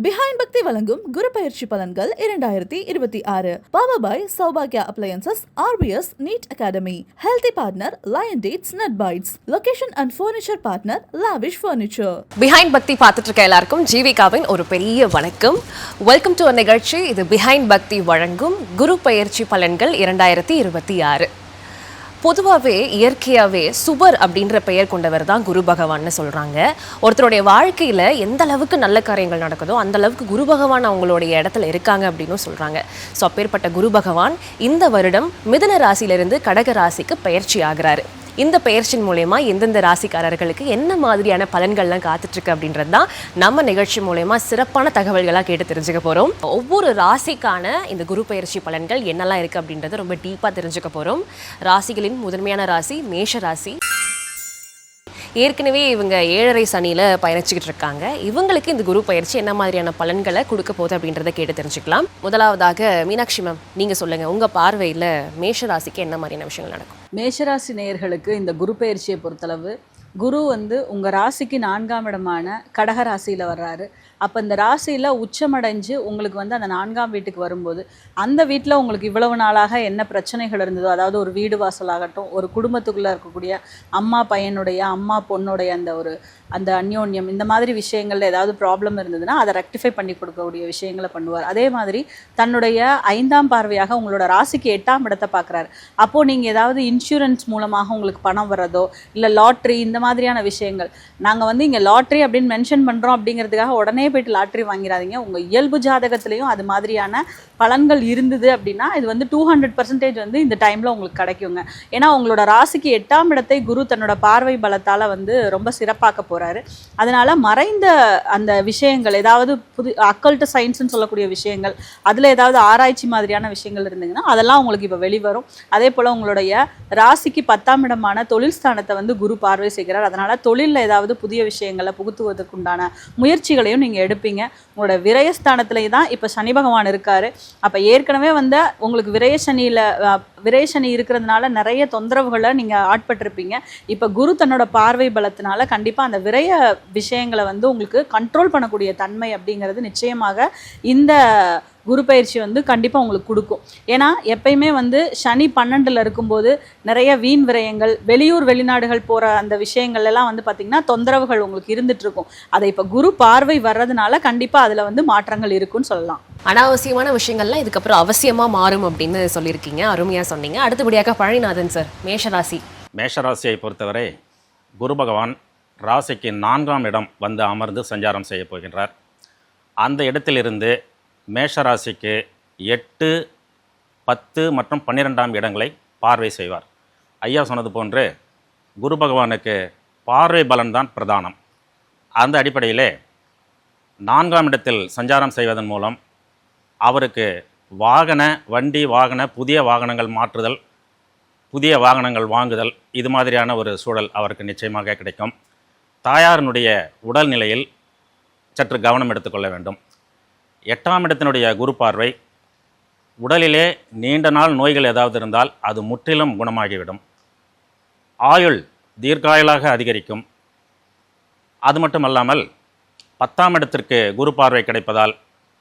Behind Bhakti வழங்கும் குரு பயிற்சி பலன்கள் 2026 Power by Saubhagya Appliances RBS NEET Academy Healthy Partner Lion Dates Nut Bites Location and Furniture Partner Lavish Furniture Behind Bhakti பார்த்துட்டு இருக்க எல்லாருக்கும் ஜீவிகாவின் ஒரு பெரிய வணக்கம். வெல்கம் டு நிகழ்ச்சி. இது Behind Bhakti வழங்கும் குரு பயிற்சி பலன்கள் 2026. பொதுவாகவே இயற்கையாகவே சுபர் அப்படின்ற பெயர் கொண்டவர் தான் குரு பகவான்னு சொல்கிறாங்க. ஒருத்தருடைய வாழ்க்கையில் எந்த அளவுக்கு நல்ல காரியங்கள் நடக்குதோ அந்த அளவுக்கு குரு பகவான் அவங்களுடைய இடத்துல இருக்காங்க அப்படின்னு சொல்கிறாங்க. ஸோ அப்பேற்பட்ட குரு பகவான் இந்த வருடம் மிதுன ராசியிலிருந்து கடக ராசிக்கு பயிற்சி ஆகிறாரு. இந்த பெயர்ச்சியின் மூலயமா எந்தெந்த ராசிக்காரர்களுக்கு என்ன மாதிரியான பலன்கள்லாம் காத்துட்ருக்கு அப்படின்றது தான் நம்ம நிகழ்ச்சி மூலயமா சிறப்பான தகவல்களாக கேட்டு தெரிஞ்சுக்க போகிறோம். ஒவ்வொரு ராசிக்கான இந்த குரு பயிற்சி பலன்கள் என்னெல்லாம் இருக்குது அப்படின்றத ரொம்ப டீப்பாக தெரிஞ்சுக்க போகிறோம். ராசிகளின் முதன்மையான ராசி மேஷ ராசி. ஏற்கனவே இவங்க 7.5 சனியில் பயணிச்சுக்கிட்டு இருக்காங்க. இவங்களுக்கு இந்த குரு பயிற்சி என்ன மாதிரியான பலன்களை கொடுக்க போகுது அப்படின்றத கேட்டு தெரிஞ்சுக்கலாம். முதலாவதாக மீனாட்சி மேம், நீங்கள் சொல்லுங்கள், உங்கள் பார்வையில் மேஷ ராசிக்கு என்ன மாதிரியான விஷயங்கள் நடக்கும்? மேஷராசி நேயர்களுக்கு இந்த குரு பயிற்சியை பொறுத்தளவு குரு உங்கள் ராசிக்கு 4ஆம் இடமான கடக ராசியில் வர்றாரு. அப்போ இந்த ராசியில் உச்சமடைஞ்சு உங்களுக்கு அந்த 4ஆம் வீட்டுக்கு வரும்போது அந்த வீட்டில் உங்களுக்கு இவ்வளவு நாளாக என்ன பிரச்சனைகள் இருந்ததோ, அதாவது ஒரு வீடு வாசலாகட்டும், ஒரு குடும்பத்துக்குள்ளே இருக்கக்கூடிய அம்மா பையனுடைய அம்மா பொண்ணுடைய அந்த அந்யோன்யம், இந்த மாதிரி விஷயங்கள்ல ஏதாவது ப்ராப்ளம் இருந்ததுன்னா அதை ரெக்டிஃபை பண்ணி கொடுக்கக்கூடிய விஷயங்களை பண்ணுவார். அதே மாதிரி தன்னுடைய 5ஆம் பார்வையாக உங்களோட ராசிக்கு 8ஆம் இடத்தை பார்க்குறாரு. அப்போது நீங்கள் ஏதாவது இன்சூரன்ஸ் மூலமாக உங்களுக்கு பணம் வர்றதோ, இல்லை லாட்ரி, இந்த மாதிரியான விஷயங்கள். நாங்கள் இங்கே லாட்ரி அப்படின்னு மென்ஷன் பண்ணுறோம் அப்படிங்கிறதுக்காக உடனே போய்ட்டு லாட்ரி வாங்கிறாதீங்க. உங்கள் இயல்பு ஜாதகத்திலையும் அது மாதிரியான பலன்கள் இருந்தது அப்படின்னா இது 200% இந்த டைமில் உங்களுக்கு கிடைக்குங்க. ஏன்னா உங்களோட ராசிக்கு 8ஆம் இடத்தை குரு தன்னோட பார்வை பலத்தால் ரொம்ப சிறப்பாக்க போகிறாரு. அதனால் மறைந்த அந்த விஷயங்கள், ஏதாவது அக்கல்ட் சயின்ஸ்ன்னு சொல்லக்கூடிய விஷயங்கள், அதில் ஏதாவது ஆராய்ச்சி மாதிரியான விஷயங்கள் இருந்ததுன்னா அதெல்லாம் உங்களுக்கு இப்போ வெளிவரும். அதே போல் உங்களுடைய ராசிக்கு 10ஆம் இடமான தொழில் ஸ்தானத்தை குரு பார்வை செய்கிறார். அதனால் தொழிலில் ஏதாவது புதிய விஷயங்களை புகுத்துவதற்குண்டான முயற்சிகளையும் நீங்கள் எடுப்பீங்க. உங்களோட விரயஸ்தானத்திலே தான் இப்போ சனி பகவான் இருக்கார். அப்போ ஏற்கனவே உங்களுக்கு விரயசனி இருக்கிறதுனால நிறைய தொந்தரவுகளை நீங்கள் ஆட்பட்டிருப்பீங்க. இப்போ குரு தன்னோட பார்வை பலத்தினால கண்டிப்பாக அந்த விரய விஷயங்களை உங்களுக்கு கண்ட்ரோல் பண்ணக்கூடிய தன்மை அப்படிங்கிறது நிச்சயமாக இந்த குரு பயிற்சி கண்டிப்பாக உங்களுக்கு கொடுக்கும். ஏன்னா எப்பயுமே சனி 12ல் இருக்கும்போது நிறைய வீண் விரயங்கள், வெளியூர் வெளிநாடுகள் போகிற அந்த விஷயங்கள் எல்லாம் பார்த்திங்கன்னா தொந்தரவுகள் உங்களுக்கு இருந்துகிட்ருக்கும். அதை இப்போ குரு பார்வை வர்றதுனால கண்டிப்பாக அதில் மாற்றங்கள் இருக்குன்னு சொல்லலாம். அனாவசியமான விஷயங்கள்லாம் இதுக்கப்புறம் அவசியமாக மாறும் அப்படின்னு சொல்லியிருக்கீங்க. அருமையாக சொன்னீங்க. அடுத்தபடியாக பழனிநாதன் சார், மேஷராசி. மேஷராசியை பொறுத்தவரை குரு பகவான் ராசிக்கு 4ஆம் இடம் அமர்ந்து சஞ்சாரம் செய்ய போகின்றார். அந்த இடத்திலிருந்து மேஷராசிக்கு 8, 10 மற்றும் 12ஆம் இடங்களை பார்வை செய்வார். ஐயா சொன்னது போன்று குரு பகவானுக்கு பார்வை பலன்தான் பிரதானம். அந்த அடிப்படையிலே 4ஆம் இடத்தில் சஞ்சாரம் செய்வதன் மூலம் அவருக்கு வண்டி வாகன புதிய வாகனங்கள் மாற்றுதல், புதிய வாகனங்கள் வாங்குதல், இது மாதிரியான ஒரு சூழல் அவருக்கு நிச்சயமாக கிடைக்கும். தாயாரினுடைய உடல்நிலையில் சற்று கவனம் எடுத்துக்கொள்ள வேண்டும். 8ஆம் இடத்தினுடைய குரு பார்வை உடலிலே நீண்ட நாள் நோய்கள் ஏதாவது இருந்தால் அது முற்றிலும் குணமாகிவிடும். ஆயுள் தீர்க்காயுளாக அதிகரிக்கும். அது மட்டுமல்லாமல் 10ஆம் இடத்திற்கு குரு பார்வை கிடைப்பதால்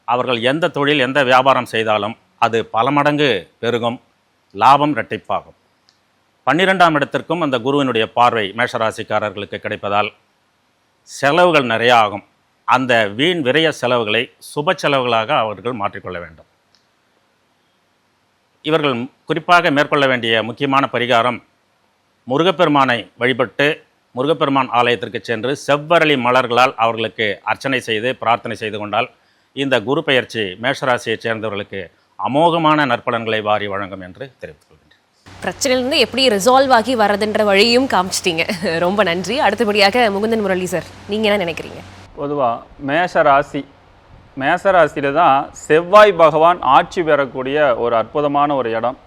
அவர்கள் எந்த தொழில் எந்த வியாபாரம் செய்தாலும் அது பல மடங்கு பெருகும், லாபம் இரட்டிப்பாகும். 12ஆம் இடத்திற்கும் அந்த குருவினுடைய பார்வை மேஷராசிக்காரர்களுக்கு கிடைப்பதால் செலவுகள் நிறைய ஆகும். அந்த வீண் விரய செலவுகளை சுப செலவுகளாக அவர்கள் மாற்றிக்கொள்ள வேண்டும். இவர்கள் குறிப்பாக மேற்கொள்ள வேண்டிய முக்கியமான பரிகாரம், முருகப்பெருமானை வழிபட்டு முருகப்பெருமான் ஆலயத்திற்கு சென்று செவ்வரளி மலர்களால் அவர்களுக்கு அர்ச்சனை செய்து பிரார்த்தனை செய்து கொண்டால் இந்த குரு பெயர்ச்சி மேஷராசியைச் சேர்ந்தவர்களுக்கு அமோகமான நற்பலன்களை வாரி வழங்கும் என்று தெரிவித்துக் கொள்கின்றேன். பிரச்சனையிலிருந்து எப்படி ரிசால்வ் ஆகி வர்றதுன்ற வழியும் காமிச்சிட்டிங்க. ரொம்ப நன்றி. அடுத்தபடியாக முகுந்தன் முரளி சார், நீங்கள் என்ன நினைக்கிறீங்க? பொதுவாக மேஷராசியில் தான் செவ்வாய் பகவான் ஆட்சி பெறக்கூடிய ஒரு அற்புதமான ஒரு இடம்.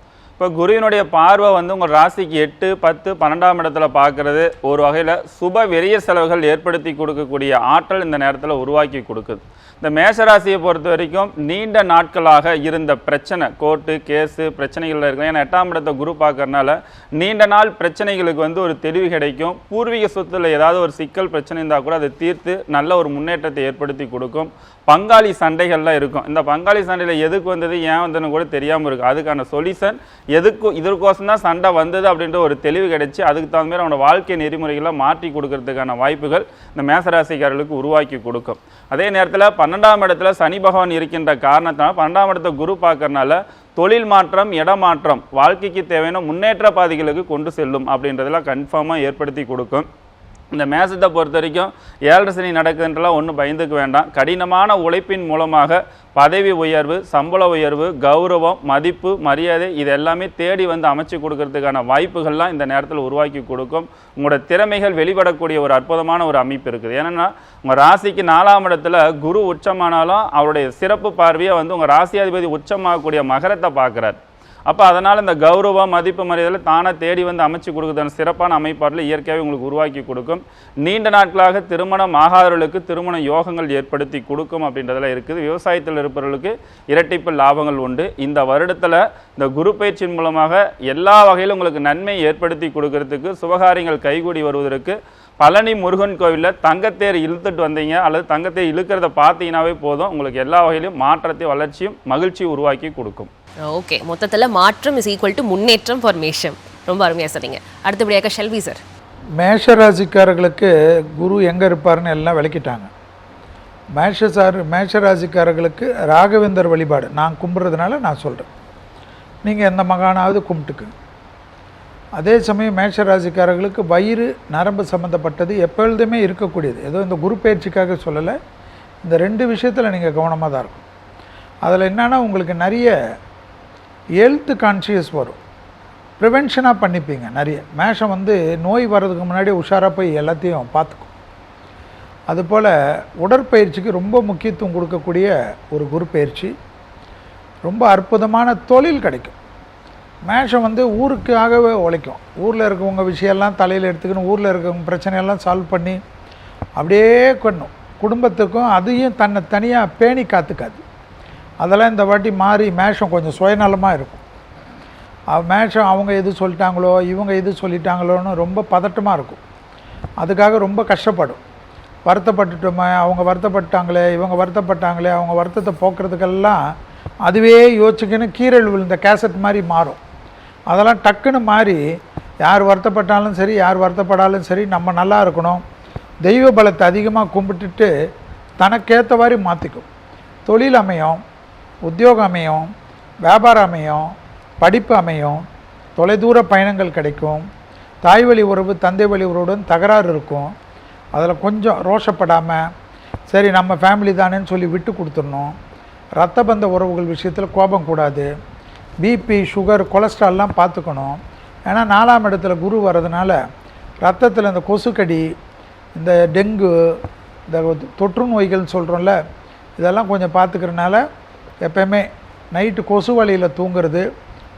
இப்போ குருவினுடைய பார்வை வந்து உங்கள் ராசிக்கு 8, 10, 12ஆம் இடத்துல பார்க்கறது ஒரு வகையில் சுப வெறிய செலவுகள் ஏற்படுத்தி கொடுக்கக்கூடிய ஆற்றல் இந்த நேரத்தில் உருவாக்கி கொடுக்குது. இந்த மேஷராசியை பொறுத்த வரைக்கும் நீண்ட நாட்களாக இருந்த பிரச்சனை, கோர்ட்டு கேஸு பிரச்சனைகள் இருக்கும். ஏன்னா 8ஆம் இடத்தை குரு பார்க்கறதுனால நீண்ட நாள் பிரச்சனைகளுக்கு வந்து ஒரு தெளிவு கிடைக்கும். பூர்வீக சொத்துல ஏதாவது ஒரு சிக்கல் பிரச்சனை இருந்தால் கூட அதை தீர்த்து நல்ல ஒரு முன்னேற்றத்தை ஏற்படுத்தி கொடுக்கும். பங்காளி சண்டைகள்லாம் இருக்கும். இந்த பங்காளி சண்டையில் எதுக்கு வந்தது ஏன் வந்ததுன்னு கூட தெரியாமல் இருக்கும். அதுக்கான சொல்யூஷன் இதற்கோசம் தான் சண்டை வந்தது அப்படின்ற ஒரு தெளிவு கிடைச்சி அதுக்கு தகுந்த மாதிரி அவனோட வாழ்க்கை நெறிமுறைகளை மாற்றி கொடுக்கறதுக்கான வாய்ப்புகள் இந்த மேசராசிக்காரர்களுக்கு உருவாக்கி கொடுக்கும். அதே நேரத்தில் 12ஆம் இடத்துல சனி பகவான் இருக்கின்ற காரணத்தினால 12ஆம் இடத்தை குரு பார்க்கறதுனால தொழில் மாற்றம், இடமாற்றம், வாழ்க்கைக்கு தேவையான முன்னேற்ற பாதைகளுக்கு கொண்டு செல்லும் அப்படின்றதெல்லாம் கன்ஃபார்மாக ஏற்படுத்தி கொடுக்கும். இந்த மேசத்தை பொறுத்த வரைக்கும் 7 சனி நடக்குதுன்றலாம் ஒன்றும் பயந்துக்க வேண்டாம். கடினமான உழைப்பின் மூலமாக பதவி உயர்வு, சம்பள உயர்வு, கௌரவம், மதிப்பு, மரியாதை இது எல்லாமே தேடி வந்து அமைச்சு கொடுக்கறதுக்கான வாய்ப்புகள்லாம் இந்த நேரத்தில் உருவாக்கி கொடுக்கும். உங்களோட திறமைகள் வெளிப்படக்கூடிய ஒரு அற்புதமான ஒரு அமைப்பு இருக்குது. ஏன்னா உங்கள் ராசிக்கு 4ஆம் இடத்துல குரு உச்சமானாலும் அவருடைய சிறப்பு பார்வையை வந்து உங்கள் ராசியாதிபதி உச்சமாகக்கூடிய மகரத்தை பார்க்குறார். அப்போ அதனால் இந்த கௌரவம், மதிப்பு, மரியாதையில் தானாக தேடி வந்து அமைச்சு கொடுக்குறதான சிறப்பான அமைப்பாட்டில் இயற்கையாகவே உங்களுக்கு உருவாக்கி கொடுக்கும். நீண்ட நாட்களாக திருமணம் ஆகாதவர்களுக்கு திருமண யோகங்கள் ஏற்படுத்தி கொடுக்கும் அப்படின்றதெல்லாம் இருக்குது. விவசாயத்தில் இருப்பவர்களுக்கு இரட்டிப்பு லாபங்கள் உண்டு. இந்த வருடத்தில் இந்த குரு பயிற்சியின் மூலமாக எல்லா வகையிலும் உங்களுக்கு நன்மை ஏற்படுத்தி கொடுக்கறதுக்கு, சுபகாரியங்கள் கைகூடி வருவதற்கு பழனி முருகன் கோவிலில் தங்கத்தேர் இழுத்துட்டு வந்தீங்க அல்லது தங்கத்தேர் இழுக்கிறத பார்த்தீங்கன்னாவே போதும், உங்களுக்கு எல்லா வகையிலும் மாற்றத்தை, வளர்ச்சியும் மகிழ்ச்சியும் உருவாக்கி கொடுக்கும். ஓகே, மொத்தத்தில் மாற்றம் இஸ் ஈக்குவல் டு முன்னேற்றம் ஃபார் மேஷம். ரொம்ப அருமையாக சொன்னீங்க. அடுத்தபடியாக ஷெல்வி சார். மேஷராசிக்காரர்களுக்கு குரு எங்கே இருப்பார்னு எல்லாம் விளக்கிட்டாங்க. மேஷராசிக்காரர்களுக்கு ராகவேந்தர் வழிபாடு நான் கும்பிட்றதுனால நான் சொல்கிறேன். நீங்கள் எந்த மகானாவது கும்பிட்டுக்குங்க. அதே சமயம் மேஷராசிக்காரர்களுக்கு வயிறு நரம்பு சம்மந்தப்பட்டது எப்பொழுதுமே இருக்கக்கூடியது. ஏதோ இந்த குரு பயிற்சிக்காக சொல்லலை, இந்த 2 விஷயத்தில் நீங்கள் கவனமாக தான் இருக்கும். அதில் என்னென்னா உங்களுக்கு நிறைய ஹெல்த் கான்ஷியஸ் வரும், ப்ரிவென்ஷனாக பண்ணிப்பீங்க நிறைய. மேஷம் வந்து நோய் வர்றதுக்கு முன்னாடி உஷாராக போய் எல்லாத்தையும் பார்த்துக்கும். அதுபோல் உடற்பயிற்சிக்கு ரொம்ப முக்கியத்துவம் கொடுக்கக்கூடிய ஒரு குரு பயிற்சி. ரொம்ப அற்புதமான தொழில் கிடைக்கும். மேஷம் வந்து ஊருக்காகவே உழைக்கும். ஊரில் இருக்கவங்க விஷயம்லாம் தலையில் எடுத்துக்கணும், ஊரில் இருக்கவங்க பிரச்சனையெல்லாம் சால்வ் பண்ணி அப்படியே கொண்ணும். குடும்பத்துக்கும் அதையும் தன்னை தனியாக பேணி காத்துக்காது. அதெல்லாம் இந்த வாட்டி மாறி மேஷம் கொஞ்சம் சுயநலமாக இருக்கும். மேஷம் அவங்க எது சொல்லிட்டாங்களோ இவங்க எது சொல்லிட்டாங்களோன்னு ரொம்ப பதட்டமாக இருக்கும். அதுக்காக ரொம்ப கஷ்டப்படும். வருத்தப்பட்டுட்டோமே, அவங்க வருத்தப்பட்டாங்களே, இவங்க வருத்தப்பட்டாங்களே, அவங்க வருத்தத்தை போக்குறதுக்கெல்லாம் அதுவே யோசிச்சுக்கின்னு கீரல் விழுந்த கேசட் மாதிரி மாறும். அதெல்லாம் டக்குன்னு மாறி யார் வருத்தப்பட்டாலும் சரி, யார் வருத்தப்படாலும் சரி, நம்ம நல்லா இருக்கணும், தெய்வ பலத்தை அதிகமாக கும்பிட்டுட்டு தனக்கேற்ற மாதிரி மாற்றிக்கும். தொழில் அமையும், உத்தியோகம் அமையும், வியாபாரம் அமையும், படிப்பு அமையும், தொலைதூர பயணங்கள் கிடைக்கும், தாய் வழி உறவு தந்தை வழி உறவுடன் தகராறு இருக்கும். அதில் கொஞ்சம் ரோஷப்படாமல் சரி நம்ம ஃபேமிலி தானேன்னு சொல்லி விட்டு கொடுத்துடணும். இரத்த பந்த உறவுகள் விஷயத்தில் கோபம் கூடாது. பிபி, சுகர், கொலஸ்ட்ரால்லாம் பார்த்துக்கணும். ஏன்னா 4ஆம் இடத்துல குரு வர்றதுனால ரத்தத்தில் இந்த கொசுக்கடி, இந்த டெங்கு, இந்த தொற்று நோய்கள்னு சொல்கிறோம்ல, இதெல்லாம் கொஞ்சம் பார்த்துக்கிறனால எப்போயுமே நைட்டு கொசு வலையில் தூங்குறது,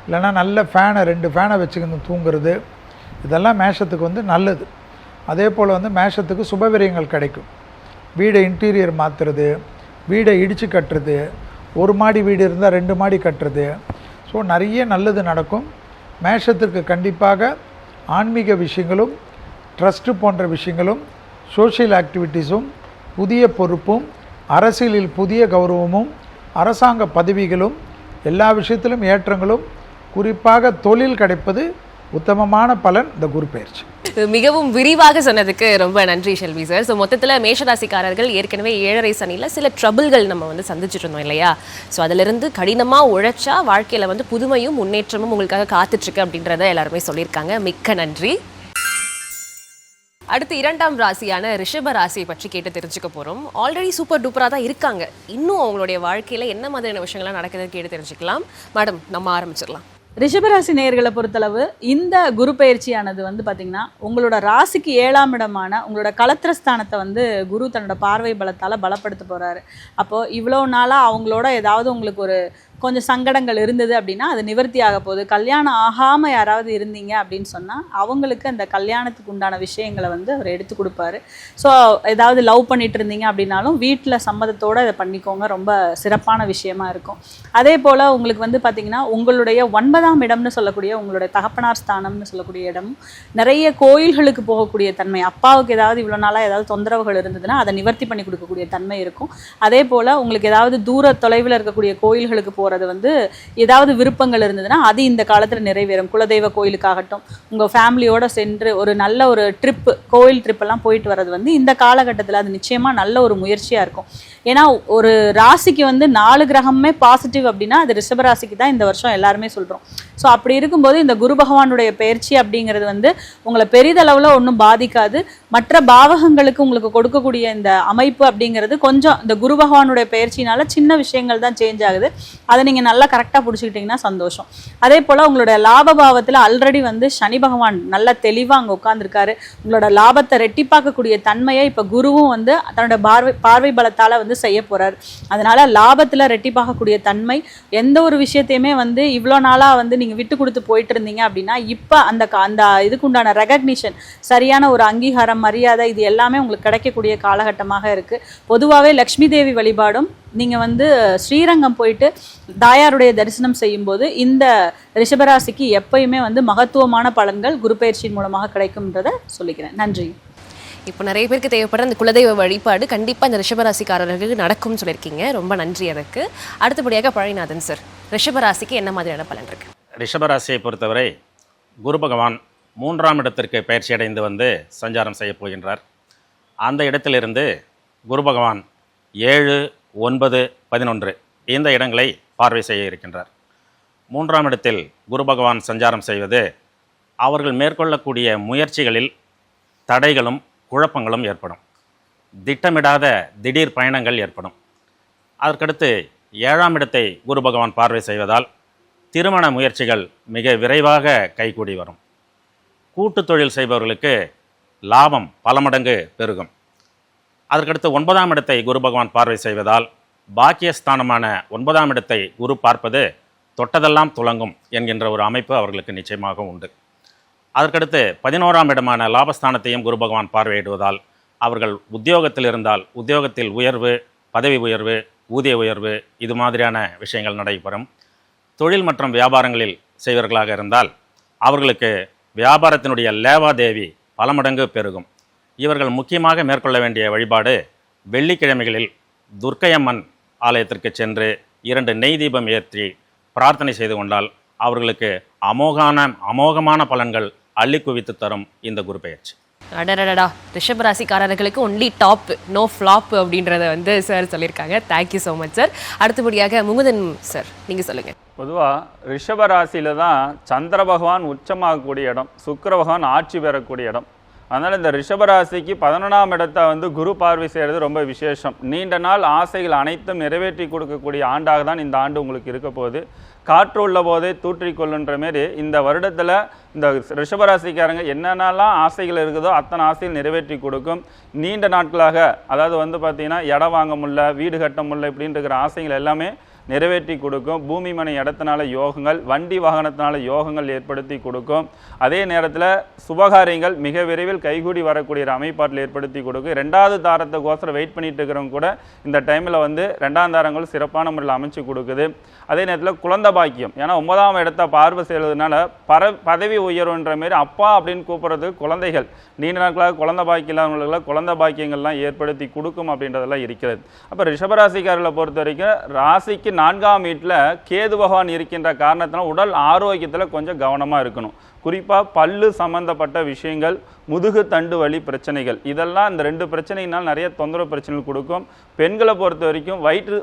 இல்லைன்னா நல்ல ஃபேனை 2 ஃபேனை வச்சுக்கின்னு தூங்குறது, இதெல்லாம் மேஷத்துக்கு வந்து நல்லது. அதே போல் வந்து மேஷத்துக்கு சுபவிரயங்கள் கிடைக்கும். வீடை இன்டீரியர் மாற்றுறது, வீடை இடித்து கட்டுறது, 1 மாடி வீடு இருந்தால் 2 மாடி கட்டுறது, ஸோ நிறைய நல்லது நடக்கும். மேஷத்திற்கு கண்டிப்பாக ஆன்மீக விஷயங்களும், ட்ரஸ்ட்டு போன்ற விஷயங்களும், சோஷியல் ஆக்டிவிட்டீஸும், புதிய பொறுப்பும், அரசியலில் புதிய கௌரவமும், அரசாங்க பதவிகளும், எல்லா விஷயத்திலும் ஏற்றங்களும், குறிப்பாக தொழில் கிடைப்பது உத்தமமான பலன் இந்த குரு பயிற்சி. மிகவும் விரிவாக சொன்னதுக்கு ரொம்ப நன்றி ஷெல்வி சார். ஸோ மொத்தத்தில் மேஷராசிக்காரர்கள் ஏற்கனவே 7.5 சனியில் சில ட்ரபிள்கள் நம்ம வந்து சந்திச்சுட்டு இருந்தோம் இல்லையா? ஸோ அதிலிருந்து கடினமாக உழைச்சா வாழ்க்கையில் வந்து புதுமையும் முன்னேற்றமும் உங்களுக்காக காத்துட்ருக்கு அப்படின்றத எல்லாருமே சொல்லியிருக்காங்க. மிக்க நன்றி. அடுத்து 2ஆம் ராசியான ரிஷப ராசியை பற்றி கேட்டு தெரிஞ்சுக்க போகிறோம். ஆல்ரெடி சூப்பர் டூப்பராக தான் இருக்காங்க. இன்னும் அவங்களுடைய வாழ்க்கையில் என்ன மாதிரியான விஷயங்கள்லாம் நடக்குதுன்னு கேட்டு தெரிஞ்சுக்கலாம். மேடம், நம்ம ஆரம்பிச்சிடலாம். ரிஷபராசி நேயர்களை பொறுத்தளவு இந்த குரு பயிற்சியானது வந்து பார்த்திங்கன்னா உங்களோட ராசிக்கு 7ஆம் இடமான உங்களோட களத்திரஸ்தானத்தை வந்து குரு தன்னோட பார்வை பலத்தால் பலப்படுத்த போகிறாரு. அப்போது இவ்வளோ நாளாக அவங்களோட ஏதாவது உங்களுக்கு ஒரு கொஞ்சம் சங்கடங்கள் இருந்தது அப்படின்னா அது நிவர்த்தி ஆக போகுது. கல்யாணம் ஆகாமல் யாராவது இருந்தீங்க அப்படின்னு சொன்னால் அவங்களுக்கு அந்த கல்யாணத்துக்கு உண்டான விஷயங்களை வந்து அவர் எடுத்து கொடுப்பாரு. ஸோ ஏதாவது லவ் பண்ணிட்டு இருந்தீங்க அப்படின்னாலும் வீட்டில் சம்மதத்தோடு இதை பண்ணிக்கோங்க, ரொம்ப சிறப்பான விஷயமா இருக்கும். அதே போல் உங்களுக்கு வந்து பார்த்திங்கன்னா உங்களுடைய 9ஆம் இடம்னு சொல்லக்கூடிய உங்களுடைய தகப்பனார் ஸ்தானம்னு சொல்லக்கூடிய இடம் நிறைய கோயில்களுக்கு போகக்கூடிய தன்மை, அப்பாவுக்கு ஏதாவது இவ்வளோ நாளாக ஏதாவது தொந்தரவுகள் இருந்ததுன்னா அதை நிவர்த்தி பண்ணி கொடுக்கக்கூடிய தன்மை இருக்கும். அதே போல் உங்களுக்கு ஏதாவது தூர தொலைவில் இருக்கக்கூடிய கோயில்களுக்கு போகிறது வந்து ஏதாவது விருப்பங்கள் இருந்ததுன்னா அது இந்த காலத்தில் நிறைவேறும். குலதெய்வ கோயிலுக்காகட்டும் உங்கள் ஃபேமிலியோடு சென்று ஒரு நல்ல ஒரு ட்ரிப்பு, கோயில் ட்ரிப்பெல்லாம் போயிட்டு வர்றது வந்து இந்த காலகட்டத்தில் அது நிச்சயமாக நல்ல ஒரு முயற்சியாக இருக்கும். ஏன்னா ஒரு ராசிக்கு வந்து 4 கிரகமே பாசிட்டிவ் அப்படின்னா அது ரிஷபராசிக்கு தான் இந்த வருஷம் எல்லாருமே சொல்கிறோம். ஸோ அப்படி இருக்கும்போது இந்த குரு பகவானுடைய பயிற்சி அப்படிங்கிறது வந்து உங்களை பெரிதளவில் ஒன்றும் பாதிக்காது. மற்ற பாவகங்களுக்கு உங்களுக்கு கொடுக்கக்கூடிய இந்த அமைப்பு அப்படிங்கிறது கொஞ்சம் இந்த குரு பகவானுடைய பயிற்சினால சின்ன விஷயங்கள் தான் சேஞ்ச் ஆகுது. அதை நீங்கள் நல்லா கரெக்டாக பிடிச்சிக்கிட்டிங்கன்னா சந்தோஷம். அதே போல் உங்களுடைய லாப பாவத்தில் ஆல்ரெடி வந்து சனி பகவான் நல்ல தெளிவாக அங்கே உட்காந்துருக்காரு. உங்களோட லாபத்தை ரெட்டிப்பாக்கக்கூடிய தன்மையை இப்போ குருவும் வந்து தன்னோட பார்வை பலத்தால் வந்து செய்ய போகிறார். அதனால் லாபத்தில் ரெட்டிப்பாக்கக்கூடிய தன்மை, எந்த ஒரு விஷயத்தையுமே வந்து இவ்வளோ நாளாக வந்து நீங்கள் விட்டு கொடுத்து போயிட்டு இருந்தீங்க அப்படின்னா இப்போ அந்த இதுக்குண்டான ரெகக்னிஷன், சரியான ஒரு அங்கீகாரம், மரியாதை, இது எல்லாமே உங்களுக்கு கிடைக்கக்கூடிய காலகட்டமாக இருக்குது. பொதுவாகவே லக்ஷ்மி தேவி வழிபாடும் நீங்கள் வந்து ஸ்ரீரங்கம் போயிட்டு தாயாருடைய தரிசனம் செய்யும்போது இந்த ரிஷபராசிக்கு எப்பயுமே வந்து மகத்துவமான பலன்கள் குரு பயிற்சியின் மூலமாக கிடைக்கும்ன்றதை சொல்லிக்கிறேன். நன்றி. இப்போ நிறைய பேருக்கு தேவைப்படுற அந்த குலதெய்வ வழிபாடு கண்டிப்பாக இந்த ரிஷபராசிக்காரர்களுக்கு நடக்கும்னு சொல்லியிருக்கீங்க, ரொம்ப நன்றி அதுக்கு. அடுத்தபடியாக பழனிநாதன் சார், ரிஷபராசிக்கு என்ன மாதிரியான பலன் இருக்கு? ரிஷபராசியை பொறுத்தவரை குரு பகவான் 3ஆம் இடத்திற்கு பயிற்சி அடைந்து வந்து சஞ்சாரம் செய்ய போகின்றார். அந்த இடத்திலிருந்து குரு பகவான் 7, 9, 11 இந்த இடங்களை பார்வை செய்ய இருக்கின்றார். 3ஆம் இடத்தில் குரு பகவான் சஞ்சாரம் செய்வது அவர்கள் மேற்கொள்ளக்கூடிய முயற்சிகளில் தடைகளும் குழப்பங்களும் ஏற்படும். திட்டமிடாத திடீர் பயணங்கள் ஏற்படும். அதற்கடுத்து 7ஆம் இடத்தை குரு பகவான் பார்வை செய்வதால் திருமண முயற்சிகள் மிக விரைவாக கைகூடி வரும். கூட்டு தொழில் செய்பவர்களுக்கு லாபம் பல மடங்கு பெருகும். அதற்கடுத்து 9ஆம் இடத்தை குரு பகவான் பார்வை செய்வதால் பாக்கியஸ்தானமான 9ஆம் இடத்தை குரு பார்ப்பது தொட்டதெல்லாம் துலங்கும் என்கின்ற ஒரு அமைப்பு அவர்களுக்கு நிச்சயமாக உண்டு. அதற்கடுத்து 11ஆம் இடமான லாபஸ்தானத்தையும் குரு பகவான் பார்வையிடுவதால் அவர்கள் உத்தியோகத்தில் இருந்தால் உத்தியோகத்தில் உயர்வு, பதவி உயர்வு, ஊதிய உயர்வு, இது மாதிரியான விஷயங்கள் நடைபெறும். தொழில் மற்றும் வியாபாரங்களில் செய்வர்களாக இருந்தால் அவர்களுக்கு வியாபாரத்தினுடைய லேவாதேவி பல மடங்கு பெருகும். இவர்கள் முக்கியமாக மேற்கொள்ள வேண்டிய வழிபாடு வெள்ளிக்கிழமைகளில் துர்க்கையம்மன் ஆலயத்திற்கு சென்று 2 நெய் தீபம் ஏற்றி பிரார்த்தனை செய்து கொண்டால் அவர்களுக்கு அமோகமான பலன்கள் அள்ளி குவித்து தரும் இந்த குரு பெயர்ச்சி. அடடடா, ரிஷபராசிக்காரர்களுக்கு ஒன்லி டாப், நோ ஃப்ளாப் அப்படின்றத வந்து சார் சொல்லியிருக்காங்க. Thank you so much sir. அடுத்தபடியாக முகுதன் சார், நீங்கள் சொல்லுங்கள். பொதுவாக ரிஷபராசியில் தான் சந்திர பகவான் உச்சமாகக்கூடிய இடம், சுக்கிர பகவான் ஆட்சி பெறக்கூடிய இடம். அதனால் இந்த ரிஷபராசிக்கு 11ஆம் இடத்தை வந்து குரு பார்வை செய்கிறது ரொம்ப விசேஷம். நீண்ட நாள் ஆசைகள் அனைத்தும் நிறைவேற்றி கொடுக்கக்கூடிய ஆண்டாக தான் இந்த ஆண்டு உங்களுக்கு இருக்க போகுது. காற்று உள்ள போதே தூற்றிக்கொள்ளுன்ற மாரி இந்த வருடத்தில் இந்த ரிஷபராசிக்காரங்க என்னென்னலாம் ஆசைகள் இருக்குதோ அத்தனை ஆசைகள் நிறைவேற்றி கொடுக்கும். நீண்ட நாட்களாக, அதாவது வந்து பார்த்திங்கன்னா இடம் வாங்க முடியல, வீடு கட்ட முடியல இப்படின்னு இருக்கிற ஆசைகள் எல்லாமே நிறைவேற்றி கொடுக்கும். பூமி மனை இடத்தினால யோகங்கள், வண்டி வாகனத்தினால யோகங்கள் ஏற்படுத்தி கொடுக்கும். அதே நேரத்தில் சுபகாரியங்கள் மிக விரைவில் கைகூடி வரக்கூடிய அமைப்பாட்டில் ஏற்படுத்தி கொடுக்கும். 2வது தாரத்துக்கோசரம் வெயிட் பண்ணிட்டு இருக்கிறவங்க கூட இந்த டைமில் வந்து 2ஆம் தாரங்கள் சிறப்பான முறையில் அமைச்சு கொடுக்குது. அதே நேரத்தில் குழந்தை பாக்கியம், ஏன்னா 9ஆம் இடத்தை பார்வை செய்வதனால பதவி உயர்வுன்ற மாரி அப்பா அப்படின்னு கூப்பிட்றதுக்கு குழந்தைகள், நீண்ட நாட்களாக குழந்தை பாக்கியம் இல்லாதவங்களுக்கு குழந்தை பாக்கியங்கள்லாம் ஏற்படுத்தி கொடுக்கும் அப்படின்றதெல்லாம் இருக்கிறது. அப்போ ரிஷபராசிக்காரர்களை பொறுத்த வரைக்கும் ராசிக்கு 4ஆம் வீட்டில் கேது பகவான் இருக்கின்ற காரணத்தினால் உடல் ஆரோக்கியத்தில் கொஞ்சம் கவனமாக இருக்கணும். குறிப்பாக பல்லு சம்பந்தப்பட்ட விஷயங்கள், முதுகு தண்டு வலி பிரச்சனைகள், இதெல்லாம் இந்த 2 பிரச்சனையினால் நிறைய தொந்தரவு பிரச்சனைகள் கொடுக்கும். பெண்களை பொறுத்த வரைக்கும்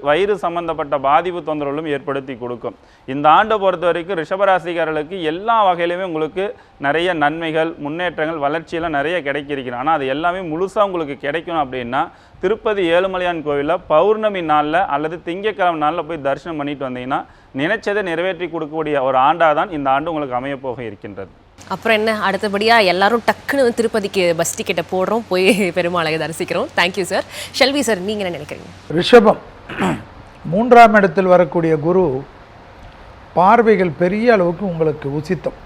வயிறு சம்பந்தப்பட்ட பாதிப்பு தொந்தரவுகளும் ஏற்படுத்தி கொடுக்கும். இந்த ஆண்டை பொறுத்த வரைக்கும் ரிஷபராசிக்காரர்களுக்கு எல்லா வகையிலுமே உங்களுக்கு நிறைய நன்மைகள், முன்னேற்றங்கள், வளர்ச்சியெல்லாம் நிறைய கிடைக்கிறீங்க. ஆனால் அது எல்லாமே முழுசாக உங்களுக்கு கிடைக்கணும் அப்படின்னா திருப்பதி ஏழுமலையான் கோவிலில் பௌர்ணமி நாளில் அல்லது திங்கட்கிழமை நாளில் போய் தரிசனம் பண்ணிட்டு வந்தீங்கன்னா நினைச்சதை நிறைவேற்றி கொடுக்கக்கூடிய ஒரு ஆண்டாக தான் இந்த ஆண்டு உங்களுக்கு அமையப்போக இருக்கின்றது. அப்புறம் என்ன, அடுத்தபடியாக எல்லாரும் டக்குன்னு திருப்பதிக்கு பஸ் டிக்கெட்டை போடுறோம், போய் பெருமாளை தரிசிக்கிறோம். Thank you sir. ஷெல்வி சார், நீங்கள் என்ன நினைக்கிறீங்க? ரிஷபம் 3ஆம் இடத்தில் வரக்கூடிய குரு பார்வைகள் பெரிய அளவுக்கு உங்களுக்கு உசித்தம்.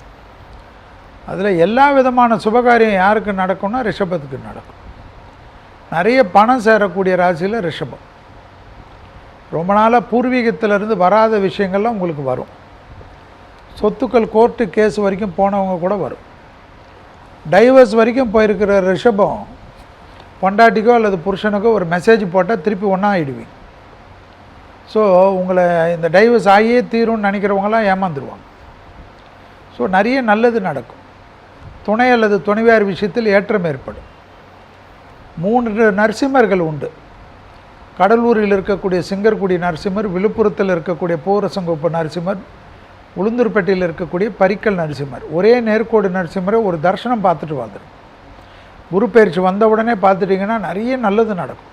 அதில் எல்லா விதமான சுபகாரியம் யாருக்கு நடக்கும்னா ரிஷபத்துக்கு நடக்கும். நிறைய பணம் சேரக்கூடிய ராசியில் ரிஷபம். ரொம்ப நாளாக பூர்வீகத்திலேருந்து வராத விஷயங்கள்லாம் உங்களுக்கு வரும். சொத்துக்கள் கோர்ட்டு கேஸ் வரைக்கும் போனவங்க கூட வரும். டைவர்ஸ் வரைக்கும் போயிருக்கிற ரிஷபம் பொண்டாட்டிக்கோ அல்லது புருஷனுக்கோ ஒரு மெசேஜ் போட்டால் திருப்பி ஒன்றா ஆகிடுவீங்க. ஸோ உங்களை இந்த டைவர்ஸ் ஆகியே தீரும்னு நினைக்கிறவங்களாம் ஏமாந்துருவாங்க. ஸோ நிறைய நல்லது நடக்கும். துணை அல்லது துணைவியார் விஷயத்தில் ஏற்றம் ஏற்படும். 3 நரசிம்மர்கள் உண்டு. கடலூரில் இருக்கக்கூடிய சிங்கர்குடி நரசிம்மர், விழுப்புரத்தில் இருக்கக்கூடிய பூரசங்கோப்பு நரசிம்மர், உளுந்தூர்பேட்டையில் இருக்கக்கூடிய பரிக்கல் நரசிம்மர். ஒரே நேர்கோடு நரசிம்மரை ஒரு தரிசனம் பார்த்துட்டு வந்துடும். குரு பயிற்சி வந்த உடனே பார்த்துட்டிங்கன்னா நிறைய நல்லது நடக்கும்.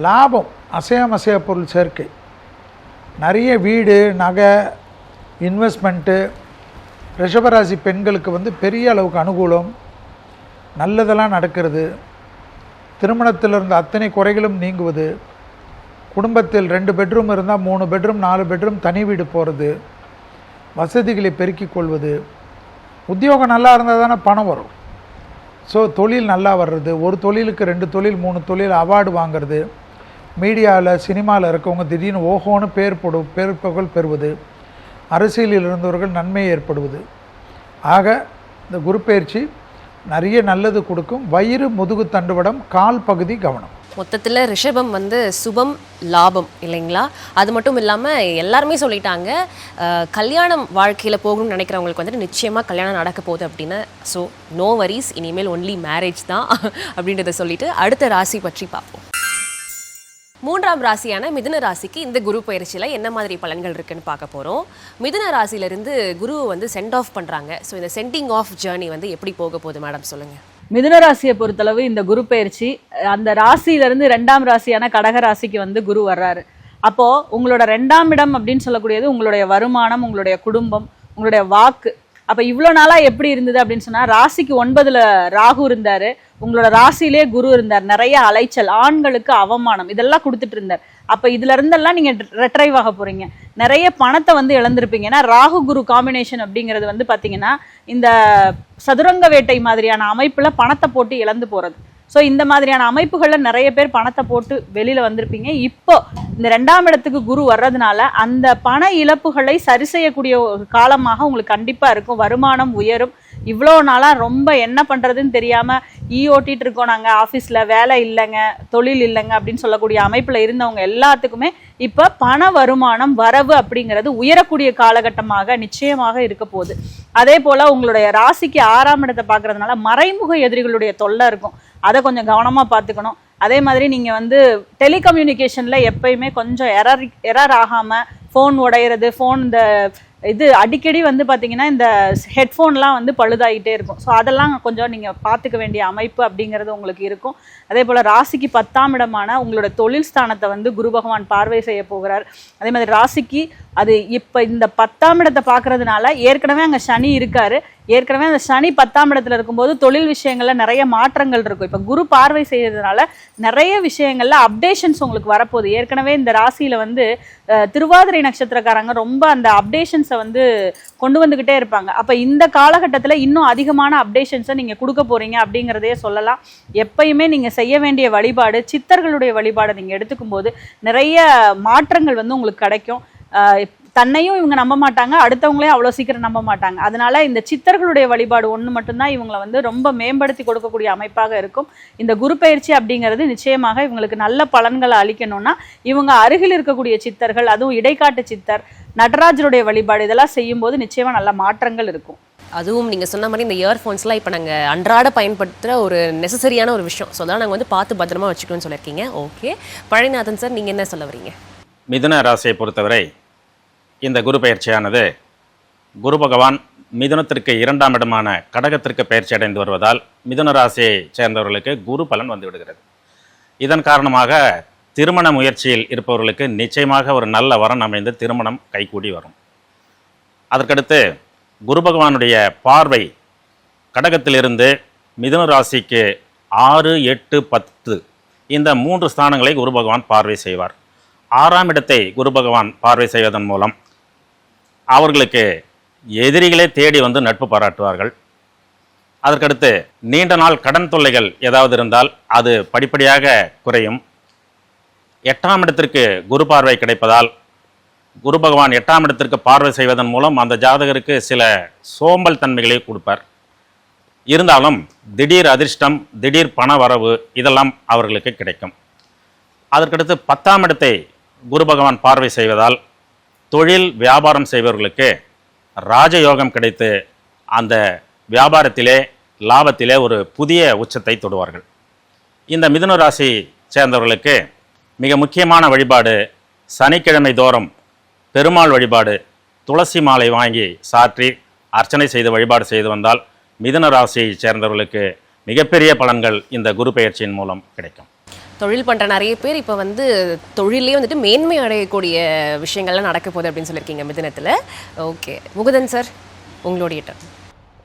லாபம், அசைய பொருள் சேர்க்கை, நிறைய வீடு நகை இன்வெஸ்ட்மெண்ட்டு. ரிஷபராசி பெண்களுக்கு பெரிய அளவுக்கு அனுகூலம், நல்லதெல்லாம் நடக்கிறது. திருமணத்தில் இருந்த அத்தனை குறைகளும் நீங்குவது. குடும்பத்தில் 2 பெட்ரூம் இருந்தால் 3 பெட்ரூம் 4 பெட்ரூம் தனி வீடு போகிறது. வசதிகளை பெருக்கிக் கொள்வது. உத்தியோகம் நல்லா இருந்தால் தானே பணம் வரும். ஸோ தொழில் நல்லா வர்றது. ஒரு தொழிலுக்கு 2 தொழில் 3 தொழில் அவார்டு வாங்கிறது. மீடியாவில் சினிமாவில் இருக்கவங்க திடீர்னு ஓஹோன்னு பேர் புகழ் பெறுவது. அரசியலில் இருந்தவர்கள் நன்மை ஏற்படுவது. ஆக இந்த குரு பயிற்சி நிறைய நல்லது கொடுக்கும். வயிறு, முதுகு தண்டுவடம், கால் பகுதி கவனம். மொத்தத்தில் ரிஷபம் சுபம் லாபம் இல்லைங்களா? அது மட்டும் இல்லாமல் எல்லாருமே சொல்லிட்டாங்க கல்யாணம் வாழ்க்கையில் போகணும்னு நினைக்கிறவங்களுக்கு நிச்சயமாக கல்யாணம் நடக்க போகுது அப்படின்னு. ஸோ நோ வரிஸ், இனிமேல் ஒன்லி மேரேஜ் தான் அப்படின்றத சொல்லிட்டு அடுத்த ராசி பற்றி பார்ப்போம். 3ஆம் ராசியான மிதுன ராசிக்கு இந்த குரு பயிற்சியில் என்ன மாதிரி பலன்கள் இருக்குன்னு பார்க்க போகிறோம். மிதுன ராசியிலிருந்து குருவை சென்ட் ஆஃப் பண்ணுறாங்க. ஸோ இந்த சென்டிங் ஆஃப் ஜேர்னி எப்படி போக போகுது மேடம், சொல்லுங்கள். மிதுன ராசியை பொறுத்தளவு இந்த குரு பயிற்சி அந்த ராசியிலிருந்து 2ஆம் ராசியான கடக ராசிக்கு குரு வர்றாரு. அப்போ உங்களோட 2ஆம் இடம் அப்படின்னு சொல்லக்கூடியது உங்களுடைய வருமானம், உங்களுடைய குடும்பம், உங்களுடைய வாக்கு. அப்போ இவ்வளோ நாளாக எப்படி இருந்தது அப்படின்னு சொன்னால், ராசிக்கு 9ல் ராகு இருந்தார், உங்களோட ராசியிலே குரு இருந்தார். நிறைய அலைச்சல், ஆண்களுக்கு அவமானம், இதெல்லாம் கொடுத்துட்டு இருந்தார். அப்போ இதுல இருந்தெல்லாம் நீங்கள் ரெட்ரைவ் ஆக போகிறீங்க. நிறைய பணத்தை இழந்திருப்பீங்க. ஏன்னா ராகு குரு காம்பினேஷன் அப்படிங்கிறது பார்த்தீங்கன்னா இந்த சதுரங்க வேட்டை மாதிரியான அமைப்பில் பணத்தை போட்டு இழந்து போகிறது. ஸோ இந்த மாதிரியான அமைப்புகளில் நிறைய பேர் பணத்தை போட்டு வெளியில் வந்திருப்பீங்க. இப்போ இந்த 2ஆம் இடத்துக்கு குரு வர்றதுனால அந்த பண இழப்புகளை சரி செய்யக்கூடிய ஒரு காலமாக உங்களுக்கு கண்டிப்பாக இருக்கும். வருமானம் உயரும். இவ்வளோ நாளாக ரொம்ப என்ன பண்ணுறதுன்னு தெரியாமல் ஓட்டிகிட்டு இருக்கோம், நாங்கள் ஆஃபீஸில் வேலை இல்லைங்க, தொழில் இல்லைங்க அப்படின்னு சொல்லக்கூடிய அமைப்பில் இருந்தவங்க எல்லாத்துக்குமே இப்போ பண வருமானம் வரவு அப்படிங்கிறது உயரக்கூடிய காலகட்டமாக நிச்சயமாக இருக்க போகுது. அதே போல் உங்களுடைய ராசிக்கு 6ஆம் இடத்தை பார்க்கறதுனால மறைமுக எதிரிகளுடைய தொல்லை இருக்கும். அதை கொஞ்சம் கவனமாக பார்த்துக்கணும். அதே மாதிரி நீங்கள் டெலிகம்யூனிகேஷனில் எப்பயுமே கொஞ்சம் எரர் ஆகாமல், ஃபோன் உடையிறது, ஃபோன் இது அடிக்கடி பார்த்தீங்கன்னா இந்த ஹெட்ஃபோன்லாம் பழுதாகிட்டே இருக்கும். ஸோ அதெல்லாம் கொஞ்சம் நீங்கள் பார்த்துக்க வேண்டிய அமைப்பு அப்படிங்கிறது உங்களுக்கு இருக்கும். அதே போல் ராசிக்கு 10ஆம் இடமான உங்களோட தொழில் ஸ்தானத்தை குரு பகவான் பார்வை செய்ய போகிறார். அதே மாதிரி ராசிக்கு அது இப்போ இந்த 10ஆம் இடத்தை பார்க்கறதுனால ஏற்கனவே அங்கே சனி இருக்காரு. ஏற்கனவே அந்த சனி 10ஆம் இடத்துல இருக்கும்போது தொழில் விஷயங்கள்ல நிறைய மாற்றங்கள் இருக்கும். இப்போ குரு பார்வை செய்யறதுனால நிறைய விஷயங்கள்ல அப்டேஷன்ஸ் உங்களுக்கு வரப்போகுது. ஏற்கனவே இந்த ராசியில திருவாதிரை நட்சத்திரக்காரங்க ரொம்ப அந்த அப்டேஷன்ஸை கொண்டு வந்துகிட்டே இருப்பாங்க. அப்ப இந்த காலகட்டத்தில் இன்னும் அதிகமான அப்டேஷன்ஸை நீங்க கொடுக்க போறீங்க அப்படிங்கிறதே சொல்லலாம். எப்பயுமே நீங்க செய்ய வேண்டிய வழிபாடு சித்தர்களுடைய வழிபாடு நீங்க எடுத்துக்கும் போது நிறைய மாற்றங்கள் உங்களுக்கு கிடைக்கும். தன்னையும் இவங்க நம்ப மாட்டாங்க, அடுத்தவங்களையும் அவ்வளோ சீக்கிரம் நம்ப மாட்டாங்க. அதனால இந்த சித்தர்களுடைய வழிபாடு ஒன்று மட்டும்தான் இவங்களை ரொம்ப மேம்படுத்தி கொடுக்கக்கூடிய அமைப்பாக இருக்கும். இந்த குரு பயிற்சி அப்படிங்கிறது நிச்சயமாக இவங்களுக்கு நல்ல பலன்களை அளிக்கணும்னா இவங்க அருகில் இருக்கக்கூடிய சித்தர்கள், அதுவும் இடைக்காட்டு சித்தர், நடராஜருடைய வழிபாடு இதெல்லாம் செய்யும்போது நிச்சயமாக நல்ல மாற்றங்கள் இருக்கும். அதுவும் நீங்கள் சொன்ன மாதிரி இந்த இயர்ஃபோன்ஸ்லாம் இப்போ நாங்கள் அன்றாட பயன்படுத்துகிற ஒரு நெசசரியான ஒரு விஷயம். ஸோ அதெல்லாம் நாங்கள் பார்த்து பத்திரமா வச்சுக்கணும்னு சொல்லியிருக்கீங்க. ஓகே பழனிநாதன் சார், நீங்கள் என்ன சொல்ல வரீங்க? மிதுன ராசியை பொறுத்தவரை இந்த குரு பயிற்சியானது குரு பகவான் மிதுனத்திற்கு 2ஆம் இடமான கடகத்திற்கு பயிற்சி அடைந்து வருவதால் மிதுன ராசியை சேர்ந்தவர்களுக்கு குரு பலன் வந்து விடுகிறது. இதன் காரணமாக திருமண முயற்சியில் இருப்பவர்களுக்கு நிச்சயமாக ஒரு நல்ல வரன் அமைந்து திருமணம் கைகூடி வரும். அதற்கடுத்து குரு பகவானுடைய பார்வை கடகத்திலிருந்து மிதுன ராசிக்கு 6, 8, 10 இந்த 3 ஸ்தானங்களை குரு பகவான் பார்வை செய்வார். 6ஆம் இடத்தை குரு பகவான் பார்வை செய்வதன் மூலம் அவர்களுக்கு எதிரிகளே தேடி வந்து நட்பு பாராட்டுவார்கள். அதற்கடுத்து நீண்ட நாள் கடன் தொல்லைகள் ஏதாவது இருந்தால் அது படிப்படியாக குறையும். 8ஆம் இடத்திற்கு குரு பார்வை கிடைப்பதால் குரு பகவான் 8ஆம் இடத்திற்கு பார்வை செய்வதன் மூலம் அந்த ஜாதகருக்கு சில சோம்பல் தன்மைகளை கொடுப்பார். இருந்தாலும் திடீர் அதிர்ஷ்டம், திடீர் பண வரவு இதெல்லாம் அவர்களுக்கு கிடைக்கும். அதற்கடுத்து 10ஆம் இடத்தை குரு பகவான் பார்வை செய்வதால் தொழில் வியாபாரம் செய்பவர்களுக்கு ராஜயோகம் கிடைத்து அந்த வியாபாரத்திலே லாபத்திலே ஒரு புதிய உச்சத்தை தொடுவார்கள். இந்த மிதுன ராசி சேர்ந்தவர்களுக்கு மிக முக்கியமான வழிபாடு சனிக்கிழமை தோறும் பெருமாள் வழிபாடு, துளசி மாலை வாங்கி சாற்றி அர்ச்சனை செய்து வழிபாடு செய்து வந்தால் மிதுன ராசியை சேர்ந்தவர்களுக்கு மிகப்பெரிய பலன்கள் இந்த குரு பெயர்ச்சியின் மூலம் கிடைக்கும். தொழில் பண்ணுற நிறைய பேர் இப்போ வந்து தொழிலே வந்துட்டு மேன்மை அடையக்கூடிய விஷயங்கள்லாம் நடக்க போகுது அப்படின்னு சொல்லியிருக்கீங்க மிதுனத்தில். ஓகே, முகுதன் சார் உங்களுடைய டர்ன்.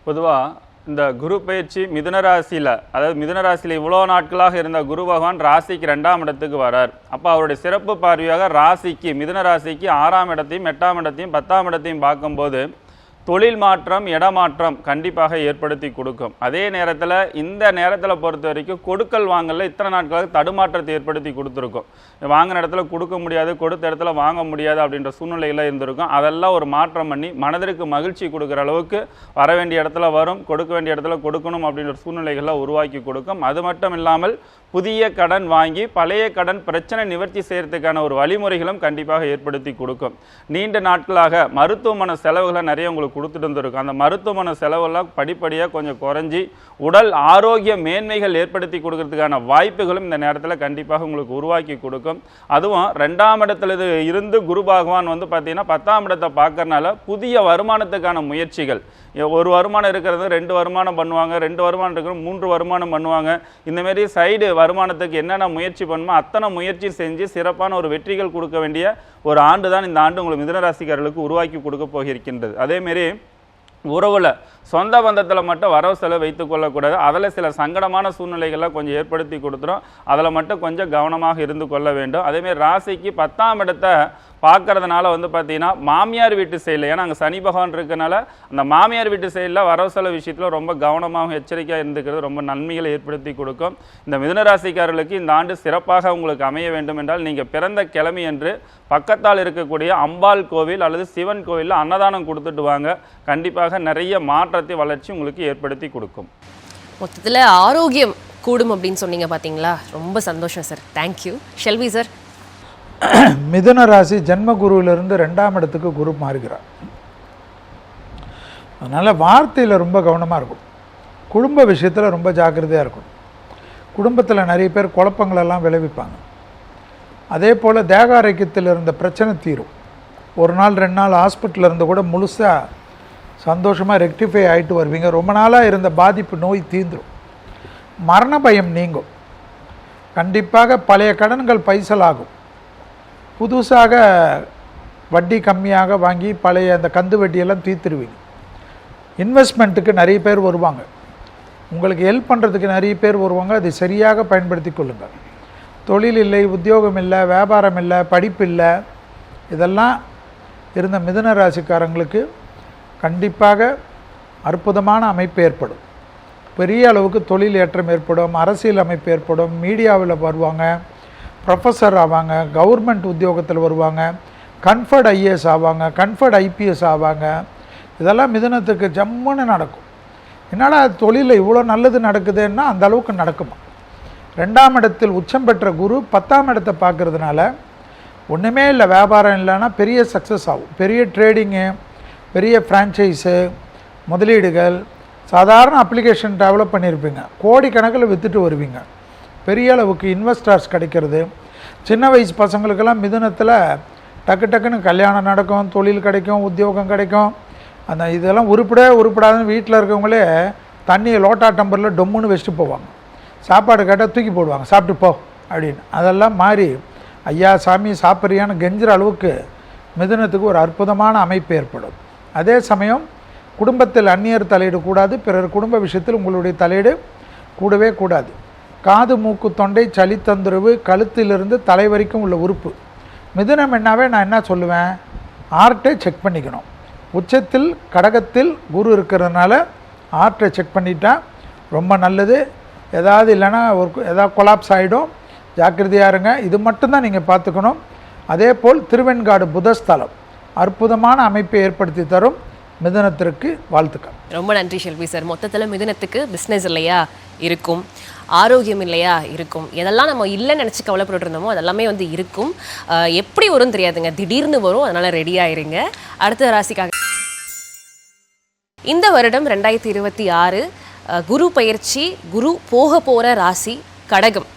பொதுவாக இந்த குரு பயிற்சி மிதுன ராசியில், அதாவது மிதுன ராசியில் இவ்வளோ நாட்களாக இருந்த குரு பகவான் ராசிக்கு 2ஆம் இடத்துக்கு வரார். அப்போ அவருடைய சிறப்பு பார்வையாக ராசிக்கு, மிதுன ராசிக்கு 6ஆம் இடத்தையும் 8ஆம் இடத்தையும் 10ஆம் இடத்தையும் பார்க்கும்போது தொழில் மாற்றம், இடமாற்றம் கண்டிப்பாக ஏற்படுத்தி கொடுக்கும். அதே நேரத்தில் இந்த நேரத்தில் பொறுத்த வரைக்கும் கொடுக்கல் வாங்கல இத்தனை நாட்களாக தடுமாற்றத்தை ஏற்படுத்தி கொடுத்துருக்கும். வாங்கின இடத்துல கொடுக்க முடியாது, கொடுத்த இடத்துல வாங்க முடியாது அப்படின்ற சூழ்நிலையில் இருந்திருக்கும். அதெல்லாம் ஒரு மாற்றம் பண்ணி மனதிற்கு மகிழ்ச்சி கொடுக்குற அளவுக்கு வர வேண்டிய இடத்துல வரும், கொடுக்க வேண்டிய இடத்துல கொடுக்கணும் அப்படின்ற சூழ்நிலைகளை உருவாக்கி கொடுக்கும். அது மட்டும் இல்லாமல் புதிய கடன் வாங்கி பழைய கடன் பிரச்சனை நிவர்த்தி செய்யறதுக்கான ஒரு வழிமுறைகளும் கண்டிப்பாக ஏற்படுத்தி கொடுக்கும். நீண்ட நாட்களாக மருத்துவமனை செலவுகளை நிறைய உங்களுக்கு கொடுத்துட்டு இருந்திருக்கும். அந்த மருத்துவமனை செலவெல்லாம் படிப்படியாக கொஞ்சம் குறைஞ்சி உடல் ஆரோக்கிய மேன்மைகள் ஏற்படுத்தி கொடுக்கறதுக்கான வாய்ப்புகளும் இந்த நேரத்தில் கண்டிப்பாக உங்களுக்கு உருவாக்கி கொடுக்கும். அதுவும் 2ஆம் இடத்துல இருந்து குரு பகவான் வந்து பார்த்தீங்கன்னா 10ஆம் இடத்தை பார்க்கறனால புதிய வருமானத்துக்கான முயற்சிகள், ஒரு வருமானம் இருக்கிறது 2 வருமானம் பண்ணுவாங்க, 2 வருமானம் இருக்கிற 3 வருமானம் பண்ணுவாங்க. இந்தமாரி சைடு வருமானத்துக்கு என்னென்ன முயற்சி பண்ணுமோ அத்தனை முயற்சி செஞ்சு சிறப்பான ஒரு வெற்றிகள் கொடுக்க வேண்டிய ஒரு ஆண்டு தான் இந்த ஆண்டு உங்களுக்கு மிதுனராசிக்காரர்களுக்கு உருவாக்கி கொடுக்க போகிருக்கின்றது. அதேமாரி உறவில் சொந்த பந்தத்தில் மட்டும் வரவு செலவு வைத்துக் கொள்ளக்கூடாது. அதில் சில சங்கடமான சூழ்நிலைகளை கொஞ்சம் ஏற்படுத்தி கொடுத்துரும். அதில் மட்டும் கொஞ்சம் கவனமாக இருந்து கொள்ள வேண்டும். அதேமாரி ராசிக்கு 10ஆம் இடத்தை பார்க்கறதுனால வந்து பார்த்தீங்கன்னா மாமியார் வீட்டு சைடில், ஏன்னா அங்கே சனி பகவான் இருக்கனால அந்த மாமியார் வீட்டு சைடில் வரவு செலவு விஷயத்தில் ரொம்ப கவனமாக எச்சரிக்கையாக இருந்துக்கிறது ரொம்ப நன்மைகளை ஏற்படுத்தி கொடுக்கும். இந்த மிதுனராசிக்காரர்களுக்கு இந்த ஆண்டு சிறப்பாக உங்களுக்கு அமைய வேண்டும் என்றால் நீங்கள் பிறந்த கிழமை என்று பக்கத்தால் இருக்கக்கூடிய அம்பாள் கோவில் அல்லது சிவன் கோவிலில் அன்னதானம் கொடுத்துட்டு வாங்க. கண்டிப்பாக நிறைய மாற்றத்தை வளர்ச்சி உங்களுக்கு ஏற்படுத்தி கொடுக்கும். மொத்தத்தில் ஆரோக்கியம் கூடும் அப்படின்னு சொன்னீங்க பார்த்தீங்களா, ரொம்ப சந்தோஷம் சார். தேங்க்யூ. ஷெல்வி சார். மிதுன ராசி ஜென்மகுருவிலிருந்து 2ஆம் இடத்துக்கு குரு மாறுகிறார். அதனால் வார்த்தையில் ரொம்ப கவனமாக இருக்கும். குடும்ப விஷயத்தில் ரொம்ப ஜாக்கிரதையாக இருக்கும். குடும்பத்தில் நிறைய பேர் குழப்பங்களெல்லாம் விளைவிப்பாங்க. அதே போல் தேக ஆரோக்கியத்தில் இருந்த பிரச்சனை தீரும். 1 நாள் 2 நாள் ஹாஸ்பிட்டலில் இருந்து கூட முழுசாக சந்தோஷமாக ரெக்டிஃபை ஆகிட்டு வருவீங்க. ரொம்ப நாளாக இருந்த பாதிப்பு நோய் தீர்ந்துடும். மரண பயம் நீங்கும். கண்டிப்பாக பழைய கடன்கள் பைசலாகும். புதுசாக வட்டி கம்மியாக வாங்கி பழைய அந்த கந்து வட்டியெல்லாம் தீர்த்துருவீங்க. இன்வெஸ்ட்மெண்ட்டுக்கு நிறைய பேர் வருவாங்க. உங்களுக்கு ஹெல்ப் பண்ணுறதுக்கு நிறைய பேர் வருவாங்க. அதை சரியாக பயன்படுத்தி கொள்ளுங்கள். தொழில் இல்லை, உத்தியோகம் இல்லை, வியாபாரம் இல்லை, படிப்பு இல்லை, இதெல்லாம் இருந்த மிதுன ராசிக்காரங்களுக்கு கண்டிப்பாக அற்புதமான அமைப்பு ஏற்படும். பெரிய அளவுக்கு தொழில் ஏற்றம் ஏற்படும், அரசியல் அமைப்பு ஏற்படும், மீடியாவில் வருவாங்க, ப்ரொஃபஸர் ஆவாங்க, கவர்மெண்ட் உத்தியோகத்தில் வருவாங்க, கன்ஃபர்ட் ஐஏஎஸ் ஆவாங்க, கன்ஃபர்ட் ஐபிஎஸ் ஆவாங்க. இதெல்லாம் மிதுனத்துக்கு ஜம்முன்னு நடக்கும். என்னடா தொழிலில் இவ்வளோ நல்லது நடக்குதுன்னா அந்த அளவுக்கு நடக்குமா? 2ஆம் இடத்தில் உச்சம் பெற்ற குரு 10ஆம் இடத்தை பார்க்கறதுனால ஒன்றுமே இல்லை, வியாபாரம் இல்லைன்னா பெரிய சக்ஸஸ் ஆகும். பெரிய ட்ரேடிங்கு, பெரிய ஃப்ரான்ச்சைஸு, முதலீடுகள், சாதாரண அப்ளிகேஷன் டெவலப் பண்ணியிருப்பீங்க, கோடிக்கணக்கில் விற்றுட்டு வருவீங்க. பெரிய அளவுக்கு இன்வெஸ்டர்ஸ் கிடைக்கிறது. சின்ன வயசு பசங்களுக்கெல்லாம் மிதுனத்தில் டக்கு டக்குன்னு கல்யாணம் நடக்கும், தொழில் கிடைக்கும், உத்தியோகம் கிடைக்கும். அந்த இதெல்லாம் உருப்படாதுன்னு வீட்டில் இருக்கவங்களே தண்ணியை லோட்டா டம்பரில் டொம்முன்னு வச்சுட்டு போவாங்க. சாப்பாடு கேட்டால் தூக்கி போடுவாங்க, சாப்பிட்டு போ அப்படின்னு. அதெல்லாம் மாறி ஐயா சாமி சாப்பிட்றியான்னு கெஞ்சுற அளவுக்கு மிதுனத்துக்கு ஒரு அற்புதமான அமைப்பு ஏற்படும். அதே சமயம் குடும்பத்தில் அந்நியர் தலையீடு கூடாது. பிறர் குடும்ப விஷயத்தில் உங்களுடைய தலையீடு கூடவே கூடாது. காது மூக்கு தொண்டை சளி தொந்தரவு கழுத்திலிருந்து தலை வரைக்கும் உள்ள உறுப்பு மிதுனம் என்னாவே நான் என்ன சொல்லுவேன், ஆர்ட்டை செக் பண்ணிக்கணும். உச்சத்தில் கடகத்தில் குரு இருக்கிறதுனால ஆர்ட்டை செக் பண்ணிட்டா ரொம்ப நல்லது. ஏதாவது இல்லைன்னா ஏதாவது கொலாப்ஸ் ஆகிடும், ஜாக்கிரதையாக இருங்க. இது மட்டும்தான் நீங்கள் பார்த்துக்கணும். அதே போல் திருவெண்காடு புதஸ்தலம் அற்புதமான அமைப்பை ஏற்படுத்தி தரும். மிதுனத்திற்கு வாழ்த்துக்கள். ரொம்ப நன்றி ஷெல்வி சார். மொத்தத்தில் மிதுனத்துக்கு பிஸ்னஸ் இல்லையா இருக்கும், ஆரோக்கியம் இல்லையா இருக்கும், எதெல்லாம் நம்ம இல்லைன்னு நினச்சி கவலைப்பட்டு இருந்தோமோ அதெல்லாமே வந்து இருக்கும். எப்படி வரும்னு தெரியாதுங்க, திடீர்னு வரும். அதனால் ரெடி ஆயிருங்க. அடுத்த ராசிக்காக இந்த வருடம் 2026 குரு பயிற்சி, குரு போக போகிற ராசி கடகம்.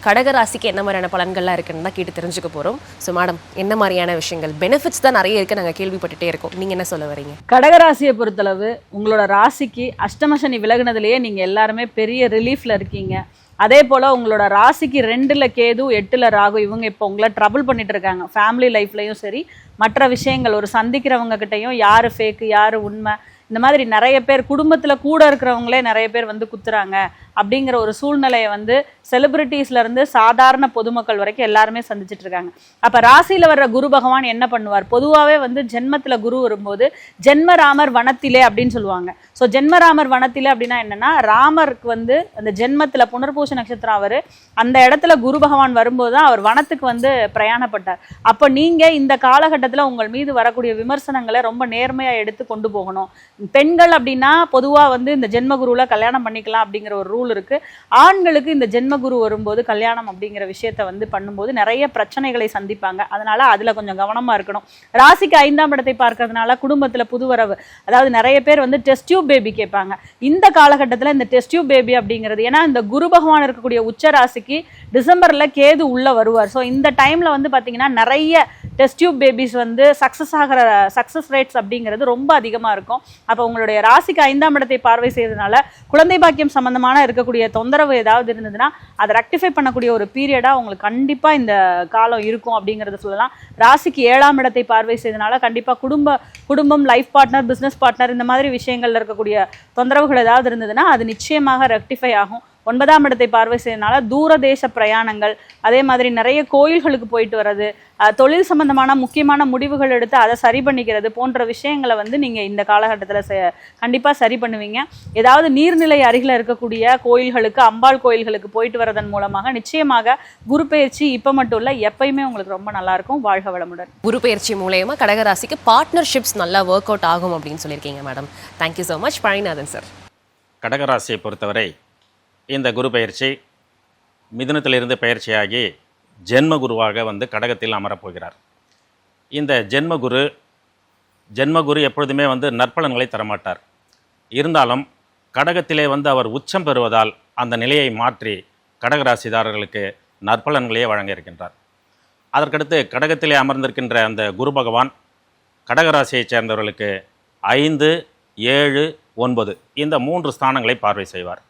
கடக ராசிக்கு என்ன மாதிரியான பலன்கள்லாம் இருக்குன்னு தான் கேட்டு தெரிஞ்சுக்க போகிறோம். ஸோ மேடம், என்ன மாதிரியான விஷயங்கள், பெனிஃபிட்ஸ் தான் நிறைய இருக்குது, நாங்கள் கேள்விப்பட்டுட்டே இருக்கோம். நீங்கள் என்ன சொல்ல வரீங்க? கடகராசியை பொறுத்தளவு உங்களோட ராசிக்கு அஷ்டமசனி விலகுனதுலேயே நீங்கள் எல்லாருமே பெரிய ரிலீஃபில் இருக்கீங்க. அதே போல் உங்களோட ராசிக்கு 2ல் கேது 8ல் ராகு, இவங்க இப்போ உங்களை ட்ரபிள் பண்ணிட்டு இருக்காங்க. ஃபேமிலி லைஃப்லையும் சரி, மற்ற விஷயங்கள், ஒரு சந்திக்கிறவங்க கிட்டையும் யார் ஃபேக்கு யார் உண்மை, இந்த மாதிரி நிறைய பேர் குடும்பத்தில் கூட இருக்கிறவங்களே நிறைய பேர் வந்து குத்துறாங்க அப்படிங்கிற ஒரு சூழ்நிலையை வந்து செலிபிரிட்டிஸ்லேருந்து சாதாரண பொதுமக்கள் வரைக்கும் எல்லாருமே சந்திச்சுட்டு இருக்காங்க. அப்போ ராசியில் வர்ற குரு பகவான் என்ன பண்ணுவார்? பொதுவாகவே வந்து ஜென்மத்தில் குரு வரும்போது ஜென்மராமர் வனத்திலே அப்படின்னு சொல்லுவாங்க. ஸோ ஜென்மராமர் வனத்திலே அப்படின்னா என்னென்னா, ராமருக்கு வந்து அந்த ஜென்மத்தில் புனர்பூச நட்சத்திரம் அவர் அந்த இடத்துல குரு பகவான் வரும்போது தான் அவர் வனத்துக்கு வந்து பிரயாணப்பட்டார். அப்போ நீங்கள் இந்த காலகட்டத்தில் உங்கள் மீது வரக்கூடிய விமர்சனங்களை ரொம்ப நேர்மையாக எடுத்து கொண்டு போகணும். பெண்கள் அப்படின்னா பொதுவாக வந்து இந்த ஜென்மகுருவில் கல்யாணம் பண்ணிக்கலாம் அப்படிங்கிற ஒரு ரூல் இருக்கு. ஆண்களுக்கு இந்த ஜென்மகுரு வரும்போது கல்யாணம் அப்படிங்கிற விஷயத்த வந்து பண்ணும்போது நிறைய பிரச்சனைகளை சந்திப்பாங்க. அதனால அதுல கொஞ்சம் கவனமா இருக்கணும். ராசிக்கு 5ஆம் இடத்தை பார்க்கறதுனால குடும்பத்துல புதுவரவு, அதாவது நிறைய பேர் வந்து டெஸ்ட் டியூப் பேபி கேட்பாங்க. இந்த காலகட்டத்தில் இந்த டெஸ்ட் டியூப் பேபி அப்படிங்கிறது, ஏன்னா இந்த குரு பகவான் இருக்கக்கூடிய உச்ச ராசிக்கு டிசம்பர்ல கேது உள்ள வருவார். ஸோ இந்த டைம்ல வந்து பாத்தீங்கன்னா நிறைய டெஸ்ட் டியூப் பேபிஸ் வந்து சக்சஸ் ரேட்ஸ் அப்படிங்கிறது ரொம்ப அதிகமாக இருக்கும். அப்போ உங்களுடைய ராசிக்கு 5ஆம் இடத்தை பார்வை செய்ததுனால குழந்தை பாக்கியம் சம்பந்தமான இருக்கக்கூடிய தொந்தரவு ஏதாவது இருந்ததுன்னா அதை ரெக்டிஃபை பண்ணக்கூடிய ஒரு பீரியடாக உங்களுக்கு கண்டிப்பாக இந்த காலம் இருக்கும் அப்படிங்கிறத சொல்லலாம். ராசிக்கு 7ஆம் இடத்தை பார்வை செய்ததுனால கண்டிப்பாக குடும்பம், லைஃப் பார்ட்னர், பிஸ்னஸ் பார்ட்னர், இந்த மாதிரி விஷயங்கள்ல இருக்கக்கூடிய தொந்தரவுகள் ஏதாவது இருந்ததுன்னா அது நிச்சயமாக ரெக்டிஃபை ஆகும். 9ஆம் இடத்தை பார்வை செய்யறதுனால தூரதேச பிரயாணங்கள், அதே மாதிரி நிறைய கோயில்களுக்கு போயிட்டு வர்றது, தொழில் சம்பந்தமான முக்கியமான முடிவுகள் எடுத்து அதை சரி பண்ணிக்கிறது போன்ற விஷயங்களை வந்து நீங்கள் இந்த காலகட்டத்தில் கண்டிப்பாக சரி பண்ணுவீங்க. ஏதாவது நீர்நிலை அருகில் இருக்கக்கூடிய கோயில்களுக்கு, அம்பாள் கோயில்களுக்கு போயிட்டு வரதன் மூலமாக நிச்சயமாக குரு பயிற்சி இப்போ மட்டும் இல்லை, எப்பயுமே உங்களுக்கு ரொம்ப நல்லா இருக்கும். வாழ்க வளமுடன். குரு பயிற்சி மூலயமா கடகராசிக்கு பார்ட்னர்ஷிப்ஸ் நல்லா ஒர்க் அவுட் ஆகும் அப்படின்னு சொல்லியிருக்கீங்க madam. Thank you so much Palaninathan sir. கடகராசியை பொறுத்தவரை இந்த குரு பயிற்சி மிதுனத்திலிருந்து பயிற்சியாகி ஜென்மகுருவாக வந்து கடகத்தில் அமரப்போகிறார். இந்த ஜென்மகுரு எப்பொழுதுமே வந்து நற்பலன்களை தரமாட்டார். இருந்தாலும் கடகத்திலே வந்து அவர் உச்சம் பெறுவதால் அந்த நிலையை மாற்றி கடகராசிதாரர்களுக்கு நற்பலன்களையே வழங்க இருக்கின்றார். அதற்கடுத்து கடகத்திலே அமர்ந்திருக்கின்ற அந்த குரு பகவான் கடகராசியைச் சேர்ந்தவர்களுக்கு 5, 7, 9 இந்த 3 ஸ்தானங்களை பார்வை செய்வார்.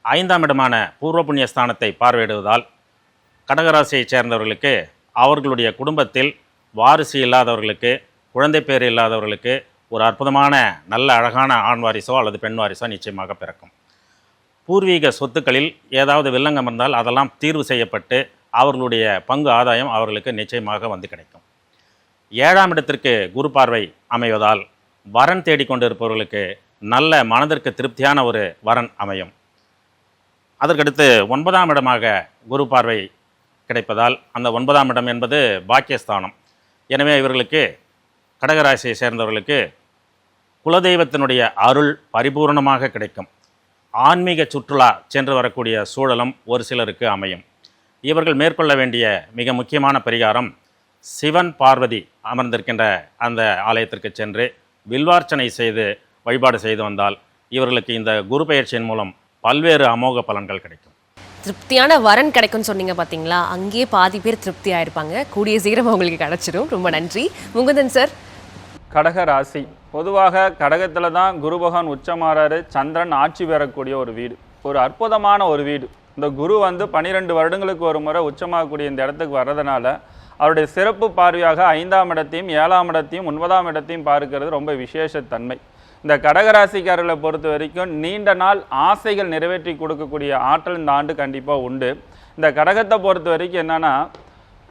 5ஆம் இடமான பூர்வ புண்ணிய ஸ்தானத்தை பார்வையிடுவதால் கடகராசியைச் சேர்ந்தவர்களுக்கு அவர்களுடைய குடும்பத்தில் வாரிசு இல்லாதவர்களுக்கு, குழந்தை பேர் இல்லாதவர்களுக்கு ஒரு அற்புதமான நல்ல அழகான ஆண் வாரிசோ அல்லது பெண் வாரிசோ நிச்சயமாக பிறக்கும். பூர்வீக சொத்துக்களில் ஏதாவது வில்லங்கம் இருந்தால் அதெல்லாம் தீர்வு செய்யப்பட்டு அவர்களுடைய பங்கு ஆதாயம் அவர்களுக்கு நிச்சயமாக வந்து கிடைக்கும். 7ஆம் இடத்திற்கு குரு பார்வை அமைவதால் வரன் தேடிக்கொண்டிருப்பவர்களுக்கு நல்ல மனதிற்கு திருப்தியான ஒரு வரன் அமையும். அதற்கடுத்து 9ஆம் இடமாக குரு பார்வை கிடைப்பதால் அந்த 9ஆம் இடம் என்பது பாக்கியஸ்தானம். எனவே இவர்களுக்கு, கடகராசியை சேர்ந்தவர்களுக்கு குலதெய்வத்தினுடைய அருள் பரிபூர்ணமாக கிடைக்கும். ஆன்மீக சுற்றுலா சென்று வரக்கூடிய சூழலும் ஒரு சிலருக்கு அமையும். இவர்கள் மேற்கொள்ள வேண்டிய மிக முக்கியமான பரிகாரம், சிவன் பார்வதி அமர்ந்திருக்கின்ற அந்த ஆலயத்திற்கு சென்று வில்வார்ச்சனை செய்து வழிபாடு செய்து வந்தால் இவர்களுக்கு இந்த குரு பயிற்சியின் மூலம் பல்வேறு அமோக பலன்கள் கிடைக்கும். திருப்தியான வரன் கிடைக்கும்னு சொன்னீங்க பார்த்தீங்களா, அங்கேயே பாதி பேர் திருப்தி ஆயிருப்பாங்க. கூடிய சீக்கிரம் உங்களுக்கு கிடைச்சிடும். ரொம்ப நன்றி. முகுந்தன் சார். கடக ராசி பொதுவாக கடகத்தில் தான் குரு பகவான் உச்சமாறாரு, சந்திரன் ஆட்சி பெறக்கூடிய ஒரு வீடு, ஒரு அற்புதமான ஒரு வீடு. இந்த குரு வந்து 12 வருடங்களுக்கு ஒரு முறை உச்சமாகக்கூடிய இந்த இடத்துக்கு வர்றதுனால அவருடைய சிறப்பு பார்வையாக 5ஆம் இடத்தையும் 7ஆம் இடத்தையும் 9ஆம் இடத்தையும் பார்க்கிறது ரொம்ப விசேஷத்தன்மை. இந்த கடகராசிக்காரர்களை பொறுத்த வரைக்கும் நீண்ட நாள் ஆசைகள் நிறைவேற்றி கொடுக்கக்கூடிய ஆற்றல் இந்த ஆண்டு கண்டிப்பாக உண்டு. இந்த கடகத்தை பொறுத்த வரைக்கும் என்னென்னா,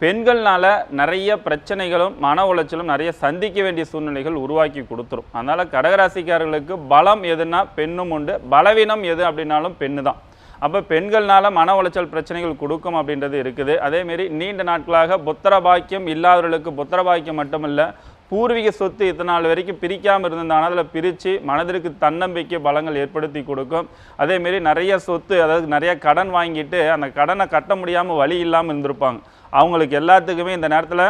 பெண்கள்னால நிறைய பிரச்சனைகளும் மன உளைச்சலும் நிறைய சந்திக்க வேண்டிய சூழ்நிலைகள் உருவாக்கி கொடுத்துரும். அதனால் கடகராசிக்காரர்களுக்கு பலம் எதுனா பெண்ணும் உண்டு, பலவீனம் எது அப்படின்னாலும் பெண்ணு தான். அப்போ பெண்கள்னால மன உளைச்சல் பிரச்சனைகள் கொடுக்கும் அப்படின்றது இருக்குது. அதேமாரி நீண்ட நாட்களாக புத்திர பாக்கியம் இல்லாதவர்களுக்கு புத்திர பாக்கியம் மட்டுமல்ல, பூர்வீக சொத்து இத்தனை நாள் வரைக்கும் பிரிக்காமல் இருந்திருந்தாங்கன்னா அதில் பிரித்து மனதிற்கு தன்னம்பிக்கை பலங்கள் ஏற்படுத்தி கொடுக்கும். அதேமாரி நிறைய சொத்து, அதாவது நிறைய கடன் வாங்கிட்டு அந்த கடனை கட்ட முடியாமல் வழி இல்லாமல் இருந்திருப்பாங்க. அவங்களுக்கு எல்லாத்துக்குமே இந்த நேரத்தில்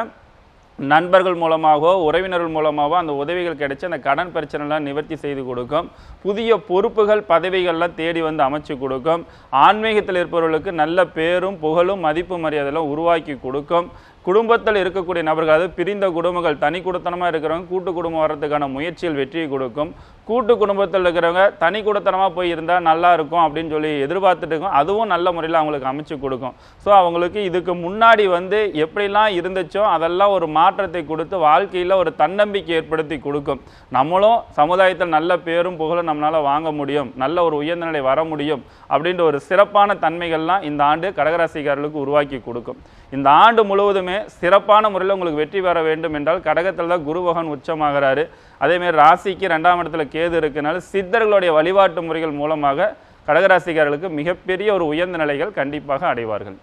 நண்பர்கள் மூலமாகவோ உறவினர்கள் மூலமாகவோ அந்த உதவிகள் கிடைச்சி அந்த கடன் பிரச்சனைலாம் நிவர்த்தி செய்து கொடுக்கும். புதிய பொறுப்புகள் பதவிகள்லாம் தேடி வந்து அமைச்சு கொடுக்கும். ஆன்மீகத்தில் இருப்பவர்களுக்கு நல்ல பேரும் புகழும் மதிப்பு மரியாதையெல்லாம் உருவாக்கி கொடுக்கும். குடும்பத்தில் இருக்கக்கூடிய நபர்கள், அதாவது பிரிந்த குடும்பங்கள், தனி குடுத்தனமாக இருக்கிறவங்க கூட்டு குடும்பம் வர்றதுக்கான முயற்சிகள் வெற்றியை கொடுக்கும். கூட்டு குடும்பத்தில் இருக்கிறவங்க தனி குடுத்தனமாக போய் இருந்தால் நல்லா இருக்கும் அப்படின்னு சொல்லி எதிர்பார்த்துட்டு இருக்கோம், அதுவும் நல்ல முறையில் அவங்களுக்கு அமைச்சு கொடுக்கும். ஸோ அவங்களுக்கு இதுக்கு முன்னாடி வந்து எப்படிலாம் இருந்துச்சோ அதெல்லாம் ஒரு மாற்றத்தை கொடுத்து வாழ்க்கையில் ஒரு தன்னம்பிக்கை ஏற்படுத்தி கொடுக்கும். நம்மளும் சமுதாயத்தில் நல்ல பேரும் புகழும் நம்மளால் வாங்க முடியும், நல்ல ஒரு உயர்ந்த நிலை வர முடியும் அப்படின்ற ஒரு சிறப்பான தன்மைகள்லாம் இந்த ஆண்டு கடகராசிக்காரர்களுக்கு உருவாக்கி கொடுக்கும். இந்த ஆண்டு முழுவதுமே சிறப்பான முறையில் உங்களுக்கு வெற்றி பெற வேண்டும் என்றால் கடகத்தில் தான் குரு பகவான் உச்சமாகிறாரு. அதேமாதிரி ராசிக்கு 2ஆம் இடத்துல கேது இருக்கனால சித்தர்களுடைய வழிபாட்டு முறைகள் மூலமாக கடகராசிக்காரர்களுக்கு மிகப்பெரிய ஒரு உயர்ந்த நிலைகள் கண்டிப்பாக அடைவார்கள்.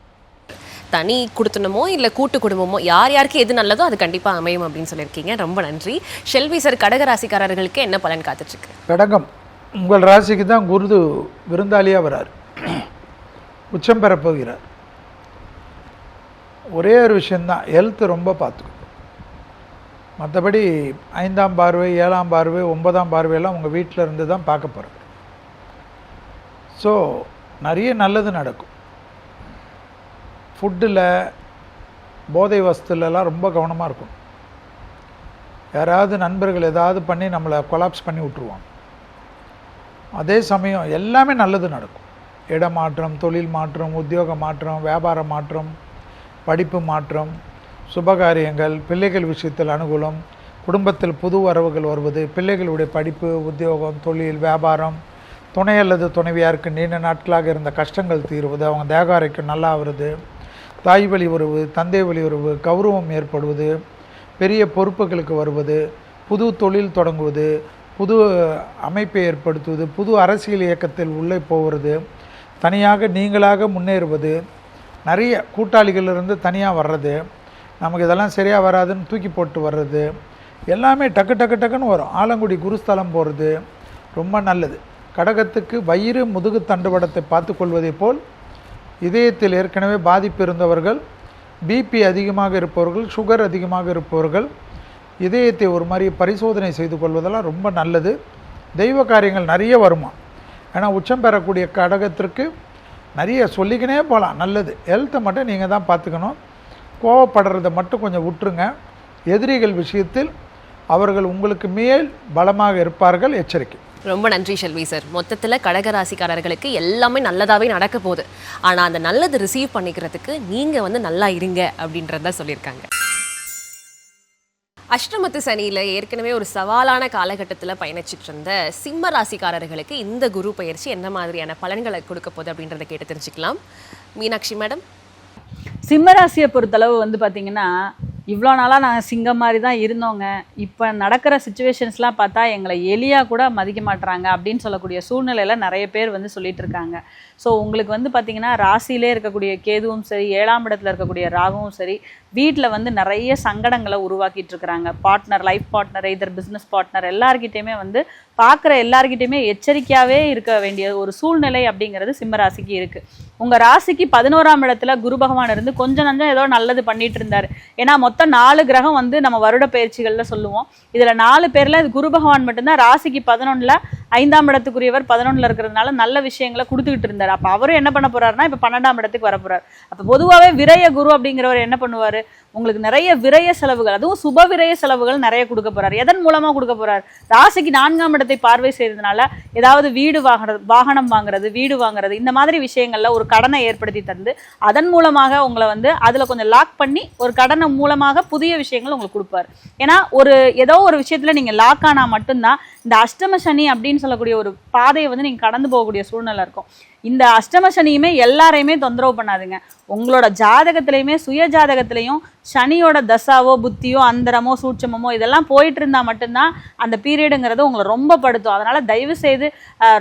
தனி குடுத்தனமோ இல்லை கூட்டு குடும்பமோ யார் யாருக்கு எது நல்லதோ அது கண்டிப்பாக அமையும் அப்படின்னு சொல்லியிருக்கீங்க. ரொம்ப நன்றி. ஷெல்வி சார், கடகராசிக்காரர்களுக்கு என்ன பலன் காத்துட்ருக்கு? கடகம், உங்கள் ராசிக்கு தான் குரு விருந்தாளியாக வரார், உச்சம் பெற போகிறார். ஒரே ஒரு விஷயந்தான், ஹெல்த் ரொம்ப பார்த்துக்கும். மற்றபடி 5ஆம் பார்வை 7ஆம் பார்வை 9ஆம் பார்வையெல்லாம் உங்கள் வீட்டில் இருந்து தான் பார்க்க போகிறோம். ஸோ நிறைய நல்லது நடக்கும். ஃபுட்டில் போதை வஸ்துலலாம் ரொம்ப கவனமாக இருக்கும். யாராவது நண்பர்கள் ஏதாவது பண்ணி நம்மளை கொலாப்ஸ் பண்ணி விட்ருவாங்க. அதே சமயம் எல்லாமே நல்லது நடக்கும். இடமாற்றம், தொழில் மாற்றம், உத்தியோக மாற்றம், வியாபார மாற்றம், படிப்பு மாற்றம், சுபகாரியங்கள், பிள்ளைகள் விஷயத்தில் அனுகூலம், குடும்பத்தில் புது வரவுகள் வருவது, பிள்ளைகளுடைய படிப்பு, உத்தியோகம், தொழில், வியாபாரம், துணை அல்லது துணைவியாருக்கு நீண்ட நாட்களாக இருந்த கஷ்டங்கள் தீர்வது, அவங்க தேக ஆரோக்கியம் நல்லா வருது, தாய் வழி உறவு, தந்தை வழி உறவு, கௌரவம் ஏற்படுவது, பெரிய பொறுப்புகளுக்கு வருவது, புது தொழில் தொடங்குவது, புது அமைப்பை ஏற்படுத்துவது, புது அரசியல் இயக்கத்தில் உள்ளே போவது, தனியாக நீங்களாக முன்னேறுவது, நிறைய கூட்டாளிகளிலிருந்து தனியாக வர்றது, நமக்கு இதெல்லாம் சரியாக வராதுன்னு தூக்கி போட்டு வர்றது, எல்லாமே டக்கு டக்கு டக்குன்னு வரும். ஆலங்குடி குருஸ்தலம் போகிறது ரொம்ப நல்லது. கடகத்துக்கு வயிறு முதுகு தண்டுவடத்தை பார்த்து கொள்வதை போல் இதயத்தில் ஏற்கனவே பாதிப்பு இருந்தவர்கள், பிபி அதிகமாக இருப்பவர்கள், சுகர் அதிகமாக இருப்பவர்கள் இதயத்தை ஒரு மாதிரி பரிசோதனை செய்து கொள்வதெல்லாம் ரொம்ப நல்லது. தெய்வ காரியங்கள் நிறைய வருமா. ஏன்னா உச்சம் பெறக்கூடிய கடகத்திற்கு நிறைய சொல்லிக்கினே போகலாம், நல்லது. ஹெல்த்தை மட்டும் நீங்கள் தான் பார்த்துக்கணும். கோவப்படுறதை மட்டும் கொஞ்சம் விட்டுருங்க. எதிரிகள் விஷயத்தில் அவர்கள் உங்களுக்கு மேல் பலமாக இருப்பார்கள், எச்சரிக்கை. ரொம்ப நன்றி ஷெல்வி சார். மொத்தத்தில் கடகராசிக்காரர்களுக்கு எல்லாமே நல்லதாகவே நடக்க போகுது. ஆனால் அந்த நல்லது ரிசீவ் பண்ணிக்கிறதுக்கு நீங்கள் நல்லா இருங்க அப்படின்றத சொல்லியிருக்காங்க. அஷ்டமத்து சனியில் ஏற்கனவே ஒரு சவாலான காலகட்டத்தில் பயணிச்சுட்டு இருந்த சிம்ம ராசிக்காரர்களுக்கு இந்த குரு பயிற்சி என்ன மாதிரியான பலன்களை கொடுக்க போகுது அப்படின்றத கேட்டு தெரிஞ்சுக்கலாம். மீனாட்சி மேடம். சிம்மராசியை பொறுத்தளவு பார்த்தீங்கன்னா, இவ்வளோ நாளாக நாங்கள் சிங்கம் மாதிரி தான் இருந்தோங்க, இப்போ நடக்கிற சுச்சுவேஷன்ஸ்லாம் பார்த்தா எங்களை எலியாக கூட மதிக்க மாட்டுறாங்க அப்படின்னு சொல்லக்கூடிய சூழ்நிலையில் நிறைய பேர் சொல்லிட்டு இருக்காங்க. ஸோ உங்களுக்கு பார்த்தீங்கன்னா ராசியிலே இருக்கக்கூடிய கேதுவும் சரி, 7ஆம் இடத்துல இருக்கக்கூடிய ராகுவும் சரி, வீட்டில் நிறைய சங்கடங்களை உருவாக்கிட்டு இருக்கிறாங்க. பார்ட்னர், லைஃப் பார்ட்னர், இதர் பிஸ்னஸ் பார்ட்னர், எல்லார்கிட்டையுமே பார்க்குற எல்லார்கிட்டையுமே எச்சரிக்கையாகவே இருக்க வேண்டிய ஒரு சூழ்நிலை அப்படிங்கிறது சிம்மராசிக்கு இருக்குது. உங்கள் ராசிக்கு 11ஆம் இடத்துல குரு பகவான் இருந்து கொஞ்சம் நஞ்சம் ஏதோ நல்லது பண்ணிட்டு இருந்தார். ஏன்னா மொத்தம் 4 கிரகம் நம்ம வருட பயிற்சிகளில் சொல்லுவோம். இதில் 4 பேரில் இது குரு பகவான் மட்டும்தான் ராசிக்கு 11ல் 5ஆம் இடத்துக்குரியவர் 11ல் இருக்கிறதுனால நல்ல விஷயங்களை கொடுத்துக்கிட்டு இருந்தார். அப்போ அவரும் என்ன பண்ண போறாருன்னா இப்போ 12ஆம் இடத்துக்கு வர போறாரு. அப்போ பொதுவாகவே விரய குரு அப்படிங்கிறவர் என்ன பண்ணுவார், உங்களுக்கு நிறைய விரய செலவுகள், அதுவும் சுப விரய செலவுகள் நிறைய கொடுக்க போறாரு. எதன் மூலமாக கொடுக்க போறாரு? ராசிக்கு 4ஆம் இடத்தை பார்வை செய்யறதுனால ஏதாவது வீடு வாங்குறது, வாகனம் வாங்குறது, வீடு வாங்குறது, இந்த மாதிரி விஷயங்கள்ல ஒரு கடனை ஏற்படுத்தி தந்து அதன் மூலமாக உங்களை அதுல கொஞ்சம் லாக் பண்ணி ஒரு கடனை மூலமாக புதிய விஷயங்கள் உங்களுக்கு கொடுப்பாரு. ஏன்னா ஏதோ ஒரு விஷயத்துல நீங்க லாக் ஆனா மட்டும்தான் இந்த அஷ்டம சனி அப்படின்னு சொல்லக்கூடிய ஒரு பாதையை வந்து நீங்கள் கடந்து போகக்கூடிய சூழ்நிலை இருக்கும். இந்த அஷ்டம சனியுமே எல்லாரையுமே தொந்தரவு பண்ணாதுங்க. உங்களோட ஜாதகத்திலையுமே சுய ஜாதகத்திலையும் சனியோட தசாவோ புத்தியோ அந்தரமோ சூட்சமோ இதெல்லாம் போயிட்டு இருந்தா மட்டும்தான் அந்த பீரியடுங்கிறது உங்களை ரொம்ப படுத்தும். அதனால தயவு செய்து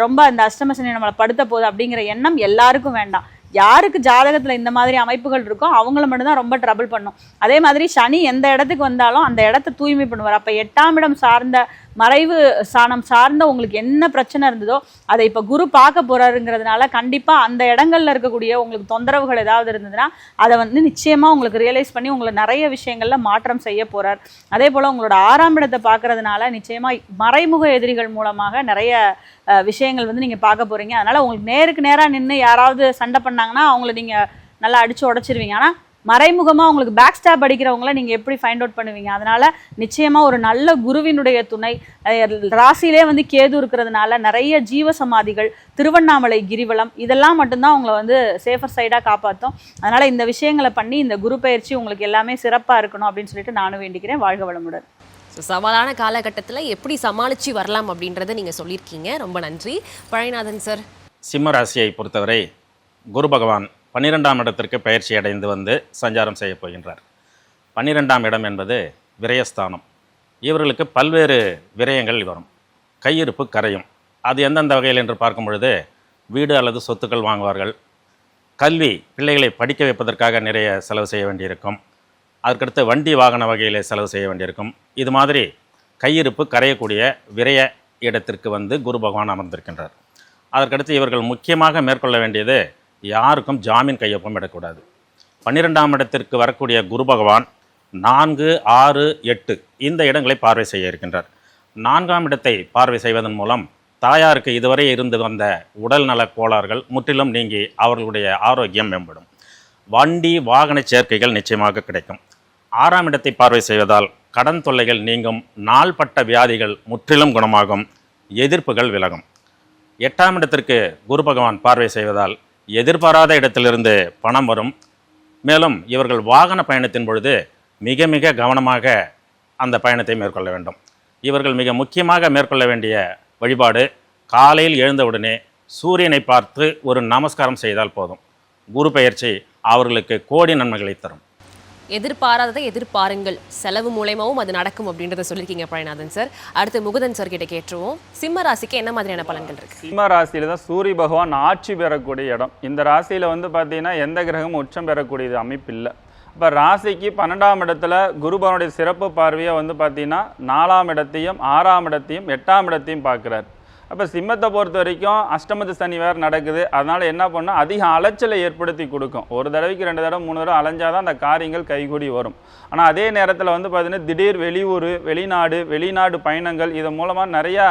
ரொம்ப அந்த அஷ்டம சனி நம்மளை படுத்த போகுது அப்படிங்கிற எண்ணம் எல்லாருக்கும் வேண்டாம். யாருக்கு ஜாதகத்துல இந்த மாதிரி அமைப்புகள் இருக்கோ அவங்கள மட்டும்தான் ரொம்ப ட்ரபிள் பண்ணும். அதே மாதிரி சனி எந்த இடத்துக்கு வந்தாலும் அந்த இடத்த தூய்மை பண்ணுவார். அப்போ 8ஆம் இடம் சார்ந்த மறைவு ஸ்தானம் சார்ந்த உங்களுக்கு என்ன பிரச்சனை இருந்ததோ அதை இப்போ குரு பார்க்க போறாருங்கிறதுனால கண்டிப்பாக அந்த இடங்கள்ல இருக்கக்கூடிய உங்களுக்கு தொந்தரவுகள் ஏதாவது இருந்ததுன்னா அதை வந்து நிச்சயமாக உங்களுக்கு ரியலைஸ் பண்ணி உங்களை நிறைய விஷயங்கள்ல மாற்றம் செய்ய போறார். அதே போல் உங்களோட 6ஆம் இடத்தை பார்க்கறதுனால நிச்சயமாக மறைமுக எதிரிகள் மூலமாக நிறைய விஷயங்கள் வந்து நீங்கள் பார்க்க போறீங்க. அதனால உங்களுக்கு நேருக்கு நேராக நின்று யாராவது சண்டை பண்ணாங்கன்னா அவங்கள நீங்கள் நல்லா அடிச்சு உடச்சிருவீங்க. ஆனால் மறைமுகமாக உங்களுக்கு பேக் ஸ்டாப் அடிக்கிறவங்கள நீங்கள் எப்படி ஃபைண்ட் அவுட் பண்ணுவீங்க? அதனால நிச்சயமாக ஒரு நல்ல குருவினுடைய துணை, ராசியிலே வந்து கேது இருக்கிறதுனால நிறைய ஜீவ சமாதிகள், திருவண்ணாமலை கிரிவலம் இதெல்லாம் மட்டும்தான் உங்களை வந்து சேஃபர் சைடாக காப்பாற்றும். அதனால் இந்த விஷயங்களை பண்ணி இந்த குரு பயிற்சி உங்களுக்கு எல்லாமே சிறப்பாக இருக்கணும் அப்படின்னு சொல்லிட்டு நானும் வேண்டிக்கிறேன். வாழ்க வளமுடன். சவாலான காலகட்டத்தில் எப்படி சமாளித்து வரலாம் அப்படின்றத நீங்கள் சொல்லியிருக்கீங்க. ரொம்ப நன்றி பழனிநாதன் சார். சிம்ம ராசியை பொறுத்தவரை குரு பகவான் 12ஆம் இடத்திற்கு பயிற்சி அடைந்து வந்து சஞ்சாரம் செய்ய போகின்றார். 12ஆம் இடம் என்பது விரயஸ்தானம். இவர்களுக்கு பல்வேறு விரயங்கள் வரும், கையிருப்பு கரையும். அது எந்தெந்த வகையில் என்று பார்க்கும் பொழுது வீடு அல்லது சொத்துக்கள் வாங்குவார்கள், கல்வி பிள்ளைகளை படிக்க வைப்பதற்காக நிறைய செலவு செய்ய வேண்டியிருக்கும், அதற்கடுத்து வண்டி வாகன வகையில் செலவு செய்ய வேண்டியிருக்கும். இது மாதிரி கையிருப்பு கரையக்கூடிய விரய இடத்திற்கு வந்து குரு பகவான் அமர்ந்திருக்கின்றார். அதற்கடுத்து இவர்கள் முக்கியமாக மேற்கொள்ள வேண்டியது யாருக்கும் ஜாமீன் கையொப்பம் இடக்கூடாது. 12ஆம் இடத்திற்கு வரக்கூடிய குரு பகவான் 4, 6, 8 இந்த இடங்களை பார்வை செய்ய இருக்கின்றார். 4ஆம் இடத்தை பார்வை செய்வதன் மூலம் தாயாருக்கு இதுவரை இருந்து வந்த உடல் நல கோளாறுகள் முற்றிலும் நீங்கி அவர்களுடைய ஆரோக்கியம் மேம்படும். வண்டி வாகன சேர்க்கைகள் நிச்சயமாக கிடைக்கும். 6ஆம் இடத்தை பார்வை செய்வதால் கடன் தொல்லைகள் நீங்கும், நாள்பட்ட வியாதிகள் முற்றிலும் குணமாகும், எதிர்ப்புகள் விலகும். 8ஆம் இடத்திற்கு குரு பகவான் பார்வை செய்வதால் எதிர்பாராத இடத்திலிருந்து பணம் வரும். மேலும் இவர்கள் வாகன பயணத்தின் பொழுது மிக மிக கவனமாக அந்த பயணத்தை மேற்கொள்ள வேண்டும். இவர்கள் மிக முக்கியமாக மேற்கொள்ள வேண்டிய வழிபாடு, காலையில் எழுந்தவுடனே சூரியனை பார்த்து ஒரு நமஸ்காரம் செய்தால் போதும். குரு பெயர்ச்சி அவர்களுக்கு கோடி நன்மைகளை தரும். எதிர்பாராததை எதிர்பாருங்கள், செலவு மூலயமாவும் அது நடக்கும் அப்படின்றத சொல்லியிருக்கீங்க பழனிநாதன் சார். அடுத்து முகுதன் சார் கிட்ட கேட்டுருவோம். சிம்ம ராசிக்கு என்ன மாதிரியான பலன்கள் இருக்கு? சிம்ம ராசியில தான் சூரிய பகவான் ஆட்சி பெறக்கூடிய இடம். இந்த ராசியில வந்து பார்த்தீங்கன்னா எந்த கிரகமும் உச்சம் பெறக்கூடிய அமைப்பு இல்லை. இப்போ ராசிக்கு 12ஆம் இடத்துல குருபவனுடைய சிறப்பு பார்வையை வந்து பார்த்தீங்கன்னா 4ஆம் இடத்தையும் 6ஆம் இடத்தையும் 8ஆம் இடத்தையும் பார்க்குறாரு. அப்போ சிம்மத்தை பொறுத்த வரைக்கும் அஷ்டமத்து சனி வேறு நடக்குது. அதனால் என்ன பண்ணால் அதிக அலைச்சலை ஏற்படுத்தி கொடுக்கும். ஒரு தடவைக்கு 2 தடவை 3 தடவை அலைஞ்சாதான் அந்த காரியங்கள் கைகூடி வரும். ஆனால் அதே நேரத்தில் வந்து பார்த்தீங்கன்னா திடீர் வெளியூர், வெளிநாடு பயணங்கள் இதன் மூலமாக நிறையா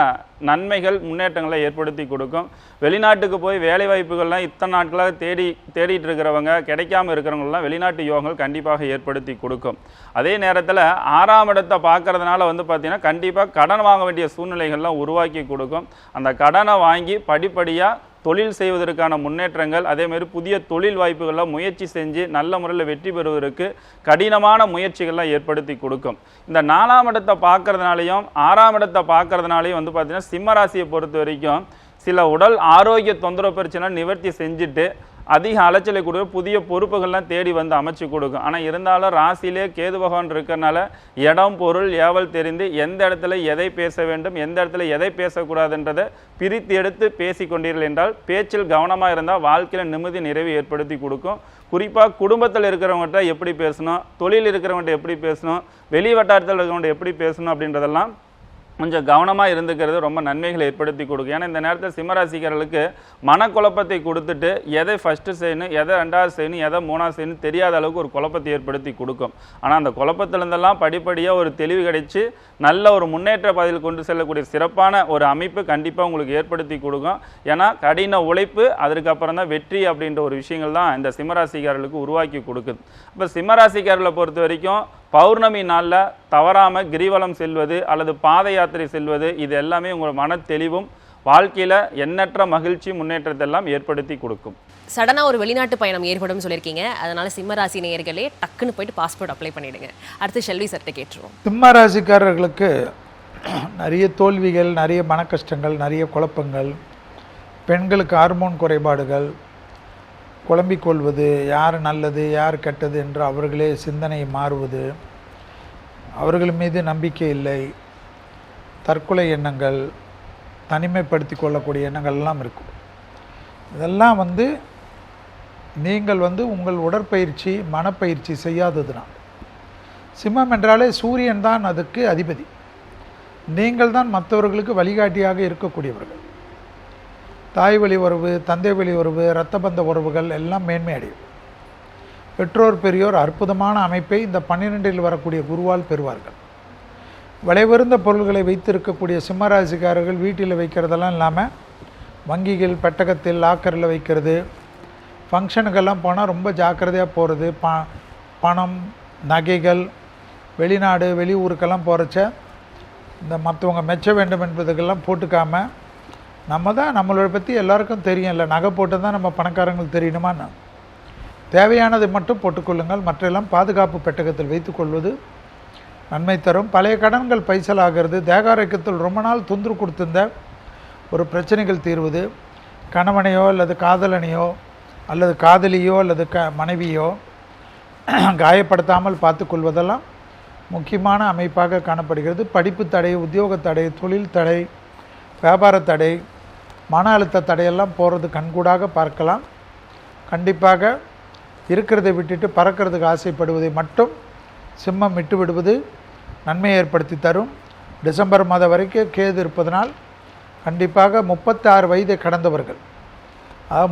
நன்மைகள் முன்னேற்றங்களை ஏற்படுத்தி கொடுக்கும். வெளிநாட்டுக்கு போய் வேலை வாய்ப்புகள்லாம் இத்தனை நாட்களாக தேடிட்டு இருக்கிறவங்க, கிடைக்காம இருக்கிறவங்கலாம் வெளிநாட்டு யோகங்கள் கண்டிப்பாக ஏற்படுத்தி கொடுக்கும். அதே நேரத்தில் 6ஆம் இடத்தை பார்க்கறதுனால வந்து பார்த்தீங்கன்னா கண்டிப்பாக கடன் வாங்க வேண்டிய சூழ்நிலைகள்லாம் உருவாக்கி கொடுக்கும். அந்த கடனை வாங்கி படிப்படியாக தொழில் செய்வதற்கான முன்னேற்றங்கள், அதேமாதிரி புதிய தொழில் வாய்ப்புகள்லாம் முயற்சி செஞ்சு நல்ல முறையில் வெற்றி பெறுவதற்கு கடினமான முயற்சிகள்லாம் ஏற்படுத்தி கொடுக்கும். இந்த 4ஆம் இடத்தை பார்க்கறதுனாலையும் 6ஆம் இடத்தை பார்க்கறதுனாலையும் வந்து பார்த்தீங்கன்னா சிம்மராசியை பொறுத்த வரைக்கும் சில உடல் ஆரோக்கிய தொந்தரவு பிரச்சனை நிவர்த்தி செஞ்சுட்டு அதிக அலைச்சலை கொடுக்க புதிய பொறுப்புகள்லாம் தேடி வந்து அமைச்சு கொடுக்கும். ஆனால் இருந்தாலும் ராசியிலே கேது பகவான் இருக்கிறனால இடம் பொருள் ஏவல் தெரிந்து எந்த இடத்துல எதை பேச வேண்டும், எந்த இடத்துல எதை பேசக்கூடாதுன்றதை பிரித்து எடுத்து பேசி கொண்டீர்கள் என்றால் பேச்சில் கவனமாக இருந்தால் வாழ்க்கையில் நிம்மதி நிறைவு ஏற்படுத்தி கொடுக்கும். குறிப்பாக குடும்பத்தில் இருக்கிறவங்கள்ட்ட எப்படி பேசணும், தொழில் இருக்கிறவங்கள்ட்ட எப்படி பேசணும், வெளி வட்டாரத்தில் இருக்கிறவங்கள்ட்ட எப்படி பேசணும் அப்படின்றதெல்லாம் கொஞ்சம் கவனமாக இருந்துக்கிறது ரொம்ப நன்மைகளை ஏற்படுத்தி கொடுக்கும். ஏன்னா இந்த நேரத்தில் சிம்மராசிக்காரர்களுக்கு மனக்குழப்பத்தை கொடுத்துட்டு எதை ஃபஸ்ட்டு செய்யணும், எதை 2வது செய்யணும், எதை 3வது செய்யணும் தெரியாத அளவுக்கு ஒரு குழப்பத்தை ஏற்படுத்தி கொடுக்கும். ஆனால் அந்த குழப்பத்திலிருந்தெல்லாம் படிப்படியாக ஒரு தெளிவு கிடைச்சி நல்ல ஒரு முன்னேற்ற பாதையில் கொண்டு செல்லக்கூடிய சிறப்பான ஒரு அமைப்பு கண்டிப்பாக உங்களுக்கு ஏற்படுத்தி கொடுக்கும். ஏன்னா கடின உழைப்பு, அதுக்கப்புறம் தான் வெற்றி அப்படின்ற ஒரு விஷயங்கள் தான் இந்த சிம்மராசிக்காரர்களுக்கு உருவாக்கி கொடுக்குது. இப்போ சிம்மராசிக்காரர்களை பொறுத்த வரைக்கும் பௌர்ணமி நாளில் தவறாமல் கிரிவலம் செல்வது அல்லது பாத யாத்திரை செல்வது இது எல்லாமே உங்கள் மன தெளிவும் வாழ்க்கையில் எண்ணற்ற மகிழ்ச்சி முன்னேற்றத்தெல்லாம் ஏற்படுத்தி கொடுக்கும். சடனாக ஒரு வெளிநாட்டு பயணம் ஏற்படும் சொல்லியிருக்கீங்க. அதனால சிம்மராசி நேயர்களே டக்குன்னு போயிட்டு பாஸ்போர்ட் அப்ளை பண்ணிடுங்க. அடுத்து செல்வி சட்டை கேட்டுருவோம். சிம்மராசிக்காரர்களுக்கு நிறைய தோல்விகள், நிறைய மன கஷ்டங்கள், நிறைய குழப்பங்கள், பெண்களுக்கு ஹார்மோன் குறைபாடுகள், குழம்பிக்கொள்வது, யார் நல்லது யார் கெட்டது என்று அவர்களே சிந்தனை மாறுவது, அவர்கள் மீது நம்பிக்கை இல்லை, தற்கொலை எண்ணங்கள், தனிமைப்படுத்தி கொள்ளக்கூடிய எண்ணங்கள் எல்லாம் இருக்கும். இதெல்லாம் நீங்கள் உங்கள் உடற்பயிற்சி மனப்பயிற்சி செய்யாததுனால். சிம்மம் என்றாலே சூரியன் தான் அதுக்கு அதிபதி. நீங்கள் தான் மற்றவர்களுக்கு வழிகாட்டியாக இருக்கக்கூடியவர்கள். தாய் வழி உறவு, தந்தை வழி உறவு, இரத்த பந்த உறவுகள் எல்லாம் மேன்மை அடையும். பெற்றோர் பெரியோர் அற்புதமான அமைப்பை இந்த 12இல் வரக்கூடிய குருவால் பெறுவார்கள். விலைவருந்த பொருள்களை வைத்திருக்கக்கூடிய சிம்மராசிக்காரர்கள் வீட்டில் வைக்கிறதெல்லாம் இல்லாமல் வங்கிகள், பெட்டகத்தில், லாக்கரில் வைக்கிறது, ஃபங்க்ஷனுக்கெல்லாம் போனால் ரொம்ப ஜாக்கிரதையாக போகிறது, பணம், நகைகள், வெளிநாடு வெளியூருக்கெல்லாம் போகிறச்ச இந்த மற்றவங்க மெச்ச வேண்டும் என்பதுக்கெல்லாம் போட்டுக்காமல் நம்ம தான் நம்மளோட பற்றி எல்லாருக்கும் தெரியும். இல்லை நகை போட்டு தான் நம்ம பணக்காரங்களுக்கு தெரியணுமான்னு தேவையானதை மட்டும் போட்டுக்கொள்ளுங்கள். மற்றெல்லாம் பாதுகாப்பு பெட்டகத்தில் வைத்துக்கொள்வது நன்மை தரும். பழைய கடன்கள் பைசல் ஆகிறது, தேகாரோக்கியத்தில் ரொம்ப நாள் தொந்தரவு கொடுத்திருந்த ஒரு பிரச்சனைகள் தீர்வது, கணவனையோ அல்லது காதலனையோ அல்லது காதலியோ அல்லது மனைவியோ காயப்படுத்தாமல் பார்த்து கொள்வதெல்லாம் முக்கியமான அமைப்பாக காணப்படுகிறது. படிப்பு தடை, உத்தியோக தடை, தொழில் தடை, வியாபார தடை, மன அழுத்த தடையெல்லாம் போகிறது கண்கூடாக பார்க்கலாம். கண்டிப்பாக இருக்கிறதை விட்டுட்டு பறக்கிறதுக்கு ஆசைப்படுவதை மட்டும் சிம்மம் விட்டு விடுவது நன்மை ஏற்படுத்தி தரும். டிசம்பர் மாதம் வரைக்கும் கேது இருப்பதனால் கண்டிப்பாக 36 வயதை கடந்தவர்கள்,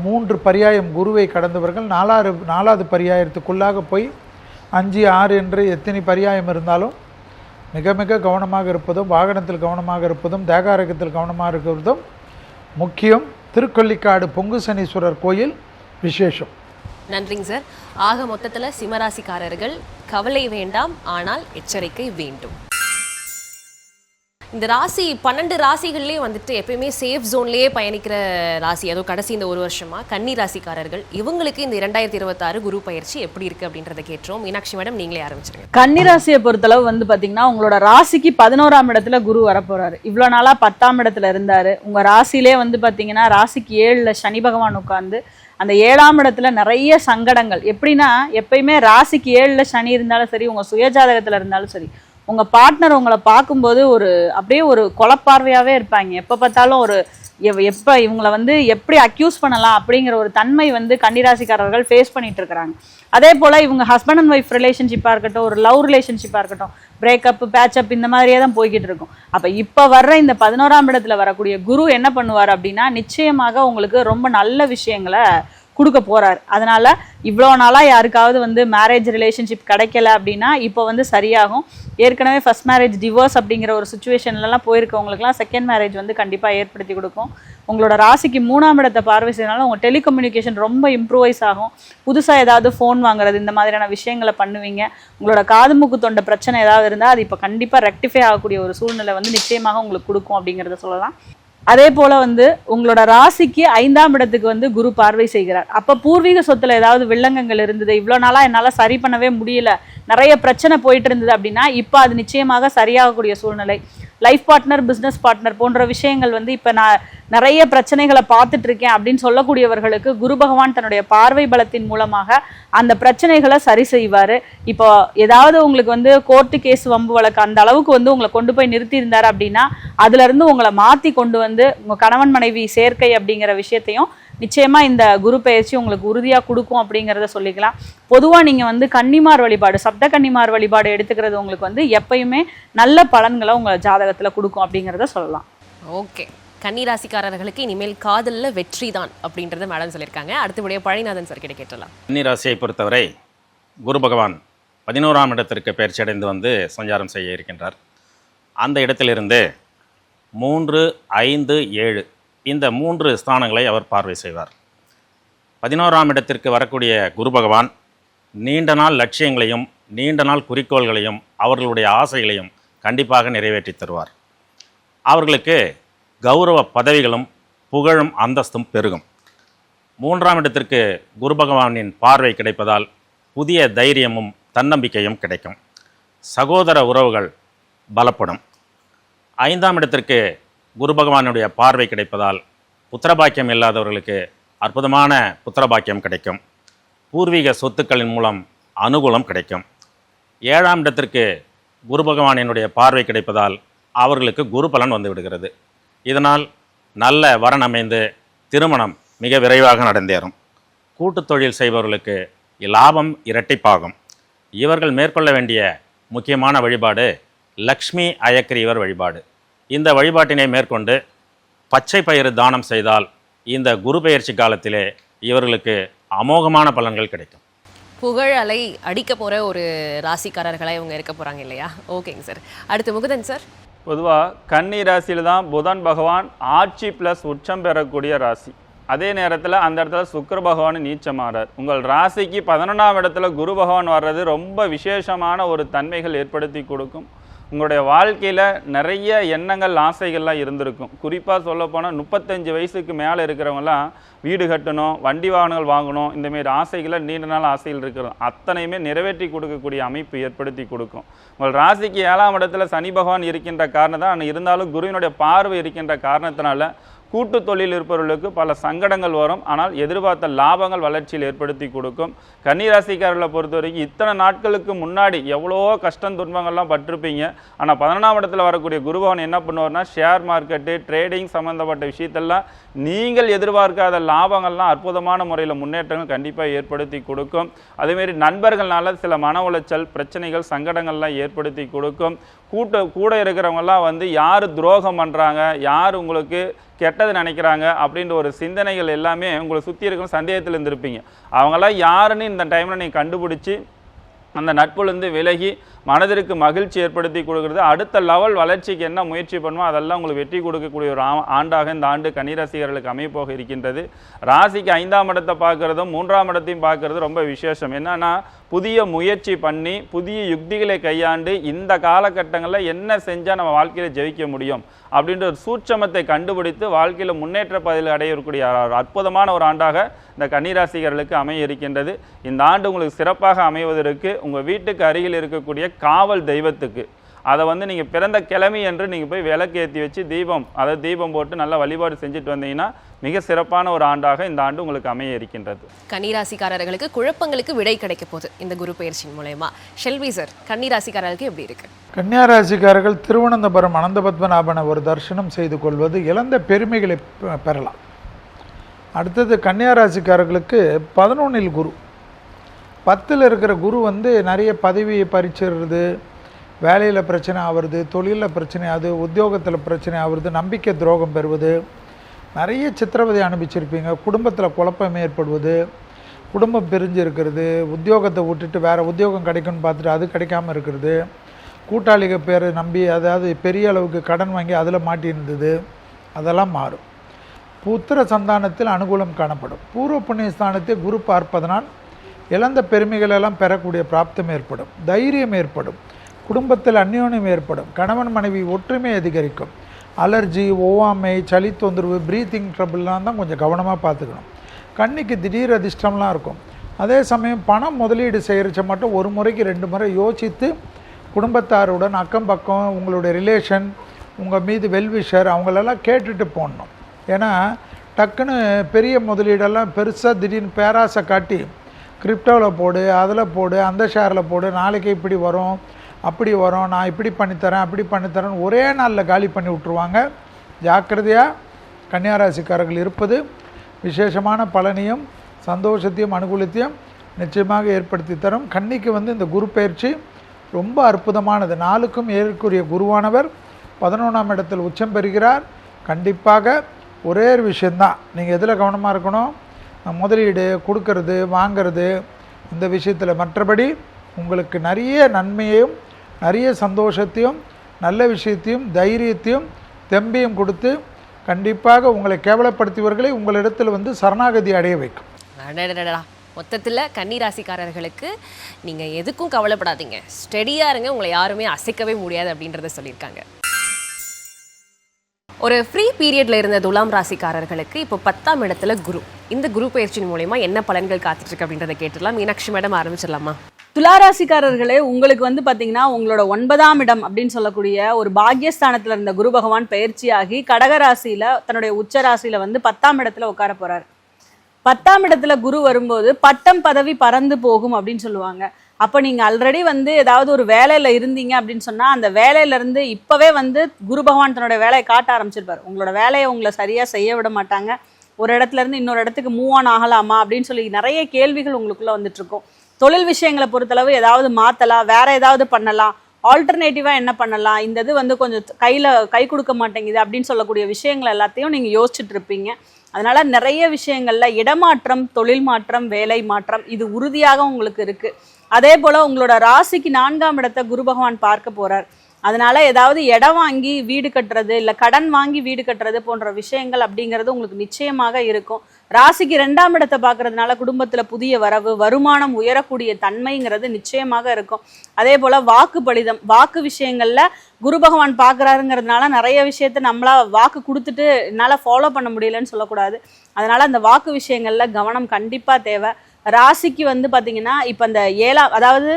3 பரியாயம் குருவை கடந்தவர்கள் 4வது பரியாயத்துக்குள்ளாக போய் 5, 6 என்று எத்தனை பரியாயம் இருந்தாலும் மிக மிக கவனமாக இருப்பதும், வாகனத்தில் கவனமாக இருப்பதும், தேகாரோக்கியத்தில் கவனமாக இருக்கிறதும் முக்கியம். திருக்கொல்லிக்காடு பொங்கு சனீஸ்வரர் கோயில் விசேஷம். நன்றிங்க சார். ஆக மொத்தத்தில் சிம்மராசிக்காரர்கள் கவலை வேண்டாம், ஆனால் எச்சரிக்கை வேண்டும். இந்த ராசி 12 ராசிகள்லேயே எப்பயுமே சேஃப் ஜோன்லேயே பயணிக்கிற ராசி, அதுவும் கடைசி இந்த ஒரு வருஷமா கன்னி ராசிக்காரர்கள். இவங்களுக்கு இந்த 2026 குரு பயிற்சி எப்படி இருக்கு அப்படின்றத கேட்டோம். மீனாட்சி மேடம், நீங்களே ஆரம்பிச்சிருங்க. கன்னி ராசியை பொறுத்தளவு பாத்தீங்கன்னா உங்களோட ராசிக்கு 11ஆம் இடத்துல குரு வரப்போறாரு. இவ்வளோ நாளா 10ஆம் இடத்துல இருந்தாரு. உங்க ராசியிலே பாத்தீங்கன்னா ராசிக்கு 7ல் சனி பகவான் உட்கார்ந்து அந்த 7ஆம் இடத்துல நிறைய சங்கடங்கள். எப்படின்னா எப்பயுமே ராசிக்கு 7ல் சனி இருந்தாலும் சரி, உங்க சுயஜாதகத்துல இருந்தாலும் சரி, உங்கள் பார்ட்னர் உங்களை பார்க்கும்போது அப்படியே ஒரு கொலப்பார்வையாகவே இருப்பாங்க. எப்போ பார்த்தாலும் எப்போ இவங்களை எப்படி அக்யூஸ் பண்ணலாம் அப்படிங்கிற ஒரு தன்மை கன்னிராசிக்காரர்கள் ஃபேஸ் பண்ணிட்டு இருக்கிறாங்க. அதே போல் இவங்க ஹஸ்பண்ட் அண்ட் ஒய்ஃப் ரிலேஷன்ஷிப்பாக இருக்கட்டும், ஒரு லவ் ரிலேஷன்ஷிப்பாக இருக்கட்டும், பிரேக்கப், பேட்சப் இந்த மாதிரியே தான் போய்கிட்டு இருக்கும். அப்போ இப்போ வர்ற இந்த 11ஆம் இடத்துல வரக்கூடிய குரு என்ன பண்ணுவார் அப்படின்னா, நிச்சயமாக உங்களுக்கு ரொம்ப நல்ல விஷயங்களை கொடுக்க போறாரு. அதனால இவ்வளோ நாளாக யாருக்காவது மேரேஜ் ரிலேஷன்ஷிப் கிடைக்கல அப்படின்னா இப்போ சரியாகும். ஏற்கனவே ஃபர்ஸ்ட் மேரேஜ் டிவோர்ஸ் அப்படிங்கிற ஒரு சுச்சுவேஷன்லாம் போயிருக்கவங்களுக்குலாம் செகண்ட் மேரேஜ் கண்டிப்பாக ஏற்படுத்தி கொடுக்கும். உங்களோட ராசிக்கு 3ஆம் இடத்தை பார்வை செய்யறதுனால உங்கள் டெலிகம்யூனிகேஷன் ரொம்ப இம்ப்ரூவைஸ் ஆகும். புதுசாக ஏதாவது ஃபோன் வாங்குறது இந்த மாதிரியான விஷயங்களை பண்ணுவீங்க. உங்களோட காது மூக்கு தொண்டை பிரச்சனை ஏதாவது இருந்தால் அது இப்போ கண்டிப்பாக ரெக்டிஃபை ஆகக்கூடிய ஒரு சூழ்நிலை நிச்சயமாக உங்களுக்கு கொடுக்கும் அப்படிங்கிறத சொல்லலாம். அதே போல உங்களோட ராசிக்கு 5ஆம் இடத்துக்கு குரு பார்வை செய்கிறார். அப்ப பூர்வீக சொத்துல ஏதாவது வில்லங்கங்கள் இருந்தது, இவ்வளோ நாளா என்னால சரி பண்ணவே முடியல, நிறைய பிரச்சனை போயிட்டு இருந்தது அப்படின்னா இப்ப அது நிச்சயமாக சரியாகக்கூடிய சூழ்நிலை. லைஃப் பார்ட்னர், பிஸ்னஸ் பார்ட்னர் போன்ற விஷயங்கள் இப்போ நான் நிறைய பிரச்சனைகளை பார்த்துட்டு இருக்கேன் அப்படின்னு சொல்லக்கூடியவர்களுக்கு குரு பகவான் தன்னுடைய பார்வை பலத்தின் மூலமாக அந்த பிரச்சனைகளை சரி செய்வார். இப்போ ஏதாவது உங்களுக்கு கோர்ட்டு கேஸ், வம்பு வழக்கு அந்த அளவுக்கு உங்களை கொண்டு போய் நிறுத்தி இருந்தார் அப்படின்னா அதுலேருந்து உங்களை மாற்றி கொண்டு உங்கள் கணவன் மனைவி சேர்க்கை அப்படிங்கிற விஷயத்தையும் நிச்சயமா இந்த குரு பயிற்சி உங்களுக்கு உறுதியா கொடுக்கும் அப்படிங்கிறத சொல்லிக்கலாம். பொதுவா நீங்க கன்னிமார் வழிபாடு, சப்த கன்னிமார் வழிபாடு எடுத்துக்கிறது உங்களுக்கு எப்பயுமே நல்ல பலன்களை உங்க ஜாதகத்துல கொடுக்கும் அப்படிங்கிறத சொல்லலாம். ஓகே, கன்னிராசிக்காரர்களுக்கு இனிமேல் காதல்ல வெற்றி தான் அப்படின்றத மேடம் சொல்லியிருக்காங்க. அடுத்தபடியாக பழனிநாதன் சார் கிட்ட கேட்டலாம். கன்னிராசியை பொறுத்தவரை குரு பகவான் 11ஆம் இடத்திற்கு பயிற்சி அடைந்து சஞ்சாரம் செய்ய இருக்கின்றார். அந்த இடத்திலிருந்து 3, 5, 7 இந்த 3 ஸ்தானங்களை அவர் பார்வை செய்வார். 11ஆம் இடத்திற்கு வரக்கூடிய குரு பகவான் நீண்ட நாள் லட்சியங்களையும் நீண்ட நாள் குறிக்கோள்களையும் அவர்களுடைய ஆசைகளையும் கண்டிப்பாக நிறைவேற்றி தருவார். அவர்களுக்கு கௌரவ பதவிகளும் புகழும் அந்தஸ்தும் பெருகும். 3ஆம் இடத்திற்கு குரு பகவானின் பார்வை கிடைப்பதால் புதிய தைரியமும் தன்னம்பிக்கையும் கிடைக்கும். சகோதர உறவுகள் பலப்படும். 5ஆம் இடத்திற்கு குரு பகவானுடைய பார்வை கிடைப்பதால் புத்திரபாக்கியம் இல்லாதவர்களுக்கு அற்புதமான புத்திரபாக்கியம் கிடைக்கும். பூர்வீக சொத்துக்களின் மூலம் அனுகூலம் கிடைக்கும். 7ஆம் இடத்திற்கு குரு பகவானினுடைய பார்வை கிடைப்பதால் அவர்களுக்கு குரு பலன் வந்து விடுகிறது. இதனால் நல்ல வரன் அமைந்து திருமணம் மிக விரைவாக நடந்தேறும். கூட்டுத் தொழில் செய்பவர்களுக்கு லாபம் இரட்டிப்பாகும். இவர்கள் மேற்கொள்ள வேண்டிய முக்கியமான வழிபாடு லக்ஷ்மி அயக்கிரீவர் வழிபாடு. இந்த வழிபாட்டினை மேற்கொண்டு பச்சை பயிறு தானம் செய்தால் இந்த குரு பெயர்ச்சி காலத்திலே இவர்களுக்கு அமோகமான பலன்கள் கிடைக்கும். புகழ் அலை அடிக்க போகிற ஒரு ராசிக்காரர்களாக இவங்க இருக்க போகிறாங்க இல்லையா? ஓகேங்க சார். அடுத்து முகுதன் சார். பொதுவாக கன்னி ராசியில் தான் புதன் பகவான் ஆட்சி ப்ளஸ் உச்சம் பெறக்கூடிய ராசி. அதே நேரத்தில் அந்த இடத்துல சுக்கிர பகவான் நீச்சமாறார். உங்கள் ராசிக்கு 11ஆம் இடத்துல குரு பகவான் வர்றது ரொம்ப விசேஷமான ஒரு தன்மைகள் ஏற்படுத்தி கொடுக்கும். உங்களுடைய வாழ்க்கையில் நிறைய எண்ணங்கள் ஆசைகள்லாம் இருந்திருக்கும். குறிப்பாக சொல்லப்போனால் 35 வயசுக்கு மேலே இருக்கிறவங்கலாம் வீடு கட்டணும், வண்டி வாகனங்கள் வாங்கணும், இந்தமாரி ஆசைகளை நீண்ட நாள் ஆசைகள் இருக்கிறோம் அத்தனையுமே நிறைவேற்றி கொடுக்கக்கூடிய அமைப்பு ஏற்படுத்தி கொடுக்கும். உங்கள் ராசிக்கு 7ஆம் இடத்துல சனி பகவான் இருக்கின்ற காரணத்தான், இருந்தாலும் குருவினுடைய பார்வை இருக்கின்ற காரணத்தினால கூட்டு தொழில் இருப்பவர்களுக்கு பல சங்கடங்கள் வரும். ஆனால் எதிர்பார்த்த லாபங்கள் வளர்ச்சியில் ஏற்படுத்தி கொடுக்கும். கன்னிராசிக்காரர்களை பொறுத்த வரைக்கும் இத்தனை நாட்களுக்கு முன்னாடி எவ்வளோ கஷ்டம் துன்பங்கள்லாம் பட்டிருப்பீங்க. ஆனால் 11ஆம் இடத்துல வரக்கூடிய குருபவன் என்ன பண்ணுவார்னா, ஷேர் மார்க்கெட்டு ட்ரேடிங் சம்மந்தப்பட்ட விஷயத்தெல்லாம் நீங்கள் எதிர்பார்க்காத லாபங்கள்லாம் அற்புதமான முறையில் முன்னேற்றங்கள் கண்டிப்பாக ஏற்படுத்தி கொடுக்கும். அதேமாரி நண்பர்களால் சில மன உளைச்சல் பிரச்சனைகள் சங்கடங்கள்லாம் ஏற்படுத்தி கொடுக்கும். கூட இருக்கிறவங்கெல்லாம் யார் துரோகம் பண்ணுறாங்க, யார் உங்களுக்கு கெட்டது நினைக்கிறாங்க அப்படின்ற ஒரு சிந்தனைகள் எல்லாமே உங்களை சுற்றி இருக்கிற சந்தேகத்தில் இருந்திருப்பீங்க. அவங்களாம் யாருன்னு இந்த டைமில் நீங்கள் கண்டுபிடிச்சி அந்த நட்புலேருந்து விலகி மனதிற்கு மகிழ்ச்சி ஏற்படுத்தி கொடுக்குறது. அடுத்த லெவல் வளர்ச்சிக்கு என்ன முயற்சி பண்ணுமோ அதெல்லாம் உங்களுக்கு வெற்றி கொடுக்கக்கூடிய ஒரு ஆண்டாக இந்த ஆண்டு கன்னிராசிகர்களுக்கு அமைப்போக இருக்கின்றது. ராசிக்கு 5ஆம் இடத்தை பார்க்குறதும் 3ஆம் இடத்தையும் பார்க்குறது ரொம்ப விசேஷம். என்னன்னா, புதிய முயற்சி பண்ணி புதிய யுக்திகளை கையாண்டு இந்த காலகட்டங்களில் என்ன செஞ்சால் நம்ம வாழ்க்கையில் ஜெயிக்க முடியும் அப்படின்ற ஒரு சூட்சமத்தை கண்டுபிடித்து வாழ்க்கையில் முன்னேற்ற பதில் அடையக்கூடிய அற்புதமான ஒரு ஆண்டாக இந்த கன்னிராசிகர்களுக்கு அமைய இருக்கின்றது. இந்த ஆண்டு உங்களுக்கு சிறப்பாக அமைவதற்கு உங்கள் வீட்டுக்கு அருகில் இருக்கக்கூடிய காவல் தெய்வத்துக்கு அதை நீங்கள் பிறந்த கிழமை என்று நீங்கள் போய் விளக்கு ஏற்றி வச்சு தீபம் போட்டு நல்லா வழிபாடு செஞ்சுட்டு வந்தீங்கன்னா மிக சிறப்பான ஒரு ஆண்டாக இந்த ஆண்டு உங்களுக்கு அமைய இருக்கின்றது. கன்னிராசிக்காரர்களுக்கு குழப்பங்களுக்கு விடை கிடைக்க போகுது இந்த குரு பயிற்சியின் மூலமா. ஷெல்வி சார், கன்னிராசிக்காரர்களுக்கு எப்படி இருக்கு? கன்னியாராசிக்காரர்கள் திருவனந்தபுரம் அனந்த பத்மநாபனை ஒரு தரிசனம் செய்து கொள்வது இழந்த பெருமைகளை பெறலாம். அடுத்தது கன்னியாராசிக்காரர்களுக்கு 11இல் குரு, 10ல் இருக்கிற குரு நிறைய பதவியை பறிச்சிடுறது, வேலையில் பிரச்சனை ஆகிறது, தொழிலில் பிரச்சனை ஆகுது, உத்தியோகத்தில் பிரச்சனை ஆகுறது, நம்பிக்கை துரோகம் பெறுவது, நிறைய சித்திரவதை அனுபவிச்சிருப்பீங்க. குடும்பத்தில் குழப்பம் ஏற்படுவது, குடும்பம் பிரிஞ்சு இருக்கிறது, உத்தியோகத்தை விட்டுட்டு வேறு உத்தியோகம் கிடைக்கும்னு பார்த்துட்டு அது கிடைக்காமல் இருக்கிறது, கூட்டாளிகள் பேரை நம்பி அதாவது பெரிய அளவுக்கு கடன் வாங்கி அதில் மாட்டியிருந்தது, அதெல்லாம் மாறும். புத்திர சந்தானத்தில் அனுகூலம் காணப்படும். பூர்வ புண்ணிய ஸ்தானத்தை குரு பார்ப்பதனால் இழந்த பெருமைகளெல்லாம் பெறக்கூடிய பிராப்தம் ஏற்படும், தைரியம் ஏற்படும், குடும்பத்தில் அந்யோன்யம் ஏற்படும், கணவன் மனைவி ஒற்றுமை அதிகரிக்கும். அலர்ஜி, ஒவ்வாமை, சளி தொந்தரவு, ப்ரீத்திங் ட்ரபிள்லாம் தான் கொஞ்சம் கவனமாக பார்த்துக்கணும். கண்ணிக்கு திடீர் அதிர்ஷ்டம்லாம் இருக்கும். அதே சமயம் பணம் முதலீடு செய்கிறச்ச மட்டும் ஒரு முறைக்கு 2 முறை யோசித்து குடும்பத்தாருடன் அக்கம் பக்கம் உங்களுடைய ரிலேஷன் உங்கள் மீது வெல்விஷர் அவங்களெல்லாம் கேட்டுட்டு போடணும். ஏன்னா டக்குன்னு பெரிய முதலீடெல்லாம் பெருசாக திடீர்னு பேராசை காட்டி கிரிப்டோவில் போடு, அதில் போடு, அந்த ஷேரில் போடு, நாளைக்கு இப்படி வரும் அப்படி வரும், நான் இப்படி பண்ணித்தரேன் அப்படி பண்ணித்தரேன்னு ஒரே நாளில் காலி பண்ணி விட்ருவாங்க. ஜாக்கிரதையாக கன்னியாராசிக்காரர்கள் இருப்பது விசேஷமான பலனையும் சந்தோஷத்தையும் அனுகூலத்தையும் நிச்சயமாக ஏற்படுத்தி தரும். கன்னிக்கு இந்த குரு பயிற்சி ரொம்ப அற்புதமானது. 4க்கும் 7க்குரிய குருவானவர் 11ஆம் இடத்தில் உச்சம் பெறுகிறார். கண்டிப்பாக ஒரே ஒரு விஷயந்தான், நீங்கள் எதில் கவனமாக இருக்கணும், முதலீடு கொடுக்கறது வாங்கிறது இந்த விஷயத்தில். மற்றபடி உங்களுக்கு நிறைய நன்மையையும் நிறைய சந்தோஷத்தையும் நல்ல விஷயத்தையும் தைரியத்தையும் தெம்பையும் கொடுத்து கண்டிப்பாக உங்களை கேவலப்படுத்தியவர்களை உங்களிடத்தில் சரணாகதி அடைய வைக்கும். மொத்தத்தில் கன்னிராசிக்காரர்களுக்கு நீங்கள் எதுக்கும் கவலைப்படாதீங்க, ஸ்டெடியாக இருங்க, உங்களை யாருமே அசைக்கவே முடியாது அப்படின்றத சொல்லியிருக்காங்க. ஒரு ஃப்ரீ பீரியட்ல இருந்த துலாம் ராசிக்காரர்களுக்கு இப்போ 10ஆம் இடத்துல குரு, இந்த குரு பயிற்சியின் மூலமா என்ன பலன்கள் காத்துட்டு இருக்கு அப்படின்றத கேட்டுடலாம். மீனாட்சி மேடம் ஆரம்பிச்சிடலாமா? துளாராசிக்காரர்களே, உங்களுக்கு வந்து பார்த்தீங்கன்னா உங்களோட 9ஆம் இடம் அப்படின்னு சொல்லக்கூடிய ஒரு பாக்யஸ்தானத்தில் இருந்த குரு பகவான் பயிற்சியாகி கடகராசியில் தன்னுடைய உச்ச ராசியில் வந்து 10ஆம் இடத்துல உட்கார போகிறார். 10ஆம் இடத்துல குரு வரும்போது பட்டம் பதவி பறந்து போகும் அப்படின்னு சொல்லுவாங்க. அப்போ நீங்கள் ஆல்ரெடி வந்து ஏதாவது ஒரு வேலையில் இருந்தீங்க அப்படின்னு சொன்னால் அந்த வேலையிலேருந்து இப்போவே வந்து குரு பகவான் தன்னோட வேலையை காட்ட ஆரம்பிச்சிருப்பார். உங்களோட வேலையை உங்களை சரியாக செய்ய விட மாட்டாங்க. ஒரு இடத்துல இருந்து இன்னொரு இடத்துக்கு மூவ் ஆன் ஆகலாமா அப்படின்னு சொல்லி நிறைய கேள்விகள் உங்களுக்குள்ளே வந்துட்டுருக்கும். தொழில் விஷயங்களை பொறுத்தளவு ஏதாவது மாற்றலாம், வேற ஏதாவது பண்ணலாம், ஆல்டர்னேட்டிவாக என்ன பண்ணலாம், இந்த இது வந்து கொஞ்சம் கை கொடுக்க மாட்டேங்குது அப்படின்னு சொல்லக்கூடிய விஷயங்கள் எல்லாத்தையும் நீங்கள் யோசிச்சுட்டு இருப்பீங்க. அதனால நிறைய விஷயங்கள்ல இடமாற்றம், தொழில் மாற்றம், வேலை மாற்றம் இது உறுதியாக உங்களுக்கு இருக்கு. அதே போல உங்களோட ராசிக்கு 4ஆம் இடத்தை குரு பகவான் பார்க்க போறார். அதனால ஏதாவது இடம் வாங்கி வீடு கட்டுறது, இல்லை கடன் வாங்கி வீடு கட்டுறது போன்ற விஷயங்கள் அப்படிங்கிறது உங்களுக்கு நிச்சயமாக இருக்கும். ராசிக்கு 2ஆம் இடத்தை பார்க்கறதுனால குடும்பத்தில் புதிய வரவு, வருமானம் உயரக்கூடிய தன்மைங்கிறது நிச்சயமாக இருக்கும். அதே போல் வாக்கு விஷயங்களில் குரு பகவான் பார்க்குறாருங்கிறதுனால நிறைய விஷயத்த நம்மளா வாக்கு கொடுத்துட்டு என்னால் ஃபாலோ பண்ண முடியலன்னு சொல்லக்கூடாது. அதனால் அந்த வாக்கு விஷயங்களில் கவனம் கண்டிப்பாக தேவை. ராசிக்கு வந்து பார்த்திங்கன்னா இப்போ அந்த அதாவது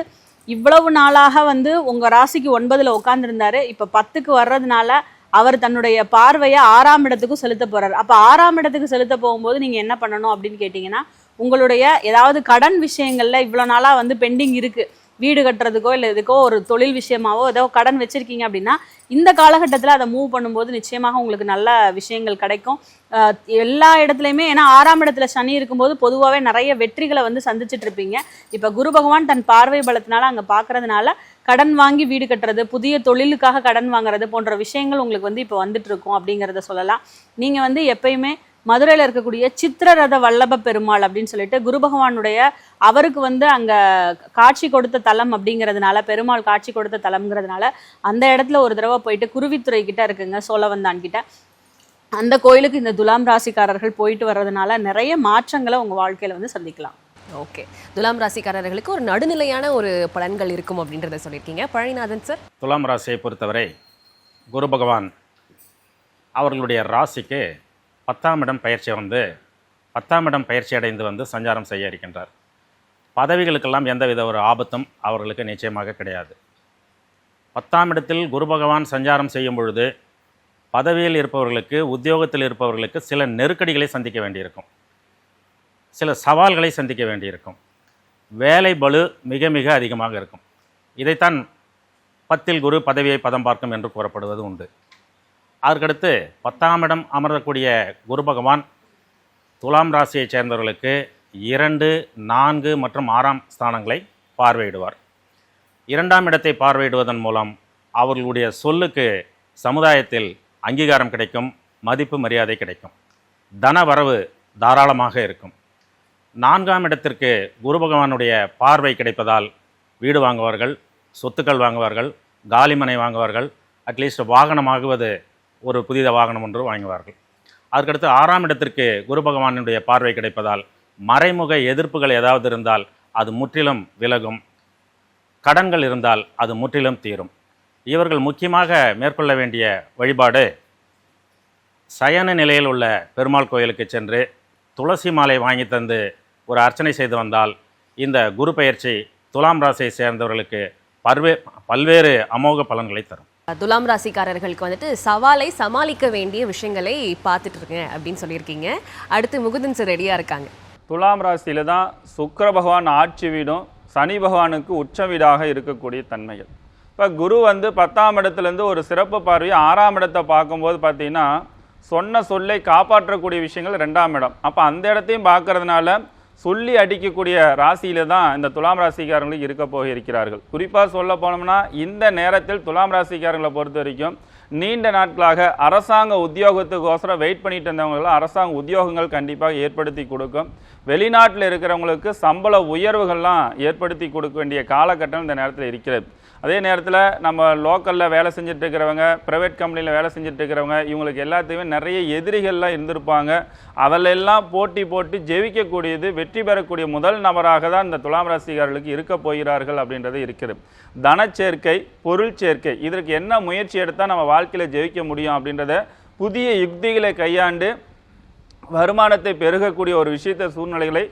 இவ்வளவு நாளாக வந்து உங்கள் ராசிக்கு 9ல் உட்காந்துருந்தாரு. இப்போ 10க்கு வர்றதுனால அவர் தன்னுடைய பார்வையை 6ஆம் இடத்துக்கும் செலுத்த போறாரு. அப்போ 6ஆம் இடத்துக்கு செலுத்த போகும்போது நீங்கள் என்ன பண்ணணும் அப்படின்னு கேட்டிங்கன்னா, உங்களுடைய ஏதாவது கடன் விஷயங்களில் இவ்வளோ நாளாக வந்து பெண்டிங் இருக்குது, வீடு கட்டுறதுக்கோ இல்லை இதுக்கோ ஒரு தொழில் விஷயமாவோ ஏதோ கடன் வச்சுருக்கீங்க அப்படின்னா இந்த காலகட்டத்தில் அதை மூவ் பண்ணும்போது நிச்சயமாக உங்களுக்கு நல்ல விஷயங்கள் கிடைக்கும். எல்லா இடத்துலையுமே, ஏன்னா 6ஆம் இடத்துல சனி இருக்கும்போது பொதுவாகவே நிறைய வெற்றிகளை வந்து சந்திச்சுட்டு இருப்பீங்க. இப்போ குரு பகவான் தன் பார்வை பலத்தினால அங்கே பார்க்கறதுனால கடன் வாங்கி வீடு கட்டுறது, புதிய தொழிலுக்காக கடன் வாங்குறது போன்ற விஷயங்கள் உங்களுக்கு வந்து இப்போ வந்துட்டு இருக்கும் அப்படிங்கிறத சொல்லலாம். நீங்கள் வந்து எப்பயுமே மதுரையில் இருக்கக்கூடிய சித்திரரத வல்லப பெருமாள் அப்படின்னு சொல்லிட்டு குரு பகவானுடைய அவருக்கு வந்து அங்கே காட்சி கொடுத்த தலம் அப்படிங்கிறதுனால, பெருமாள் காட்சி கொடுத்த தலம்ங்கிறதுனால அந்த இடத்துல ஒரு தடவை போயிட்டு குருவித்துறை கிட்ட இருக்குங்க, சோழவந்தான் கிட்ட, அந்த கோயிலுக்கு இந்த துலாம் ராசிக்காரர்கள் போயிட்டு வர்றதுனால நிறைய மாற்றங்களை உங்கள் வாழ்க்கையில் வந்து சந்திக்கலாம். ஓகே, துலாம் ராசிக்காரர்களுக்கு ஒரு நடுநிலையான ஒரு பலன்கள் இருக்கும் அப்படின்றத சொல்லியிருக்கீங்க. பழனிநாதன் சார், துலாம் ராசியை பொறுத்தவரை குரு பகவான் அவர்களுடைய ராசிக்கு 10ஆம் இடம் பயிற்சி அடைந்து வந்து சஞ்சாரம் செய்ய இருக்கின்றார். பதவிகளுக்கெல்லாம் எந்தவித ஒரு ஆபத்தும் அவர்களுக்கு நிச்சயமாக கிடையாது. 10ஆம் இடத்தில் குரு பகவான் சஞ்சாரம் செய்யும் பொழுது பதவியில் இருப்பவர்களுக்கு, உத்தியோகத்தில் இருப்பவர்களுக்கு சில நெருக்கடிகளை சந்திக்க வேண்டியிருக்கும், சில சவால்களை சந்திக்க வேண்டியிருக்கும், வேலை பளு மிக மிக அதிகமாக இருக்கும். இதைத்தான் 10ல் குரு பதவியை பதம் பார்க்கும் என்று கூறப்படுவது உண்டு. அதற்கடுத்து 10ஆம் இடம் அமரக்கூடிய குரு பகவான் துலாம் ராசியைச் சேர்ந்தவர்களுக்கு 2, 4 மற்றும் 6ஆம் ஸ்தானங்களை பார்வையிடுவார். 2ஆம் இடத்தை பார்வையிடுவதன் மூலம் அவர்களுடைய சொல்லுக்கு சமுதாயத்தில் அங்கீகாரம் கிடைக்கும், மதிப்பு மரியாதை கிடைக்கும், தன வரவு தாராளமாக இருக்கும். 4ஆம் இடத்திற்கு குரு பகவானுடைய பார்வை கிடைப்பதால் வீடு வாங்குவார்கள், சொத்துக்கள் வாங்குவார்கள், காலிமனை வாங்குவார்கள், அட்லீஸ்ட் வாகனம் ஆகுவது ஒரு புதிய வாகனம் ஒன்று வாங்குவார்கள். அதற்கடுத்து 6ஆம் இடத்திற்கு குரு பகவானுடைய பார்வை கிடைப்பதால் மறைமுக எதிர்ப்புகள் ஏதாவது இருந்தால் அது முற்றிலும் விலகும், கடன்கள் இருந்தால் அது முற்றிலும் தீரும். இவர்கள் முக்கியமாக மேற்கொள்ள வேண்டிய வழிபாடு, சயன நிலையில் உள்ள பெருமாள் கோயிலுக்கு சென்று துளசி மாலை வாங்கி தந்து ஒரு அர்ச்சனை செய்து வந்தால் இந்த குரு பயிற்சி துலாம் ராசியை சேர்ந்தவர்களுக்கு பல்வேறு அமோக பலன்களை தரும். துலாம் ராசிக்காரர்களுக்கு வந்துட்டு சவாலை சமாளிக்க வேண்டிய விஷயங்களை பார்த்துட்டு இருக்கேன் அப்படின்னு சொல்லியிருக்கீங்க. அடுத்து முகுந்தன் சார் ரெடியாக இருக்காங்க. துலாம் ராசியில தான் சுக்கிர பகவான் ஆட்சி வீடும் சனி பகவானுக்கு உச்ச வீடாக இருக்கக்கூடிய தன்மைகள். இப்போ குரு வந்து 10ஆம் இடத்துலேருந்து ஒரு சிறப்பு பார்வை 6ஆம் இடத்தை பார்க்கும்போது பார்த்தீங்கன்னா சொன்ன சொல்லை காப்பாற்றக்கூடிய விஷயங்கள் 2ஆம் இடம். அப்போ அந்த இடத்தையும் பார்க்கறதுனால சொல்லி அடிக்கக்கூடிய ராசியில தான் இந்த துலாம் ராசிக்காரங்களுக்கு இருக்க போக இருக்கிறார்கள். குறிப்பாக சொல்ல போனோம்னா இந்த நேரத்தில் துலாம் ராசிக்காரங்களை பொறுத்த வரைக்கும் நீண்ட நாட்களாக அரசாங்க உத்தியோகத்துக்கோசரம் வெயிட் பண்ணிட்டு இருந்தவங்களாம் அரசாங்க உத்தியோகங்கள் கண்டிப்பாக ஏற்படுத்தி கொடுக்கும். வெளிநாட்டில் இருக்கிறவங்களுக்கு சம்பள உயர்வுகள்லாம் ஏற்படுத்தி கொடுக்க வேண்டிய காலகட்டம் இந்த நேரத்தில் இருக்கிறது. அதே நேரத்தில் நம்ம லோக்கலில் வேலை செஞ்சுட்டு இருக்கிறவங்க, ப்ரைவேட் கம்பெனியில் வேலை செஞ்சுட்டு இருக்கிறவங்க, இவங்களுக்கு எல்லாத்தையுமே நிறைய எதிரிகள்லாம் இருந்திருப்பாங்க. அதிலெல்லாம் போட்டு ஜெயிக்கக்கூடியது, வெற்றி பெறக்கூடிய முதல் நபராக தான் இந்த துலாம் ராசிக்காரர்களுக்கு இருக்க போகிறார்கள் அப்படின்றது இருக்குது. தனச்சேர்க்கை, பொருள் சேர்க்கை, இதற்கு என்ன முயற்சி எடுத்தால் நம்ம வாழ்க்கையில் ஜெயிக்க முடியும் அப்படின்றத புதிய யுக்திகளை கையாண்டு வருமானத்தை பெருகக்கூடிய ஒரு விஷயத்தை, சூழ்நிலைகளை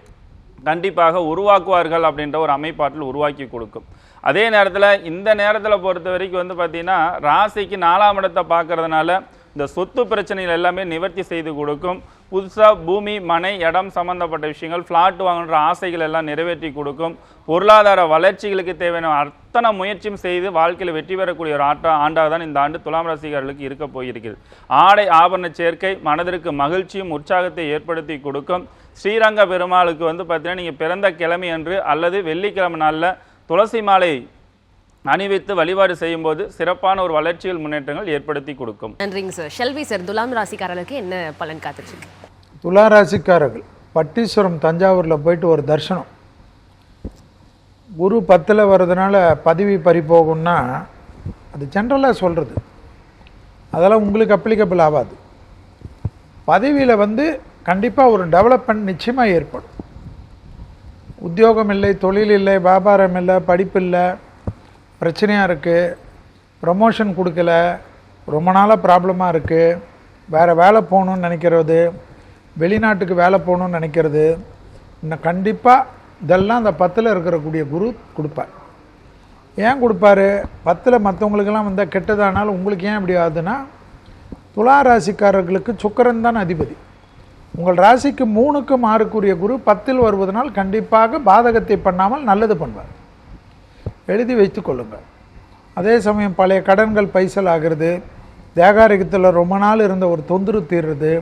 கண்டிப்பாக உருவாக்குவார்கள் அப்படின்ற ஒரு அமைப்பாற்றல் உருவாக்கி கொடுக்கும். அதே நேரத்தில் இந்த நேரத்தில் பொறுத்த வரைக்கும் வந்து பார்த்திங்கன்னா ராசிக்கு 4ஆம் இடத்தை பார்க்கறதுனால இந்த சொத்து பிரச்சனைகள் எல்லாமே நிவர்த்தி செய்து கொடுக்கும். புதுசாக பூமி மனை இடம் சம்மந்தப்பட்ட விஷயங்கள் ஃப்ளாட் வாங்குன்ற ஆசைகள் எல்லாம் நிறைவேற்றி கொடுக்கும். பொருளாதார வளர்ச்சிகளுக்கு தேவையான அத்தனை முயற்சியும் செய்து வாழ்க்கையில் வெற்றி பெறக்கூடிய ஒரு ஆண்டாக தான் இந்த ஆண்டு துலாம் ராசிக்காரர்களுக்கு இருக்க போயிருக்கிறது. ஆடை ஆபரண சேர்க்கை மனதிற்கு மகிழ்ச்சியும் உற்சாகத்தை ஏற்படுத்தி கொடுக்கும். ஸ்ரீரங்க பெருமாளுக்கு வந்து பார்த்தீங்கன்னா நீங்கள் பிறந்த கிழமை அன்று அல்லது வெள்ளிக்கிழமை நாளில் துளசி மாலை அணிவித்து வழிபாடு செய்யும் போது சிறப்பான ஒரு வளர்ச்சிகள் முன்னேற்றங்கள் ஏற்படுத்தி கொடுக்கும். நன்றிங்க சார். ஷெல்வி சார், துலாம் ராசிக்காரர்களுக்கு என்ன பலன் காத்துட்ருக்கு? துலா ராசிக்காரர்கள் பட்டீஸ்வரம் தஞ்சாவூரில் போயிட்டு ஒரு தரிசனம். குரு 10ல் வர்றதுனால பதவி பறி போகும்னா அது ஜென்ரலாக சொல்கிறது, அதெல்லாம் உங்களுக்கு அப்ளிகபிள் ஆகாது. பதவியில் வந்து கண்டிப்பாக ஒரு டெவலப்மெண்ட் நிச்சயமாக ஏற்படும். உத்தியோகம் இல்லை, தொழில் இல்லை, வியாபாரம் இல்லை, படிப்பு இல்லை, பிரச்சனையாக இருக்குது, ப்ரமோஷன் கொடுக்கல, ரொம்ப நாளாக ப்ராப்ளமாக இருக்குது, வேறு வேலை போகணுன்னு நினைக்கிறது, வெளிநாட்டுக்கு வேலை போகணுன்னு நினைக்கிறது, இன்னும் கண்டிப்பாக இதெல்லாம் அந்த 10ல் இருக்கக்கூடிய குரு கொடுப்பார். ஏன் கொடுப்பாரு? 10ல் மற்றவங்களுக்கெல்லாம் வந்தால் கெட்டதானாலும் உங்களுக்கு ஏன் இப்படி ஆகுதுன்னா, துலா ராசிக்காரர்களுக்கு சுக்கிரன் தான் அதிபதி. உங்கள் ராசிக்கு 3க்கு 6க்குரிய குரு 10ல் வருவதனால் கண்டிப்பாக பாதகத்தை பண்ணாமல் நல்லது பண்ணுவார். எழுதி வைத்து கொள்ளுங்கள். அதே சமயம் பழைய கடன்கள் பைசல் ஆகிறது, தேகாரிகத்தில் ரொம்ப நாள் இருந்த ஒரு தொந்தரவு தீர்றது,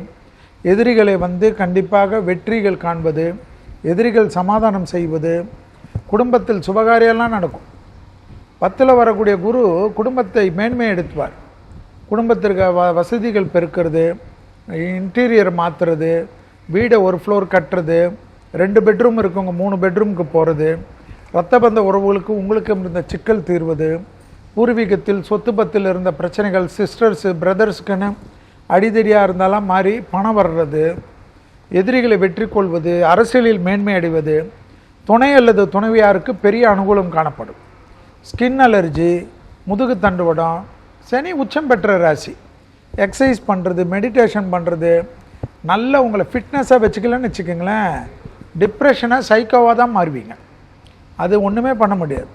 எதிரிகளை வந்து கண்டிப்பாக வெற்றிகள் காண்பது, எதிரிகள் சமாதானம் செய்வது, குடும்பத்தில் சுபகாரியெல்லாம் நடக்கும். 10ல் வரக்கூடிய குரு குடும்பத்தை மேன்மை எடுத்துவார். குடும்பத்திற்கு வசதிகள் பெருக்கிறது, இன்டீரியர் மாற்றுறது, வீடை ஒரு ஃப்ளோர் கட்டுறது, 2 பெட்ரூம் இருக்கவங்க 3 பெட்ரூமுக்கு போகிறது, இரத்தபந்த உறவுகளுக்கு உங்களுக்கு இருந்த சிக்கல் தீர்வது, பூர்வீகத்தில் சொத்து பத்தில் இருந்த பிரச்சனைகள் சிஸ்டர்ஸு பிரதர்ஸுக்குன்னு அடிதடியாக இருந்தாலும் மாறி பணம் வர்றது, எதிரிகளை வெற்றி கொள்வது, அரசியலில் மேன்மை அடைவது, துணை அல்லது துணைவியாருக்கு பெரிய அனுகூலம் காணப்படும். ஸ்கின் அலர்ஜி, முதுகு தண்டுவடம், சனி உச்சம் பெற்ற ராசி. எக்ஸசைஸ் பண்ணுறது, மெடிடேஷன் பண்ணுறது, நல்ல உங்களை ஃபிட்னஸாக வச்சுக்கலன்னு வச்சுக்கோங்களேன், டிப்ரெஷனாக சைக்கோவாக தான் மாறுவீங்க. அது ஒன்றுமே பண்ண முடியாது.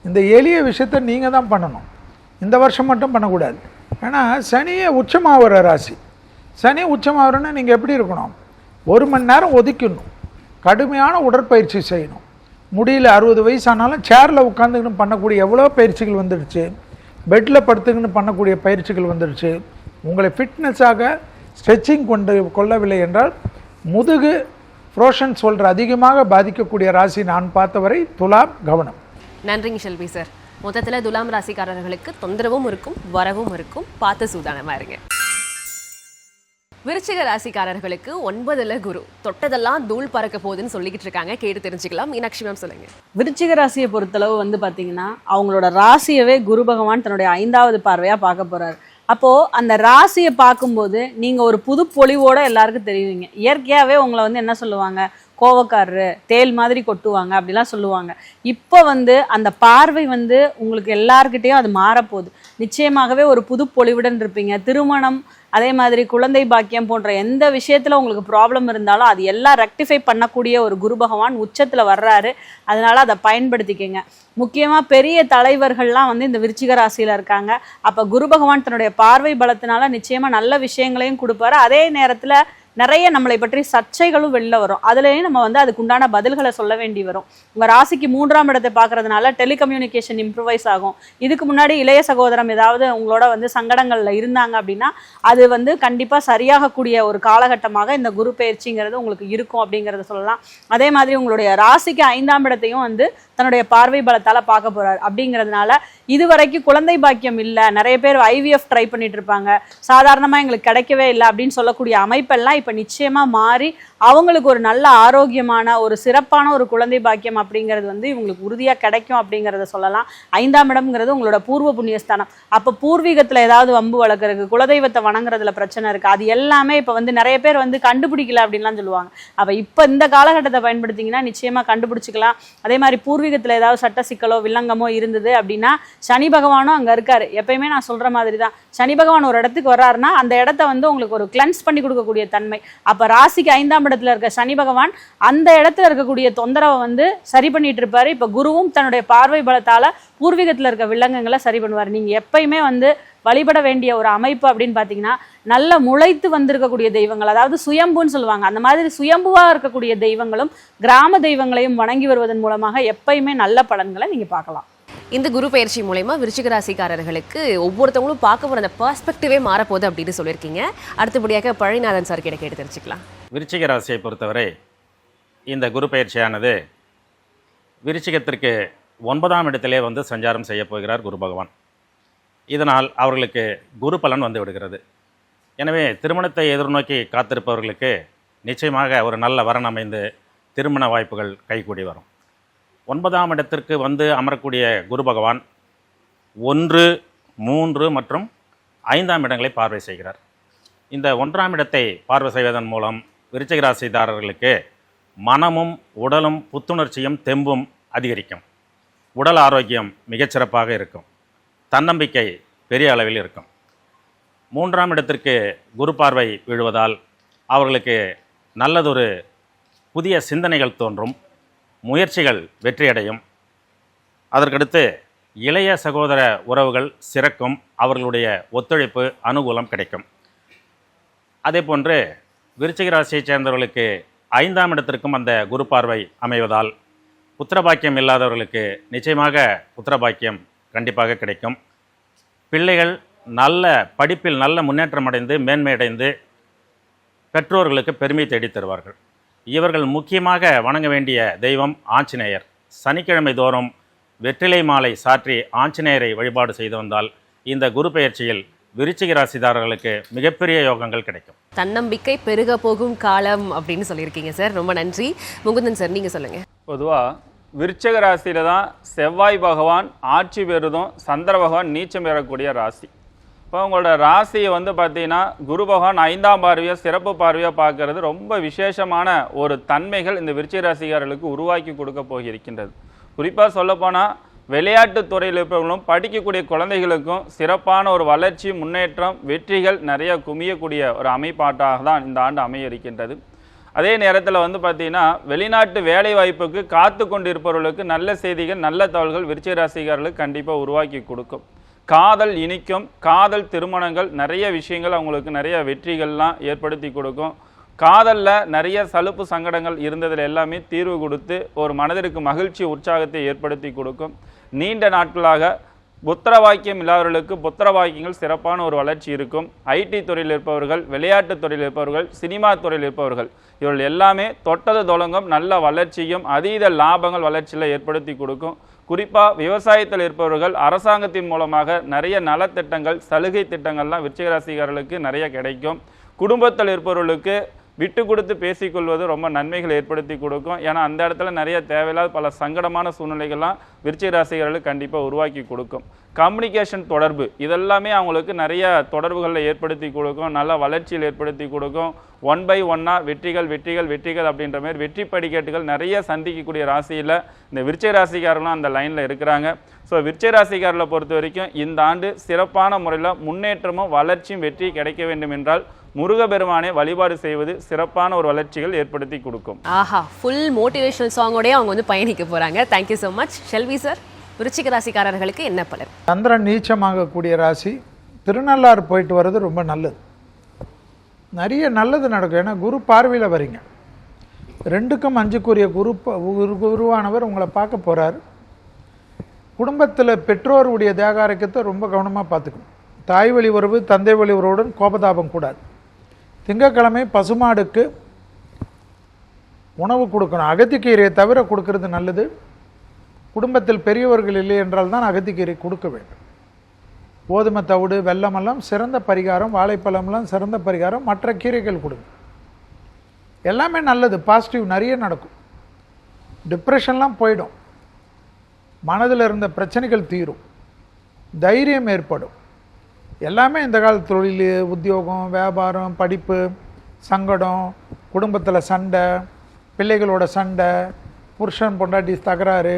இந்த எளிய விஷயத்தை நீங்கள் தான் பண்ணணும். இந்த வருஷம் மட்டும் பண்ணக்கூடாது. ஏன்னா சனியை உச்சமாகிற ராசி. சனி உச்சமாகறன்னா நீங்கள் எப்படி இருக்கணும்? 1 மணி நேரம் ஒதுக்கணும், கடுமையான உடற்பயிற்சி செய்யணும். முடியல 60 வயசு ஆனாலும் சேரில் உட்காந்துக்கின்னு பண்ணக்கூடிய எவ்வளோ பயிற்சிகள் வந்துடுச்சு, பெட்டில் படுத்துக்கின்னு பண்ணக்கூடிய பயிற்சிகள் வந்துடுச்சு. உங்களை ஃபிட்னஸாக ஸ்ட்ரெச்சிங் கொள்ளவில்லை என்றால் முதுகு ஃப்ரோஷன் சொல்கிற அதிகமாக பாதிக்கக்கூடிய ராசி நான் பார்த்தவரை துலாம். கவனம். நன்றிங்க ஷெல்வி சார். மொத்தத்தில் துலாம் ராசிக்காரர்களுக்கு தொந்தரவும் இருக்கும், வரவும் இருக்கும், பார்த்து சூதானமாக இருங்க. விருச்சிக ராசிக்காரர்களுக்கு 9ல் குரு, தொட்டதெல்லாம் தூள் பறக்க போகுதுன்னு சொல்லிக்கிட்டு இருக்காங்க. கேட்டு தெரிஞ்சுக்கலாம். மீனாட்சி மேம் சொல்லுங்க. விருச்சிக ராசியை பொறுத்தளவு வந்து பார்த்தீங்கன்னா அவங்களோட ராசியவே குரு பகவான் தன்னுடைய 5வது பார்வையாக பார்க்க போகிறார். அப்போது அந்த ராசியை பார்க்கும்போது நீங்கள் ஒரு புது பொலிவோடு எல்லாருக்கும் தெரியுவீங்க. இயற்கையாகவே உங்களை வந்து என்ன சொல்லுவாங்க, கோவக்காரரு, தேல் மாதிரி கொட்டுவாங்க அப்படிலாம் சொல்லுவாங்க. இப்போ வந்து அந்த பார்வை வந்து உங்களுக்கு எல்லார்கிட்டேயும் அது மாறப்போகுது. நிச்சயமாகவே ஒரு புது பொலிவுடன் இருப்பீங்க. திருமணம், அதே மாதிரி குழந்தை பாக்கியம் போன்ற எந்த விஷயத்தில் உங்களுக்கு ப்ராப்ளம் இருந்தாலும் அது எல்லாம் ரெக்டிஃபை பண்ணக்கூடிய ஒரு குரு பகவான் உச்சத்தில் வர்றாரு. அதனால் அதை பயன்படுத்திக்கங்க. முக்கியமாக பெரிய தலைவர்கள்லாம் வந்து இந்த விருச்சிக ராசியில் இருக்காங்க. அப்போ குரு பகவான் தன்னுடைய பார்வை பலத்தினால நிச்சயமாக நல்ல விஷயங்களையும் கொடுப்பாரு. அதே நேரத்தில் நிறைய நம்மளை பற்றி சர்ச்சைகளும் வெளில வரும். அதுலேயும் நம்ம வந்து அதுக்கு உண்டான பதில்களை சொல்ல வேண்டி வரும். உங்கள் ராசிக்கு 3ஆம் இடத்தை பார்க்கறதுனால டெலிகம்யூனிகேஷன் இம்ப்ரூவைஸ் ஆகும். இதுக்கு முன்னாடி இளைய சகோதரம் ஏதாவது உங்களோட வந்து சங்கடங்களில் இருந்தாங்க அப்படின்னா அது வந்து கண்டிப்பாக சரியாகக்கூடிய ஒரு காலகட்டமாக இந்த குரு பயிற்சிங்கிறது உங்களுக்கு இருக்கும் அப்படிங்கிறத சொல்லலாம். அதே மாதிரி உங்களுடைய ராசிக்கு 5ஆம் இடத்தையும் வந்து தன்னுடைய பார்வை பலத்தால் பார்க்க போகிறார். அப்படிங்கிறதுனால இதுவரைக்கும் குழந்தை பாக்கியம் இல்லை, நிறைய பேர் ஐவிஎஃப் ட்ரை பண்ணிட்டு இருப்பாங்க, சாதாரணமாக எங்களுக்கு கிடைக்கவே இல்லை அப்படின்னு சொல்லக்கூடிய அமைப்பெல்லாம் இப்போ நிச்சயமாக மாறி அவங்களுக்கு ஒரு நல்ல ஆரோக்கியமான ஒரு சிறப்பான ஒரு குழந்தை பாக்கியம் அப்படிங்கிறது வந்து இவங்களுக்கு உறுதியாக கிடைக்கும் அப்படிங்கிறத சொல்லலாம். 5ஆம் இடம்ங்கிறது உங்களோட பூர்வ புண்ணியஸ்தானம். அப்போ பூர்வீகத்தில் ஏதாவது வம்பு வளர்க்குறதுக்கு, குலதெய்வத்தை வணங்குறதுல பிரச்சனை இருக்குது, அது எல்லாமே இப்போ வந்து நிறைய பேர் வந்து கண்டுபிடிக்கல அப்படின்லாம் சொல்லுவாங்க. அப்போ இப்போ இந்த காலகட்டத்தை பயன்படுத்திங்கன்னா நிச்சயமாக கண்டுபிடிச்சிக்கலாம். அதே மாதிரி பூர்வீகத்தில் ஏதாவது சட்ட சிக்கலோ வில்லங்கமோ இருந்தது அப்படின்னா சனி பகவானும் அங்கே இருக்கார். எப்பயுமே நான் சொல்கிற மாதிரி தான், சனி பகவான் ஒரு இடத்துக்கு வர்றாருன்னா அந்த இடத்த வந்து உங்களுக்கு ஒரு கிளென்ஸ் பண்ணி கொடுக்கக்கூடிய தன்மை. தன்மை. அப்ப ராசிக்கு 5ஆம் இடத்துல இருக்க சனி பகவான் அந்த இடத்துல இருக்கக்கூடிய தொந்தரவை வந்து சரி பண்ணிட்டு இருப்பாரு. இப்ப குருவும் தன்னுடைய பார்வை பலத்தால பூர்வீகத்துல இருக்க வில்லங்கங்களை சரி பண்ணுவார். நீங்க எப்பயுமே வந்து வழிபட வேண்டிய ஒரு அமைப்பு அப்படின்னு பார்த்தீங்கன்னா, நல்ல முளைத்து வந்திருக்கக்கூடிய தெய்வங்கள், அதாவது சுயம்புன்னு சொல்லுவாங்க, அந்த மாதிரி சுயம்புவாக இருக்கக்கூடிய தெய்வங்களும் கிராம தெய்வங்களையும் வணங்கி வருவதன் மூலமாக எப்பயுமே நல்ல பலன்களை நீங்கள் பார்க்கலாம். இந்த குரு பயிற்சி மூலமா விருச்சிக ராசிக்காரர்களுக்கு ஒவ்வொருத்தவங்களும் பார்க்க போகிற அந்த பெர்ஸ்பெக்டிவே மாறப்போகுது அப்படின்னு சொல்லியிருக்கீங்க. அடுத்தபடியாக பழனிநாதன் சார் கிட்ட கேட்டு தெரிஞ்சுக்கலாம். விருச்சிக ராசியை பொறுத்தவரை இந்த குரு பயிற்சியானது விருச்சிகத்திற்கு 9ஆம் இடத்திலே வந்து சஞ்சாரம் செய்ய போகிறார் குரு பகவான். இதனால் அவர்களுக்கு குரு பலன் வந்து விடுகிறது. எனவே திருமணத்தை எதிர்நோக்கி காத்திருப்பவர்களுக்கு நிச்சயமாக ஒரு நல்ல வரன் அமைந்து திருமண வாய்ப்புகள் கைகூடி வரும். 9ஆம் இடத்திற்கு வந்து அமரக்கூடிய குரு பகவான் 1, 3 மற்றும் 5ஆம் இடங்களை பார்வை செய்கிறார். இந்த 1ஆம் இடத்தை பார்வை செய்வதன் மூலம் விருச்சிக ராசிதாரர்களுக்கு மனமும் உடலும் புத்துணர்ச்சியும் தெம்பும் அதிகரிக்கும். உடல் ஆரோக்கியம் மிகச்சிறப்பாக இருக்கும். தன்னம்பிக்கை பெரிய அளவில் இருக்கும். 3ஆம் இடத்திற்கு குரு பார்வை விழுவதால் அவர்களுக்கு நல்லதொரு புதிய சிந்தனைகள் தோன்றும், முயற்சிகள் வெற்றியடையும். அதற்கடுத்து இளைய சகோதர உறவுகள் சிறக்கும், அவர்களுடைய ஒத்துழைப்பு அனுகூலம் கிடைக்கும். அதே போன்று விருச்சிக ராசியைச் சேர்ந்தவர்களுக்கு 5ஆம் இடத்திற்கும் அந்த குரு பார்வை அமைவதால் புத்திரபாக்கியம் இல்லாதவர்களுக்கு நிச்சயமாக புத்திரபாக்கியம் கண்டிப்பாக கிடைக்கும். பிள்ளைகள் நல்ல படிப்பில் நல்ல முன்னேற்றம் அடைந்து மேன்மையடைந்து பெற்றோர்களுக்கு பெருமை தேடி தருவார்கள். இவர்கள் முக்கியமாக வணங்க வேண்டிய தெய்வம் ஆஞ்சநேயர். சனிக்கிழமை தோறும் வெற்றிலை மாலை சாற்றி ஆஞ்சநேயரை வழிபாடு செய்து வந்தால் இந்த குரு பெயர்ச்சியில் விருச்சிக ராசிதாரர்களுக்கு மிகப்பெரிய யோகங்கள் கிடைக்கும். தன்னம்பிக்கை பெருக போகும் காலம் அப்படின்னு சொல்லியிருக்கீங்க சார். ரொம்ப நன்றி. முகுந்தன் சார், நீங்கள் சொல்லுங்கள். பொதுவாக விருச்சிக ராசியில தான் செவ்வாய் பகவான் ஆட்சி பெறுதும் சந்திர பகவான் நீச்சம் பெறக்கூடிய ராசி. இப்போ உங்களோட ராசியை வந்து பார்த்தீங்கன்னா குரு பகவான் 5ஆம் பார்வையாக சிறப்பு பார்வையாக பார்க்கறது ரொம்ப விசேஷமான ஒரு தன்மைகள் இந்த விருச்சிக ராசிக்காரர்களுக்கு உருவாக்கி கொடுக்க போகிருக்கின்றது. குறிப்பாக சொல்லப்போனால் விளையாட்டு துறையில் இருப்பவர்களும் படிக்கக்கூடிய குழந்தைகளுக்கும் சிறப்பான ஒரு வளர்ச்சி, முன்னேற்றம், வெற்றிகள் நிறைய குமியக்கூடிய ஒரு அமைப்பாட்டாக தான் இந்த ஆண்டு அமைய இருக்கின்றது. அதே நேரத்தில் வந்து பார்த்தீங்கன்னா வெளிநாட்டு வேலை வாய்ப்புக்கு காத்து கொண்டு இருப்பவர்களுக்கு நல்ல செய்திகள், நல்ல தகவல்கள் விருச்சிக ராசிக்காரர்களுக்கு கண்டிப்பாக உருவாக்கி கொடுக்கும். காதல் இனிக்கும், காதல் திருமணங்கள், நிறைய விஷயங்கள் அவங்களுக்கு நிறைய வெற்றிகள்லாம் ஏற்படுத்தி கொடுக்கும். காதலில் நிறைய சலுப்பு சங்கடங்கள் இருந்ததில் எல்லாமே தீர்வு கொடுத்து ஒரு மனதிற்கு மகிழ்ச்சி, உற்சாகத்தை ஏற்படுத்தி கொடுக்கும். நீண்ட நாட்களாக புத்திரவாக்கியம் இல்லாதவர்களுக்கு புத்திரவாக்கியங்கள் சிறப்பான ஒரு வளர்ச்சி இருக்கும். ஐடி துறையில் இருப்பவர்கள், விளையாட்டு துறையில் இருப்பவர்கள், சினிமா துறையில் இருப்பவர்கள், இவர்கள் எல்லாமே தொட்டது தொடங்கும் நல்ல வளர்ச்சியும் அதீத லாபங்கள் வளர்ச்சியில் ஏற்படுத்தி கொடுக்கும். குறிப்பாக விவசாயத்தில் இருப்பவர்கள் அரசாங்கத்தின் மூலமாக நிறைய நலத்திட்டங்கள், சலுகை திட்டங்கள்லாம் விருச்சிக ராசிக்காரர்களுக்கு நிறைய கிடைக்கும். குடும்பத்தில் இருப்பவர்களுக்கு விட்டு கொடுத்து பேசிக்கொள்வது ரொம்ப நன்மைகள் ஏற்படுத்தி கொடுக்கும். ஏன்னா அந்த இடத்துல நிறைய தேவையில்லாத பல சங்கடமான சூழ்நிலைகள்லாம் விருச்சிக ராசிக்காரர்களுக்கு கண்டிப்பாக உருவாக்கி கொடுக்கும். கம்யூனிகேஷன் தொடர்பு இதெல்லாமே அவங்களுக்கு நிறைய தொடர்புகளில் ஏற்படுத்தி கொடுக்கும், நல்ல வளர்ச்சியில் ஏற்படுத்தி கொடுக்கும். 1 by 1 வெற்றிகள் வெற்றிகள் வெற்றிகள் அப்படின்ற மாதிரி வெற்றி படிக்கட்டுகள் நிறைய சந்திக்கக்கூடிய ராசியில் இந்த விருச்சிக ராசிக்காரர்களும் அந்த லைனில் இருக்கிறாங்க. ஸோ விருச்சிக ராசிக்காரர்களை பொறுத்த வரைக்கும் இந்த ஆண்டு சிறப்பான முறையில் முன்னேற்றமும் வளர்ச்சியும் வெற்றி கிடைக்க வேண்டும் என்றால் முருகபெருமானை வழிபாடு செய்வது சிறப்பான ஒரு வளர்ச்சிகள் ஏற்படுத்தி கொடுக்கும். ஆஹா, ஃபுல் மோட்டிவேஷனல் சாங்கோடய அவங்க வந்து பயணிக்க போகிறாங்க. Thank you so much. Shelvi sir, விருச்சிக ராசிக்காரர்களுக்கு என்ன பலன்? சந்திரன் நீச்சமாகக்கூடிய ராசி, திருநள்ளாறு போயிட்டு வர்றது ரொம்ப நல்லது. நிறைய நல்லது நடக்கும். ஏன்னா குரு பார்வையில் வரீங்க. 2க்கும் 5க்குரிய குருவானவர் உங்களை பார்க்க போகிறார். குடும்பத்தில் பெற்றோருடைய தேகாரக்கத்தை ரொம்ப கவனமாக பார்த்துக்கணும். தாய் வழி உறவு, தந்தை வழி உறவுடன் கோபதாபம் கூடாது. திங்கக்கிழமை பசுமாடுக்கு உணவு கொடுக்கணும். அகத்திக்கீரையை தவிர கொடுக்கறது நல்லது. குடும்பத்தில் பெரியவர்கள் இல்லை என்றால் தான் அகத்திக்கீரை கொடுக்க வேண்டும். கோதுமை தவிடு, வெல்லமெல்லாம் சிறந்த பரிகாரம், வாழைப்பழம்லாம் சிறந்த பரிகாரம். மற்ற கீரைகள் கொடுங்க. எல்லாமே நல்லது, பாசிட்டிவ் நிறைய நடக்கும். டிப்ரெஷன்லாம் போயிடும். மனதில் இருந்த பிரச்சனைகள் தீரும், தைரியம் ஏற்படும். எல்லாமே இந்த காலத்து தொழில், உத்தியோகம், வியாபாரம், படிப்பு, சங்கடம், குடும்பத்தில் சண்டை, பிள்ளைகளோட சண்டை, புருஷன் பொண்டாட்டி தகராறு,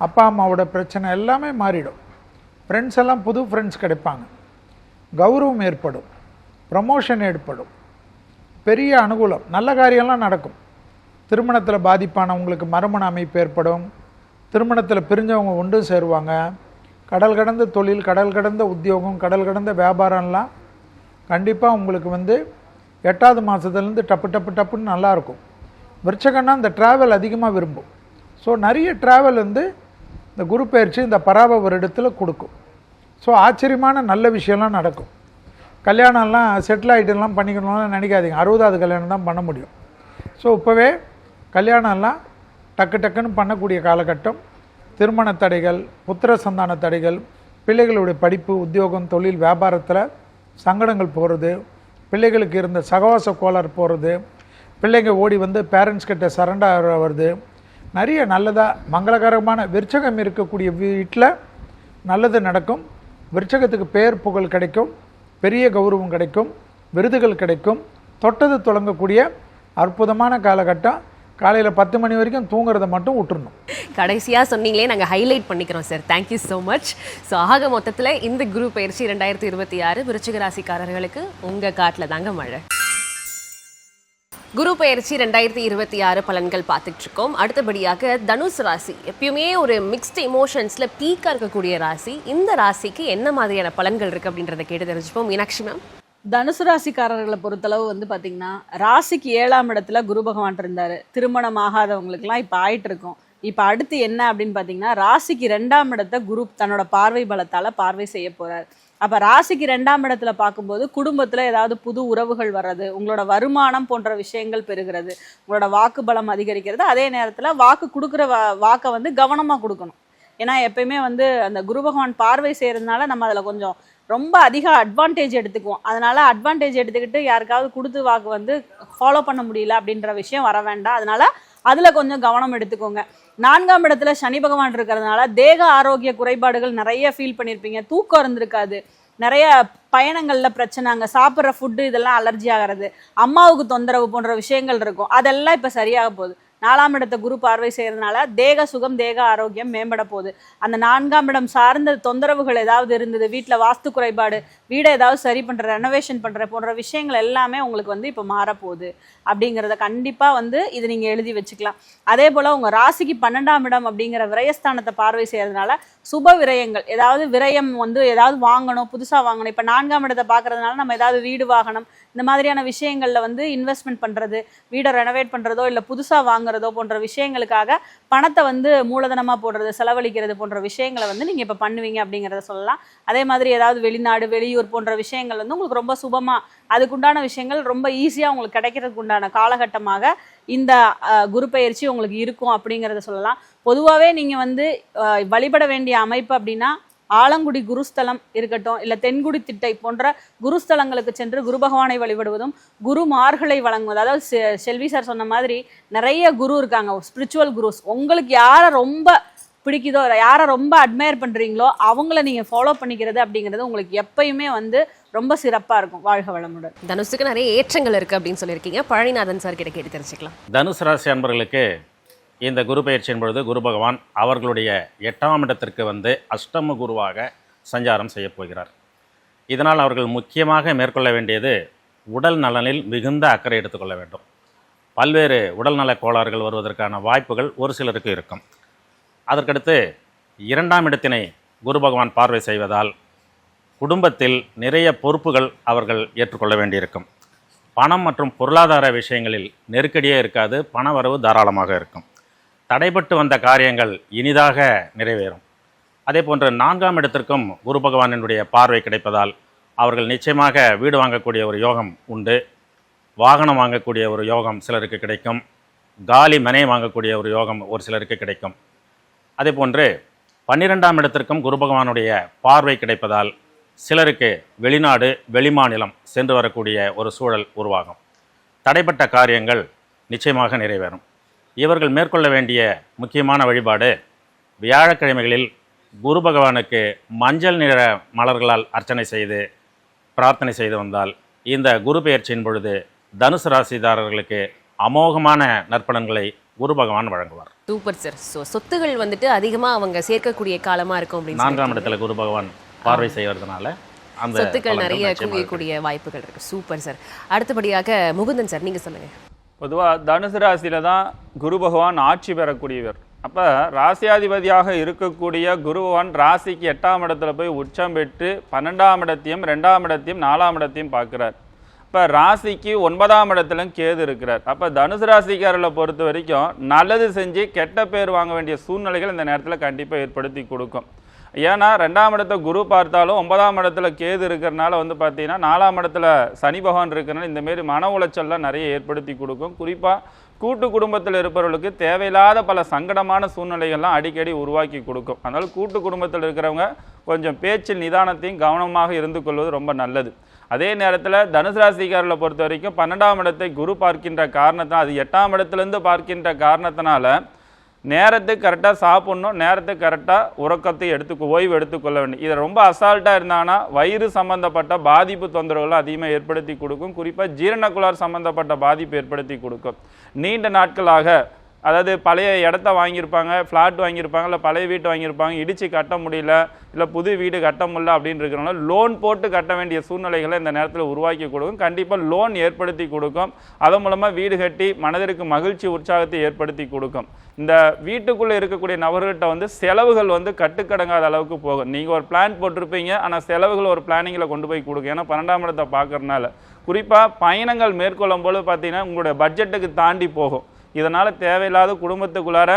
அப்பா அம்மாவோட பிரச்சனை எல்லாமே மாறிடும். ஃப்ரெண்ட்ஸ் எல்லாம் புது ஃப்ரெண்ட்ஸ் கிடைப்பாங்க. கௌரவம் ஏற்படும், ப்ரமோஷன் ஏற்படும். பெரிய அனுகூலம், நல்ல காரியம்லாம் நடக்கும். திருமணத்தில் பாதிப்பானவங்களுக்கு மறுமண அமைப்பு ஏற்படும். திருமணத்தில் பிரிஞ்சவங்க ஒன்று சேருவாங்க. கடல் கடந்த தொழில், கடல் கடந்த உத்தியோகம், கடல் கடந்த வியாபாரம்லாம் கண்டிப்பாக உங்களுக்கு வந்து 8வது மாதத்துலேருந்து டப்பு டப்பு டப்புன்னு நல்லாயிருக்கும். விருச்சகன்னா இந்த ட்ராவல் அதிகமாக விரும்பும். ஸோ நிறைய ட்ராவல் வந்து இந்த குரு பயிற்சி இந்த பராப வருடத்தில் கொடுக்கும். ஸோ ஆச்சரியமான நல்ல விஷயம்லாம் நடக்கும். கல்யாணம்லாம் செட்டில் ஆகிட்டுலாம் பண்ணிக்கணும்லாம் நினைக்காதீங்க. 60வது கல்யாணம் தான் பண்ண முடியும். ஸோ இப்போவே கல்யாணம்லாம் டக்கு டக்குன்னு பண்ணக்கூடிய காலகட்டம். திருமண தடைகள், புத்திர சந்தான தடைகள், பிள்ளைகளுடைய படிப்பு, உத்தியோகம், தொழில், வியாபாரத்தில் சங்கடங்கள் போகிறது, பிள்ளைகளுக்கு இருந்த சகவாச கோளாறு போகிறது, பிள்ளைங்க ஓடி வந்து பேரண்ட்ஸ் கிட்ட சரண்டர் வருது, நிறைய நல்லதாக மங்களகரமான விருச்சகம் இருக்கக்கூடிய வீட்டில் நல்லது நடக்கும். விருச்சகத்துக்கு பேர் புகழ் கிடைக்கும், பெரிய கௌரவம் கிடைக்கும், விருதுகள் கிடைக்கும். தொட்டது தொடங்கக்கூடிய அற்புதமான காலகட்டம். காலையில் 10 மணி வரைக்கும் தூங்குறதை மட்டும் விட்டுறணும். கடைசியாக சொன்னீங்களே, நாங்கள் ஹைலைட் பண்ணிக்கிறோம் sir. Thank you so much. So ஆக மொத்தத்தில் இந்த குரு பயிற்சி 2026 விருச்சிக ராசிக்காரர்களுக்கு உங்கள் காட்டில் தாங்க மழை. குரு பயிற்சி 2026 பலன்கள் பார்த்துட்டு இருக்கோம். அடுத்தபடியாக தனுசு ராசி, எப்பயுமே ஒரு மிக்ஸ்டு இமோஷன்ஸில் பீக்காக இருக்கக்கூடிய ராசி. இந்த ராசிக்கு என்ன மாதிரியான பலன்கள் இருக்குது அப்படின்றத கேட்டு தெரிஞ்சுப்போம். மீனாட்சி மேம். தனுசு ராசிக்காரர்களை பொறுத்தளவு வந்து பார்த்தீங்கன்னா, ராசிக்கு 7ஆம் இடத்துல குரு பகவான் இருந்தார். திருமணம் ஆகாதவங்களுக்குலாம் இப்போ ஆயிட்டு இருக்கும். இப்போ அடுத்து என்ன அப்படின்னு பார்த்தீங்கன்னா, ராசிக்கு 2ஆம் இடத்தை குரு தன்னோட பார்வை பலத்தால் பார்வை செய்ய போகிறார். அப்போ ராசிக்கு 2ஆம் இடத்துல பார்க்கும்போது குடும்பத்தில் ஏதாவது புது உறவுகள் வர்றது, உங்களோட வருமானம் போன்ற விஷயங்கள் பெறுகிறது, உங்களோட வாக்கு பலம் அதிகரிக்கிறது. அதே நேரத்தில் வாக்கு கொடுக்குற வாக்கை வந்து கவனமாக கொடுக்கணும். ஏன்னா எப்பயுமே வந்து அந்த குரு பகவான் பார்வை செய்கிறதுனால நம்ம அதில் கொஞ்சம் ரொம்ப அதிக அட்வான்டேஜ் எடுத்துக்குவோம். அதனால் அட்வான்டேஜ் எடுத்துக்கிட்டு யாருக்காவது கொடுத்து வாக்கு வந்து ஃபாலோ பண்ண முடியல அப்படின்ற விஷயம் வர வேண்டாம். அதனால் அதில் கொஞ்சம் கவனம் எடுத்துக்கோங்க. 4ஆம் இடத்துல சனி பகவான் இருக்கிறதுனால தேக ஆரோக்கிய குறைபாடுகள் நிறைய ஃபீல் பண்ணியிருப்பீங்க. தூக்கம் இருந்திருக்காது, நிறைய பயணங்களில் பிரச்சனை, அங்கே சாப்பிட்ற ஃபுட்டு இதெல்லாம் அலர்ஜி ஆகிறது, அம்மாவுக்கு தொந்தரவு போன்ற விஷயங்கள் இருக்கும். அதெல்லாம் இப்போ சரியாக போகுது. 4ஆம் இடத்தை குரு பார்வை செய்கிறதுனால தேக சுகம், தேக ஆரோக்கியம் மேம்பட போகுது. அந்த 4ஆம் இடம் சார்ந்த தொந்தரவுகள் ஏதாவது இருந்தது, வீட்டில் வாஸ்து குறைபாடு, வீடை ஏதாவது சரி பண்ணுற, ரெனோவேஷன் பண்ணுற போன்ற விஷயங்கள் எல்லாமே உங்களுக்கு வந்து இப்போ மாறப்போகுது அப்படிங்கிறத கண்டிப்பாக வந்து இது நீங்கள் எழுதி வச்சுக்கலாம். அதே போல் உங்கள் ராசிக்கு 12ஆம் இடம் அப்படிங்கிற விரயஸ்தானத்தை பார்வை செய்கிறதுனால சுப விரயங்கள், ஏதாவது விரயம் வந்து ஏதாவது வாங்கணும், புதுசாக வாங்கணும். இப்போ 4ஆம் இடத்தை பார்க்குறதுனால நம்ம ஏதாவது வீடு வாகனம் இந்த மாதிரியான விஷயங்களில் வந்து இன்வெஸ்ட்மெண்ட் பண்ணுறது, வீடை ரெனோவேட் பண்ணுறதோ இல்லை புதுசாக வாங்குறதோ போன்ற விஷயங்களுக்காக பணத்தை வந்து மூலதனமாக போடுறது, செலவழிக்கிறது போன்ற விஷயங்களை வந்து நீங்கள் இப்போ பண்ணுவீங்க அப்படிங்கிறத சொல்லலாம். அதே மாதிரி ஏதாவது வெளிநாடு, வெளியூர் போன்ற விஷயங்கள் வந்து உங்களுக்கு ரொம்ப சுபமாக, அதுக்குண்டான விஷயங்கள் ரொம்ப ஈஸியாக உங்களுக்கு கிடைக்கிறதுக்கு உண்டான காலகட்டமாக இந்த குரு பயிற்சி உங்களுக்கு இருக்கும் அப்படிங்கிறத சொல்லலாம். பொதுவாகவே நீங்கள் வந்து வழிபட வேண்டிய அமைப்பு அப்படின்னா ஆலங்குடி குருஸ்தலம் இருக்கட்டும், இல்லை தென்குடி திட்டை போன்ற குருஸ்தலங்களுக்கு சென்று குரு பகவானை வழிபடுவதும், குருமார்களை வழங்குவது. அதாவது செல்வி சார் சொன்ன மாதிரி நிறைய குரு இருக்காங்க, ஸ்பிரிச்சுவல் குருஸ். உங்களுக்கு யாரை ரொம்ப பிடிக்குதோ, யாரை ரொம்ப அட்மையர் பண்ணுறீங்களோ அவங்கள நீங்கள் ஃபாலோ பண்ணிக்கிறது அப்படிங்கிறது உங்களுக்கு எப்பயுமே வந்து ரொம்ப சிறப்பாக இருக்கும். வாழ்க வளமுடன். தனுசுக்கு நிறைய ஏற்றங்கள் இருக்குது அப்படின்னு சொல்லியிருக்கீங்க. பழனிநாதன் சார் கிட்ட கேட்டு தெரிஞ்சுக்கலாம். தனுசு ராசி அன்பர்களுக்கு இந்த குரு பயிற்சியின் பொழுது குரு பகவான் அவர்களுடைய 8ஆம் இடத்திற்கு வந்து அஷ்டம குருவாக சஞ்சாரம் செய்ய போகிறார். இதனால் அவர்கள் முக்கியமாக மேற்கொள்ள வேண்டியது உடல் நலனில் மிகுந்த அக்கறை எடுத்துக்கொள்ள வேண்டும். பல்வேறு உடல்நல கோளாறுகள் வருவதற்கான வாய்ப்புகள் ஒரு சிலருக்கு இருக்கும். அதற்கடுத்து 2ஆம் இடத்தினை குரு பகவான் பார்வை செய்வதால் குடும்பத்தில் நிறைய பொறுப்புகள் அவர்கள் ஏற்றுக்கொள்ள வேண்டியிருக்கும். பணம் மற்றும் பொருளாதார விஷயங்களில் நெருக்கடியே இருக்காது, பண வரவு தாராளமாக இருக்கும். தடைபட்டு வந்த காரியங்கள் இனிதாக நிறைவேறும். அதே போன்று 4ஆம் இடத்திற்கும் குரு பகவானினுடைய பார்வை கிடைப்பதால் அவர்கள் நிச்சயமாக வீடு வாங்கக்கூடிய ஒரு யோகம் உண்டு, வாகனம் வாங்கக்கூடிய ஒரு யோகம் சிலருக்கு கிடைக்கும், காலி மனை வாங்கக்கூடிய ஒரு யோகம் ஒரு சிலருக்கு கிடைக்கும். அதே போன்று 12ஆம் இடத்திற்கும் குரு பகவானுடைய பார்வை கிடைப்பதால் சிலருக்கு வெளிநாடு, வெளிமாநிலம் சென்று வரக்கூடிய ஒரு சூழல் உருவாகும். தடைப்பட்ட காரியங்கள் நிச்சயமாக நிறைவேறும். இவர்கள் மேற்கொள்ள வேண்டிய முக்கியமான வழிபாடு, வியாழக்கிழமைகளில் குரு பகவானுக்கு மஞ்சள் நிற மலர்களால் அர்ச்சனை செய்து பிரார்த்தனை செய்து வந்தால் இந்த குரு பெயர்ச்சியின் பொழுது தனுசு ராசிதாரர்களுக்கு அமோகமான நற்பலன்களை குரு பகவான் வழங்குவார். Super sir. ஸோ சொத்துகள் வந்துட்டு அதிகமாக அவங்க சேர்க்கக்கூடிய காலமாக இருக்கும் அப்படின்னு 4ஆம் இடத்துல குரு பகவான் பார்வை செய்வதனால அந்த சொத்துக்கள் பலன்கள் நிறைய நிச்சயமா இருக்கு. குவியக்கூடிய வாய்ப்புகள் இருக்கு. Super sir. அடுத்தபடியாக முகுந்தன் சார், நீங்க சொல்லுங்க. பொதுவாக தனுசு ராசியில தான் குரு பகவான் ஆட்சி பெறக்கூடியவர். அப்போ ராசியாதிபதியாக இருக்கக்கூடிய குரு பகவான் ராசிக்கு 8ஆம் இடத்துல போய் உச்சம் பெற்று 12ஆம் இடத்தையும் 2ஆம் இடத்தையும் 4ஆம் இடத்தையும் பார்க்குறார். இப்போ ராசிக்கு 9ஆம் இடத்துலையும் கேது இருக்கிறார். அப்போ தனுசு ராசிக்காரர்களை பொறுத்த வரைக்கும் நல்லது செஞ்சு கெட்ட பேர் வாங்க வேண்டிய சூழ்நிலைகள் இந்த நேரத்தில் கண்டிப்பாக ஏற்படுத்தி கொடுக்கும். ஏன்னா 2ஆம் இடத்தை குரு பார்த்தாலும் 9ஆம் இடத்துல கேது இருக்கிறனால பார்த்தீங்கன்னா 4ஆம் இடத்துல சனி பகவான் இருக்கிறனால இந்தமாரி மன உளைச்சல்லாம் நிறைய ஏற்படுத்தி கொடுக்கும். குறிப்பாக கூட்டு குடும்பத்தில் இருப்பவர்களுக்கு தேவையில்லாத பல சங்கடமான சூழ்நிலைகள்லாம் அடிக்கடி உருவாக்கி கொடுக்கும். அதனால் கூட்டு குடும்பத்தில் இருக்கிறவங்க கொஞ்சம் பேச்சில் நிதானத்தையும் கவனமாக இருந்து கொள்வது ரொம்ப நல்லது. அதே நேரத்தில் தனுசு ராசிக்காரர்களை பொறுத்த வரைக்கும் 12ஆம் இடத்தை குரு பார்க்கின்ற காரணத்தினால், அது 8ஆம் இடத்துலேருந்து பார்க்கின்ற காரணத்தினால நேரத்துக்கு கரெக்டாக சாப்பிட்ணும், நேரத்துக்கு கரெக்டாக ஓய்வு எடுத்துக்கொள்ள வேண்டும். இதை ரொம்ப அசால்ட்டாக இருந்தாங்கன்னா வயிறு சம்பந்தப்பட்ட பாதிப்பு தொந்தரவுகள் அதிகமாக ஏற்படுத்தி கொடுக்கும். குறிப்பாக ஜீரணக்குழார் சம்பந்தப்பட்ட பாதிப்பு ஏற்படுத்தி கொடுக்கும். நீண்ட நாட்களாக, அதாவது பழைய இடத்த வாங்கியிருப்பாங்க, ஃப்ளாட் வாங்கியிருப்பாங்க, இல்லை பழைய வீட்டு வாங்கியிருப்பாங்க, இடித்து கட்ட முடியல, இல்லை புது வீடு கட்ட முடியல அப்படின்னு இருக்கிறனால லோன் போட்டு கட்ட வேண்டிய சூழ்நிலைகளை இந்த நேரத்தில் உருவாக்கி கொடுக்கும். கண்டிப்பாக லோன் ஏற்படுத்தி கொடுக்கும். அதன் மூலமாக வீடு கட்டி மனதிற்கு மகிழ்ச்சி உற்சாகத்தை ஏற்படுத்தி கொடுக்கும். இந்த வீட்டுக்குள்ளே இருக்கக்கூடிய நபர்கிட்ட செலவுகள் கட்டுக்கடங்காத அளவுக்கு போகும். நீங்கள் ஒரு பிளான் போட்டிருப்பீங்க, ஆனால் செலவுகள் ஒரு பிளானிங்கில் கொண்டு போய் கொடுக்கும். ஏன்னா 12ஆம் இடத்தை பார்க்கறதுனால குறிப்பாக பயணங்கள் மேற்கொள்ளும் போது பார்த்தீங்கன்னா உங்களுடைய பட்ஜெட்டுக்கு தாண்டி போகும். இதனால் தேவையில்லாத குடும்பத்துக்குள்ளார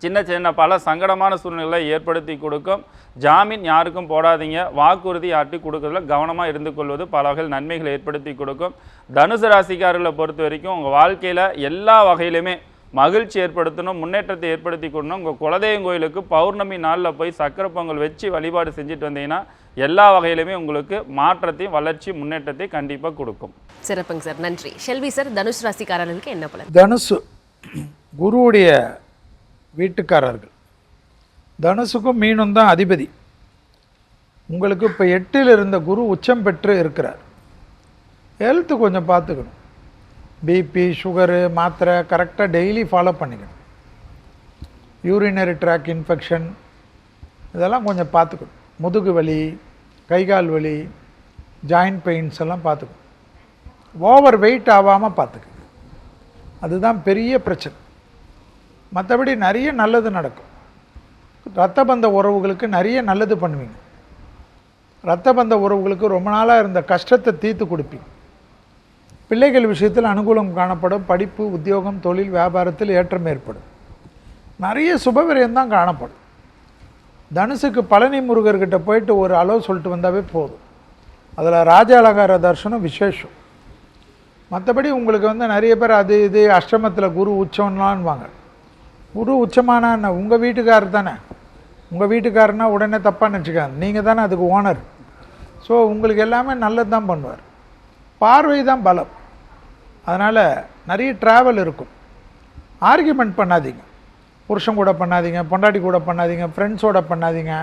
சின்ன சின்ன பல சங்கடமான சூழ்நிலைகளை ஏற்படுத்தி கொடுக்கும். ஜாமீன் யாருக்கும் போடாதீங்க, வாக்குறுதி யார்ட்டையும் கொடுக்கறதுல கவனமாக இருந்து கொள்வது பல வகையில் நன்மைகளை ஏற்படுத்தி கொடுக்கும். தனுசு ராசிக்காரர்களை பொறுத்த வரைக்கும் உங்கள் வாழ்க்கையில் எல்லா வகையிலுமே மகிழ்ச்சி ஏற்படுத்தணும், முன்னேற்றத்தை ஏற்படுத்தி கொடுக்கணும். உங்கள் குலதெய்வம் கோயிலுக்கு பௌர்ணமி நாளில் போய் சக்கரை பொங்கல் வச்சு வழிபாடு செஞ்சுட்டு வந்தீங்கன்னா எல்லா வகையிலுமே உங்களுக்கு மாற்றத்தையும் வளர்ச்சி முன்னேற்றத்தை கண்டிப்பாக கொடுக்கும். சிறப்புங்க சார், நன்றி. ஷெல்வி சார், தனுஷ் ராசிக்காரர்களுக்கு என்ன பலன்? தனுசு குருவுடைய வீட்டுக்காரர்கள். தனுசுக்கும் மீனும் தான் அதிபதி. உங்களுக்கு இப்போ 8ல் இருந்த குரு உச்சம் பெற்று இருக்கிறார். ஹெல்த்து கொஞ்சம் பார்த்துக்கணும். பிபி, சுகரு, மாத்திரை கரெக்டாக டெய்லி ஃபாலோ பண்ணிக்கணும். யூரினரி ட்ராக் இன்ஃபெக்ஷன் இதெல்லாம் கொஞ்சம் பார்த்துக்கணும். முதுகு வலி, கைகால் வலி, ஜாயிண்ட் பெயின்ஸ் எல்லாம் பார்த்துக்கணும். ஓவர் வெயிட் ஆகாமல் பார்த்துக்கணும். அதுதான் பெரிய பிரச்சனை. மற்றபடி நிறைய நல்லது நடக்கும். இரத்த பந்த உறவுகளுக்கு நிறைய நல்லது பண்ணுவீங்க. இரத்த பந்த உறவுகளுக்கு ரொம்ப நாளாக இருந்த கஷ்டத்தை தீர்த்து கொடுப்பீங்க. பிள்ளைகள் விஷயத்தில் அனுகூலம் காணப்படும். படிப்பு, உத்தியோகம், தொழில், வியாபாரத்தில் ஏற்றம் ஏற்படும். நிறைய சுபவிரயம்தான் காணப்படும். தனுசுக்கு பழனி முருகர்கிட்ட போயிட்டு ஒரு அளவு சொல்லிட்டு வந்தாவே போதும். அதில் ராஜ அலங்கார தர்சனம் விசேஷம். மற்றபடி உங்களுக்கு நிறைய பேர் அது இது அஷ்டமத்தில் குரு உச்சம்லான்வாங்க. குரு உச்சமான உங்கள் வீட்டுக்காரர் தானே. உங்கள் வீட்டுக்காரனா உடனே தப்பாக நினச்சிக்காங்க. நீங்கள் தானே அதுக்கு ஓனர். ஸோ உங்களுக்கு எல்லாமே நல்லது தான் பண்ணுவார். பார்வை தான் பலம். அதனால் நிறைய ட்ராவல் இருக்கும். ஆர்கியூமெண்ட் பண்ணாதீங்க. புருஷன் கூட பண்ணாதீங்க, பொண்டாட்டி கூட பண்ணாதீங்க, ஃப்ரெண்ட்ஸோட பண்ணாதீங்க.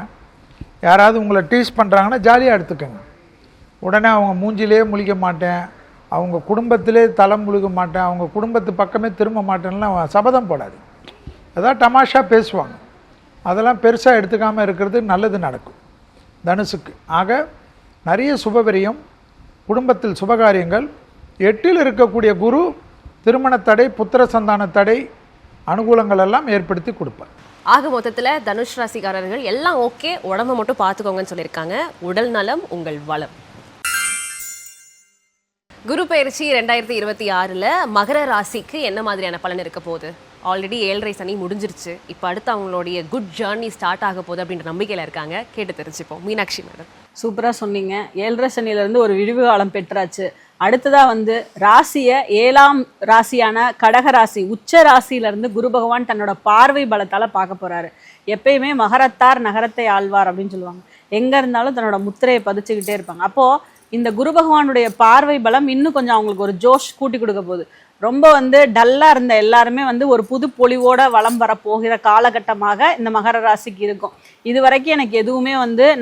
யாராவது உங்களை டீஸ் பண்ணுறாங்கன்னா ஜாலியாக எடுத்துக்கோங்க. உடனே அவங்க மூஞ்சிலே முழிக்க மாட்டேன், அவங்க குடும்பத்திலே தலம் முழுக மாட்டேன், அவங்க குடும்பத்து பக்கமே திரும்ப மாட்டேன்லாம் சபதம் போடாது. அதான் தமாஷா பேசுவாங்க. அதெல்லாம் பெருசாக எடுத்துக்காமல் இருக்கிறது நல்லது நடக்கும் தனுசுக்கு. ஆக நிறைய சுபவிரியம், குடும்பத்தில் சுபகாரியங்கள். 8ல் இருக்கக்கூடிய குரு திருமண தடை, புத்திர சந்தான தடை, அனுகூலங்கள் எல்லாம் ஏற்படுத்தி கொடுப்பார். ஆக மொத்தத்தில் தனுஷ் ராசிக்காரர்கள் எல்லாம் ஓகே, உடம்பை மட்டும் பார்த்துக்கோங்கன்னு சொல்லியிருக்காங்க. உடல் நலம் உங்கள் வளம். குரு பயிற்சி 2026 மகர ராசிக்கு என்ன மாதிரியான பலன் இருக்க போகுது? ஆல்ரெடி 7.5 சனி முடிஞ்சிருச்சு. இப்போ அடுத்து அவங்களுடைய குட் ஜேர்னி ஸ்டார்ட் ஆக போகுது அப்படின்ற நம்பிக்கையில் இருக்காங்க. கேட்டு தெரிஞ்சுப்போம். மீனாட்சி மேடம், சூப்பராக சொன்னீங்க. 7.5 சனியிலேருந்து ஒரு விடிவு காலம் பெற்றாச்சு. அடுத்ததாக ராசியை 7ஆம் ராசியான கடக ராசி உச்ச ராசியிலேருந்து குரு பகவான் தன்னோட பார்வை பலத்தால் பார்க்க போகிறாரு. எப்பயுமே மகரத்தார் நகரத்தை ஆழ்வார் அப்படின்னு சொல்லுவாங்க. எங்கே இருந்தாலும் தன்னோட முத்திரையை பதிச்சுக்கிட்டே இருப்பாங்க. அப்போது இந்த குரு பகவானுடைய பார்வை பலம் இன்னும் கொஞ்சம் அவங்களுக்கு ஒரு ஜோஷ் கூட்டி கொடுக்க போகுது. ரொம்ப டல்லாக இருந்த எல்லாருமே ஒரு புது பொலிவோட வலம் வர போகிற காலகட்டமாக இந்த மகர ராசிக்கு இருக்கும். இது வரைக்கும் எனக்கு எதுவுமே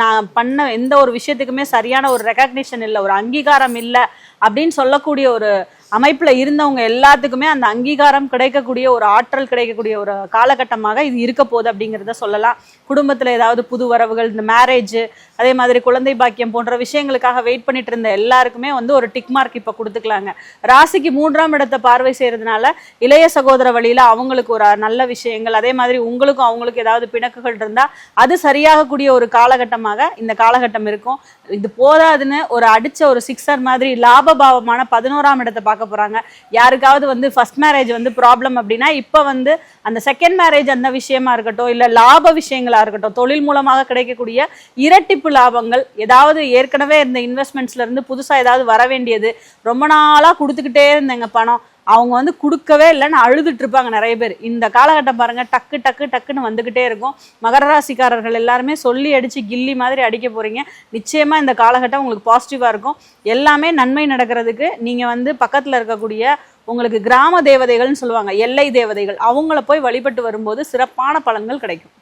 நான் பண்ண எந்த ஒரு விஷயத்துக்குமே சரியான ஒரு ரெகக்னிஷன் இல்லை, ஒரு அங்கீகாரம் இல்லை அப்படின்னு சொல்லக்கூடிய ஒரு அமைப்புல இருந்தவங்க எல்லாத்துக்குமே அந்த அங்கீகாரம் கிடைக்கக்கூடிய ஒரு ஆற்றல் கிடைக்கக்கூடிய ஒரு காலகட்டமாக இது இருக்க போகுது அப்படிங்கிறத சொல்லலாம். குடும்பத்துல ஏதாவது புது வரவுகள், இந்த மேரேஜ், அதே மாதிரி குழந்தை பாக்கியம் போன்ற விஷயங்களுக்காக வெயிட் பண்ணிட்டு இருந்த எல்லாருக்குமே வந்து ஒரு டிக் மார்க் இப்ப கொடுத்துக்கலாங்க. ராசிக்கு 3ஆம் இடத்தை பார்வை செய்யறதுனால இளைய சகோதர வழியில அவங்களுக்கு ஒரு நல்ல விஷயங்கள், அதே மாதிரி உங்களுக்கும் அவங்களுக்கு ஏதாவது பிணக்குகள் இருந்தா அது சரியாகக்கூடிய ஒரு காலகட்டமாக இந்த காலகட்டம் இருக்கும். இது போதாதுன்னு ஒரு அடிச்ச ஒரு சிக்ஸர் மாதிரி லாபபாவமான 11ஆம் இடத்தை பார்க்க போறாங்க. யாருக்காவது வந்து ஃபர்ஸ்ட் மேரேஜ் வந்து ப்ராப்ளம் அப்படின்னா இப்ப வந்து அந்த செகண்ட் மேரேஜ் அந்த விஷயமா இருக்கட்டும், இல்ல லாப விஷயங்களா இருக்கட்டும், தொழில் மூலமாக கிடைக்கக்கூடிய இரட்டிப்பு லாபங்கள், ஏதாவது ஏற்கனவே இருந்த இன்வெஸ்ட்மெண்ட்ஸ்ல இருந்து புதுசா ஏதாவது வர வேண்டியது, ரொம்ப நாளா கொடுத்துக்கிட்டே இருந்தேங்க பணம், அவங்க வந்து கொடுக்கவே இல்லைன்னு அழுதுட்டு இருப்பாங்க நிறைய பேர். இந்த காலகட்டம் பாருங்க, டக்கு டக்கு டக்குன்னு வந்துகிட்டே இருக்கும். மகர ராசிக்காரர்கள் எல்லாருமே சொல்லி அடிச்சு கில்லி மாதிரி அடிக்க போறீங்க. நிச்சயமா இந்த காலகட்டம் உங்களுக்கு பாசிட்டிவா இருக்கும். எல்லாமே நன்மை நடக்கிறதுக்கு நீங்க வந்து பக்கத்துல இருக்கக்கூடிய உங்களுக்கு கிராம தேவதைகள்னு சொல்லுவாங்க, எல்லை தேவதைகள், அவங்கள போய் வழிபட்டு வரும்போது சிறப்பான பலன்கள் கிடைக்கும்.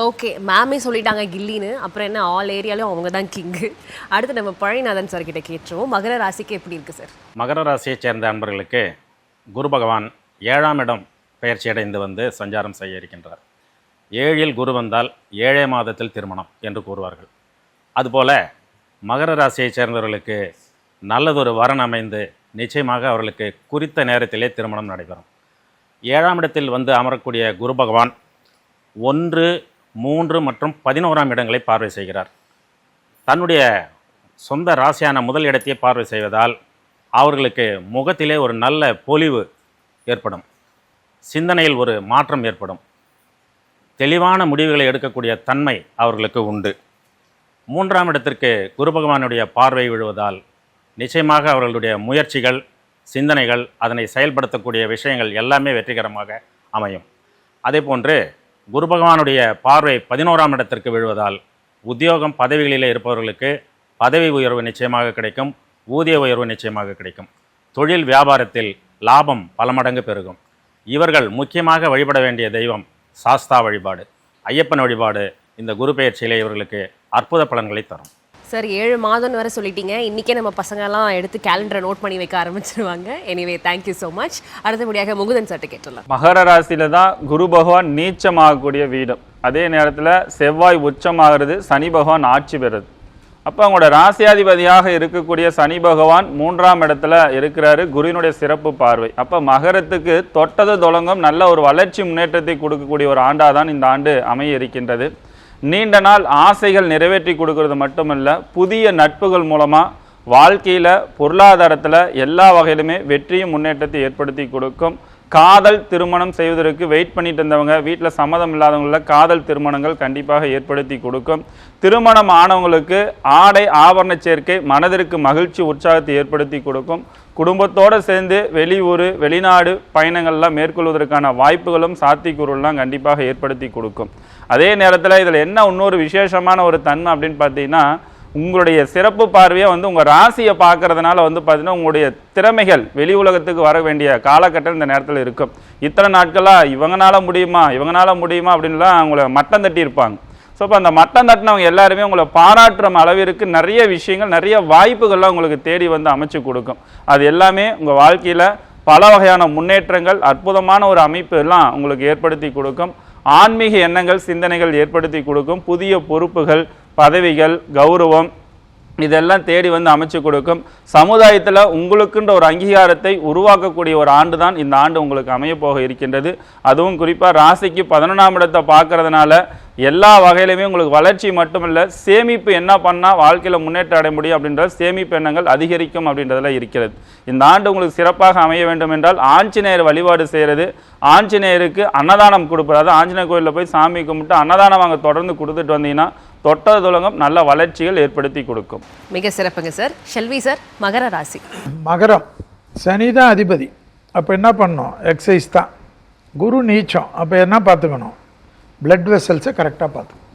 ஓகே, மேமே சொல்லிட்டாங்க கில்லின்னு, அப்புறம் என்ன ஆல் ஏரியாலையும் அவங்க தான் கிங்கு. அடுத்து நம்ம பழனிநாதன் சார் கிட்ட கேட்டுருவோம். மகர ராசிக்கு எப்படி இருக்கு சார்? மகர ராசியை சேர்ந்த அன்பர்களுக்கு குரு பகவான் 7ஆம் இடம் பெயர்ச்சி அடைந்து வந்து சஞ்சாரம் செய்ய இருக்கின்றார். 7இல் குரு வந்தால் 7 மாதத்தில் திருமணம் என்று கூறுவார்கள். அதுபோல் மகர ராசியை சேர்ந்தவர்களுக்கு நல்லதொரு வரன் அமைந்து நிச்சயமாக அவர்களுக்கு குறித்த நேரத்திலே திருமணம் நடைபெறும். 7ஆம் இடத்தில் வந்து அமரக்கூடிய குரு பகவான் 1, 3 மற்றும் 11ஆம் இடங்களை பார்வை செய்கிறார். தன்னுடைய சொந்த ராசியான முதல் இடத்தையே பார்வை செய்வதால் அவர்களுக்கு முகத்திலே ஒரு நல்ல பொலிவு ஏற்படும், சிந்தனையில் ஒரு மாற்றம் ஏற்படும், தெளிவான முடிவுகளை எடுக்கக்கூடிய தன்மை அவர்களுக்கு உண்டு. 3ஆம் இடத்திற்கு குரு பகவானுடைய பார்வை விழுவதால் நிச்சயமாக அவர்களுடைய முயற்சிகள், சிந்தனைகள், அதனை செயல்படுத்தக்கூடிய விஷயங்கள் எல்லாமே வெற்றிகரமாக அமையும். அதேபோன்று குரு பகவானுடைய பார்வை 11ஆம் இடத்திற்கு விழுவதால் உத்தியோகம் பதவிகளிலே இருப்பவர்களுக்கு பதவி உயர்வு நிச்சயமாக கிடைக்கும், ஊதிய உயர்வு நிச்சயமாக கிடைக்கும். தொழில் வியாபாரத்தில் லாபம் பல மடங்கு பெருகும். இவர்கள் முக்கியமாக வழிபட வேண்டிய தெய்வம் சாஸ்தா வழிபாடு, ஐயப்பன் வழிபாடு இந்த குரு பெயர்ச்சியிலே இவர்களுக்கு அற்புத பலன்களை தரும். சார் 7 மாதம் வரை சொல்லிட்டீங்க. இன்றைக்கே நம்ம பசங்கள்லாம் எடுத்து கேலண்டரை நோட் பண்ணி வைக்க ஆரம்பிச்சிருவாங்க. Anyway thank you so much. அடுத்தபடியாக முகுதன் சார்ட்ட கேட்டுடலாம். மகர ராசியில தான் குரு பகவான் நீச்சமாகக்கூடிய வீடும், அதே நேரத்தில் செவ்வாய் உச்சமாகிறது, சனி பகவான் ஆட்சி பெறுது. அப்போ அவங்களோட ராசியாதிபதியாக இருக்கக்கூடிய சனி பகவான் 3ஆம் இடத்துல இருக்கிறாரு, குருவினுடைய சிறப்பு பார்வை. அப்போ மகரத்துக்கு தொட்டது தொடங்கும் நல்ல ஒரு வளர்ச்சி முன்னேற்றத்தை கொடுக்கக்கூடிய ஒரு ஆண்டாக தான் இந்த ஆண்டு அமைய இருக்கின்றது. நீண்ட நாள் ஆசைகள் நிறைவேற்றி கொடுக்கறது மட்டுமல்ல, புதிய நட்புகள் மூலமாக வாழ்க்கையில் பொருளாதாரத்தில் எல்லா வகையிலுமே வெற்றியும் முன்னேற்றத்தை ஏற்படுத்தி கொடுக்கும். காதல் திருமணம் செய்வதற்கு வெயிட் பண்ணிட்டு இருந்தவங்க, வீட்டில் சம்மதம் இல்லாதவங்கள காதல் திருமணங்கள் கண்டிப்பாக ஏற்படுத்தி கொடுக்கும். திருமணம் ஆனவங்களுக்கு ஆடை ஆபரண சேர்க்கை மனதிற்கு மகிழ்ச்சி உற்சாகத்தை ஏற்படுத்தி கொடுக்கும். குடும்பத்தோடு சேர்ந்து வெளியூர் வெளிநாடு பயணங்கள்லாம் மேற்கொள்வதற்கான வாய்ப்புகளும் சாத்தியக்கூறுலாம் கண்டிப்பாக ஏற்படுத்தி கொடுக்கும். அதே நேரத்தில் இதில் என்ன இன்னொரு விசேஷமான ஒரு தன்மை அப்படின்னு பார்த்தீங்கன்னா, உங்களுடைய சிறப்பு பார்வையை வந்து உங்கள் ராசியை பார்க்கறதுனால வந்து பார்த்தீங்கன்னா உங்களுடைய திறமைகள் வெளி உலகத்துக்கு வர வேண்டிய காலகட்டம் இந்த நேரத்தில் இருக்கும். இத்தனை நாட்களாக இவங்களால முடியுமா அப்படின்லாம் உங்களை மட்டம் தட்டி இருப்பாங்க. ஸோ இப்போ அந்த மட்டம் தட்டினவங்க எல்லாருமே உங்களை பாராட்டுற அளவிற்கு நிறைய விஷயங்கள், நிறைய வாய்ப்புகள்லாம் உங்களுக்கு தேடி வந்து அமைச்சு கொடுக்கும். அது எல்லாமே உங்கள் வாழ்க்கையில் பல வகையான முன்னேற்றங்கள், அற்புதமான ஒரு அமைப்பு எல்லாம் உங்களுக்கு ஏற்படுத்தி கொடுக்கும். ஆன்மீக எண்ணங்கள், சிந்தனைகள் ஏற்படுத்தி கொடுக்கும். புதிய பொறுப்புகள், பதவிகள், கௌரவம் இதெல்லாம் தேடி வந்து அமைச்சு கொடுக்கும். சமுதாயத்தில் உங்களுக்குன்ற ஒரு அங்கீகாரத்தை உருவாக்கக்கூடிய ஒரு ஆண்டு தான் இந்த ஆண்டு உங்களுக்கு அமைய போக இருக்கின்றது. அதுவும் குறிப்பாக ராசிக்கு 11ஆம் இடத்தை பார்க்கறதுனால எல்லா வகையிலுமே உங்களுக்கு வளர்ச்சி மட்டுமில்லை, சேமிப்பு என்ன பண்ணால் வாழ்க்கையில் முன்னேற்றம் அடைய முடியும் அப்படின்ற சேமிப்பு எண்ணங்கள் அதிகரிக்கும் அப்படின்றதெல்லாம் இருக்கிறது. இந்த ஆண்டு உங்களுக்கு சிறப்பாக அமைய வேண்டும் என்றால் ஆஞ்சநேயர் வழிபாடு செய்கிறது, ஆஞ்சநேயருக்கு அன்னதானம் கொடுப்பது, அதாவது ஆஞ்சநேயர் கோயிலில் போய் சாமி கும்பிட்டு அன்னதானம் அங்கே தொடர்ந்து கொடுத்துட்டு வந்தீங்கன்னா தொட்டது தொடங்கும் நல்ல வளர்ச்சிகள் ஏற்படுத்தி கொடுக்கும். மிக சிறப்புங்க சார். ஷெல்வி சார், மகர ராசி. மகரம் சனி தான் அதிபதி, அப்போ என்ன பண்ணணும்? எக்ஸசைஸ் தான். குரு நீச்சம், அப்போ என்ன பார்த்துக்கணும்? பிளட் வெசல்ஸை கரெக்டாக பார்த்துக்கணும்,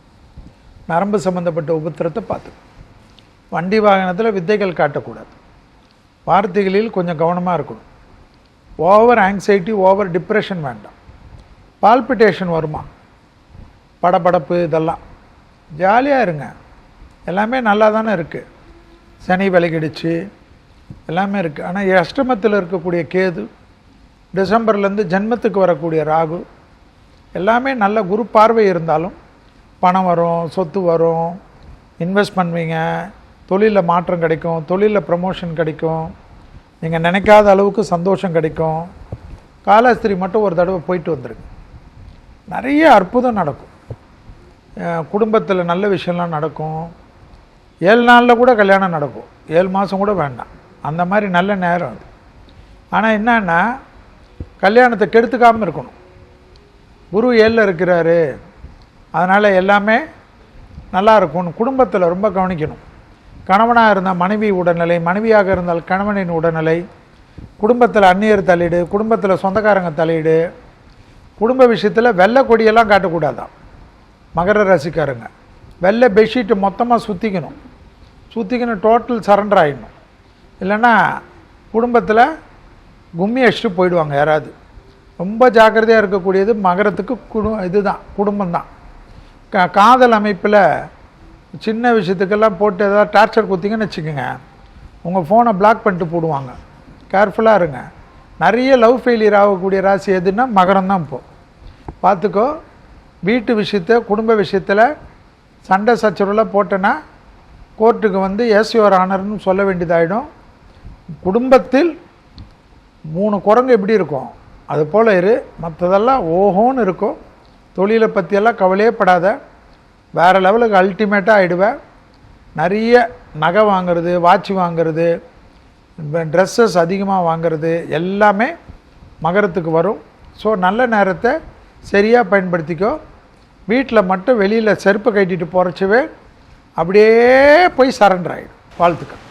நரம்பு சம்மந்தப்பட்ட உபத்திரத்தை பார்த்துக்கணும், வண்டி வாகனத்தில் வித்தைகள் காட்டக்கூடாது, வார்த்தைகளில் கொஞ்சம் கவனமாக இருக்கணும், ஓவர் ஆங்ஸைட்டி ஓவர் டிப்ரெஷன் வேண்டாம், பால்பிட்டேஷன் வருமா, படபடப்பு, இதெல்லாம் ஜாலியாக இருங்க, எல்லாமே நல்லா தானே இருக்குது. சனி விலகிடுச்சு, எல்லாமே இருக்குது. ஆனால் அஷ்டமத்தில் இருக்கக்கூடிய கேது, டிசம்பர்லேருந்து ஜென்மத்துக்கு வரக்கூடிய ராகு, எல்லாமே நல்ல குரு பார்வை இருந்தாலும் பணம் வரும், சொத்து வரும், இன்வெஸ்ட் பண்ணுவீங்க, தொழிலில் மாற்றம் கிடைக்கும், தொழிலில் ப்ரமோஷன் கிடைக்கும், நீங்கள் நினைக்காத அளவுக்கு சந்தோஷம் கிடைக்கும். காலாஸ்திரி மட்டும் ஒரு தடவை போயிட்டு வந்துருக்கு, நிறைய அற்புதம் நடக்கும். குடும்பத்தில் நல்ல விஷயம்லாம் நடக்கும். 7 நாளில் கூட கல்யாணம் நடக்கும், 7 மாதம் கூட வேண்டாம், அந்த மாதிரி நல்ல நேரம் அது. ஆனால் என்னன்னா கல்யாணத்தை கெடுத்துக்காமல் இருக்கணும். குரு 7ல் இருக்கிறாரு, அதனால் எல்லாமே நல்லா இருக்கும்னு குடும்பத்தில் ரொம்ப கவனிக்கணும். கணவனாக இருந்தால் மனைவி உடல்நிலை, மனைவியாக இருந்தால் கணவனின் உடல்நிலை, குடும்பத்தில் அந்நியர் தலையீடு, குடும்பத்தில் சொந்தக்காரங்க தலையீடு, குடும்ப விஷயத்தில் வெள்ளை கொடியெல்லாம் காட்டக்கூடாதான். மகர ராசிக்காரங்க வெள்ளை பெட்ஷீட்டு மொத்தமாக சுற்றிக்கணும், டோட்டல் சரண்டர் ஆகிடணும். இல்லைன்னா குடும்பத்தில் கும்மி அடிச்சுட்டு போயிடுவாங்க யாராவது. ரொம்ப ஜாக்கிரதையாக இருக்கக்கூடியது மகரத்துக்கு இதுதான், குடும்பம்தான். காதல் அமைப்பில் சின்ன விஷயத்துக்கெல்லாம் போட்டு ஏதாவது டார்ச்சர் கொடுத்தீங்கன்னு வச்சுக்கோங்க, உங்கள் ஃபோனை பிளாக் பண்ணிட்டு போடுவாங்க. கேர்ஃபுல்லாக இருங்க. நிறைய லவ் ஃபெயிலியர் ஆகக்கூடிய ராசி எதுன்னா மகரம் தான். இப்போது பார்த்துக்கோ, வீட்டு விஷயத்தை குடும்ப விஷயத்தில் சண்டை சச்சரவுலாம் போட்டேன்னா கோர்ட்டுக்கு வந்து எஸ் யுவர் ஆனர்னு சொல்ல வேண்டியதாகிடும். குடும்பத்தில் 3 குரங்கு எப்படி இருக்கும் அது போல் இரு, மற்றதெல்லாம் ஓஹோன்னு இருக்கும். தொழிலை பற்றியெல்லாம் கவலையே படாத, வேறு லெவலுக்கு அல்டிமேட்டாக ஆகிடுவேன். நிறைய நகை வாங்கிறது, வாட்ச் வாங்கிறது, ட்ரெஸ்ஸஸ் அதிகமாக வாங்கிறது எல்லாமே மகரத்துக்கு வரும். ஸோ நல்ல நேரத்தை சரியாக பயன்படுத்திக்கோ. வீட்டில் மட்டும் வெளியில் செருப்பு கட்டிட்டு போகிறச்சவே அப்படியே போய் சரண்டர் ஆகிடும். வாழ்த்துக்கள்.